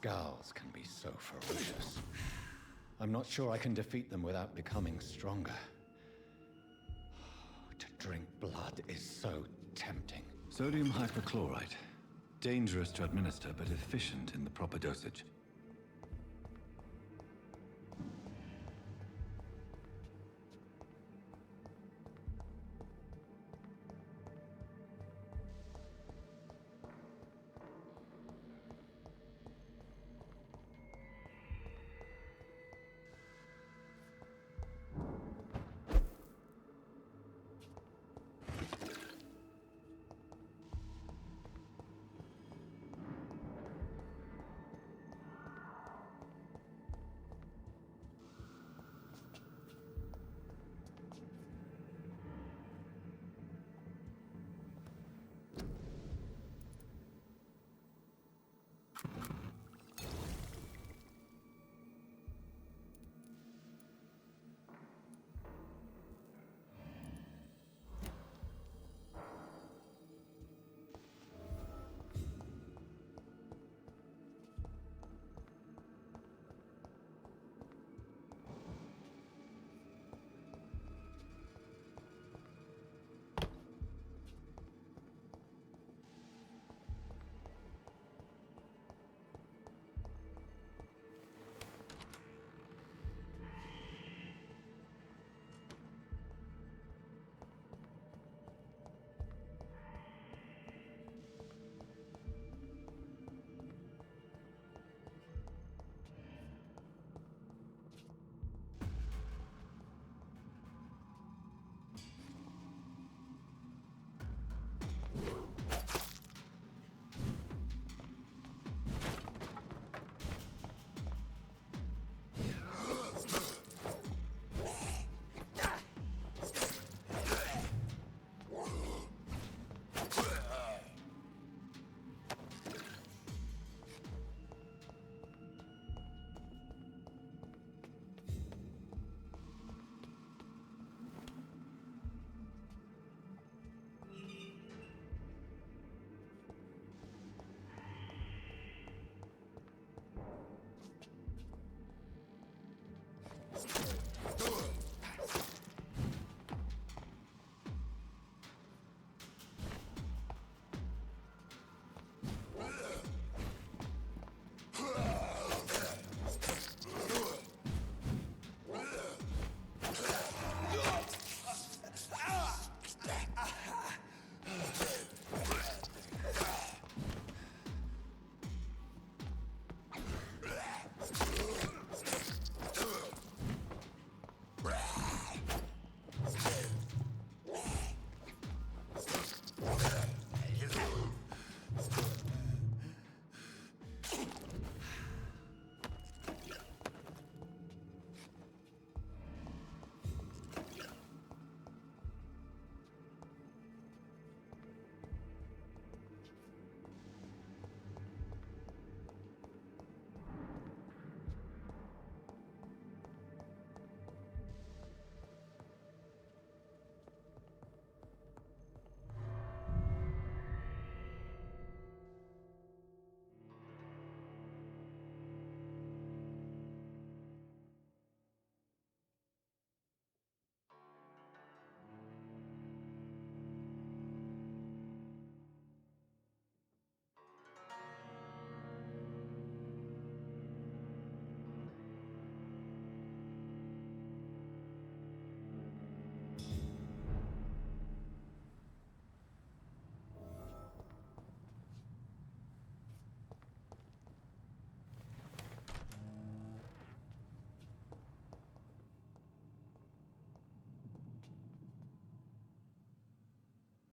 Skals can be so ferocious. I'm not sure I can defeat them without becoming stronger. To drink blood is so tempting. Sodium hypochlorite. Dangerous to administer, but efficient in the proper dosage.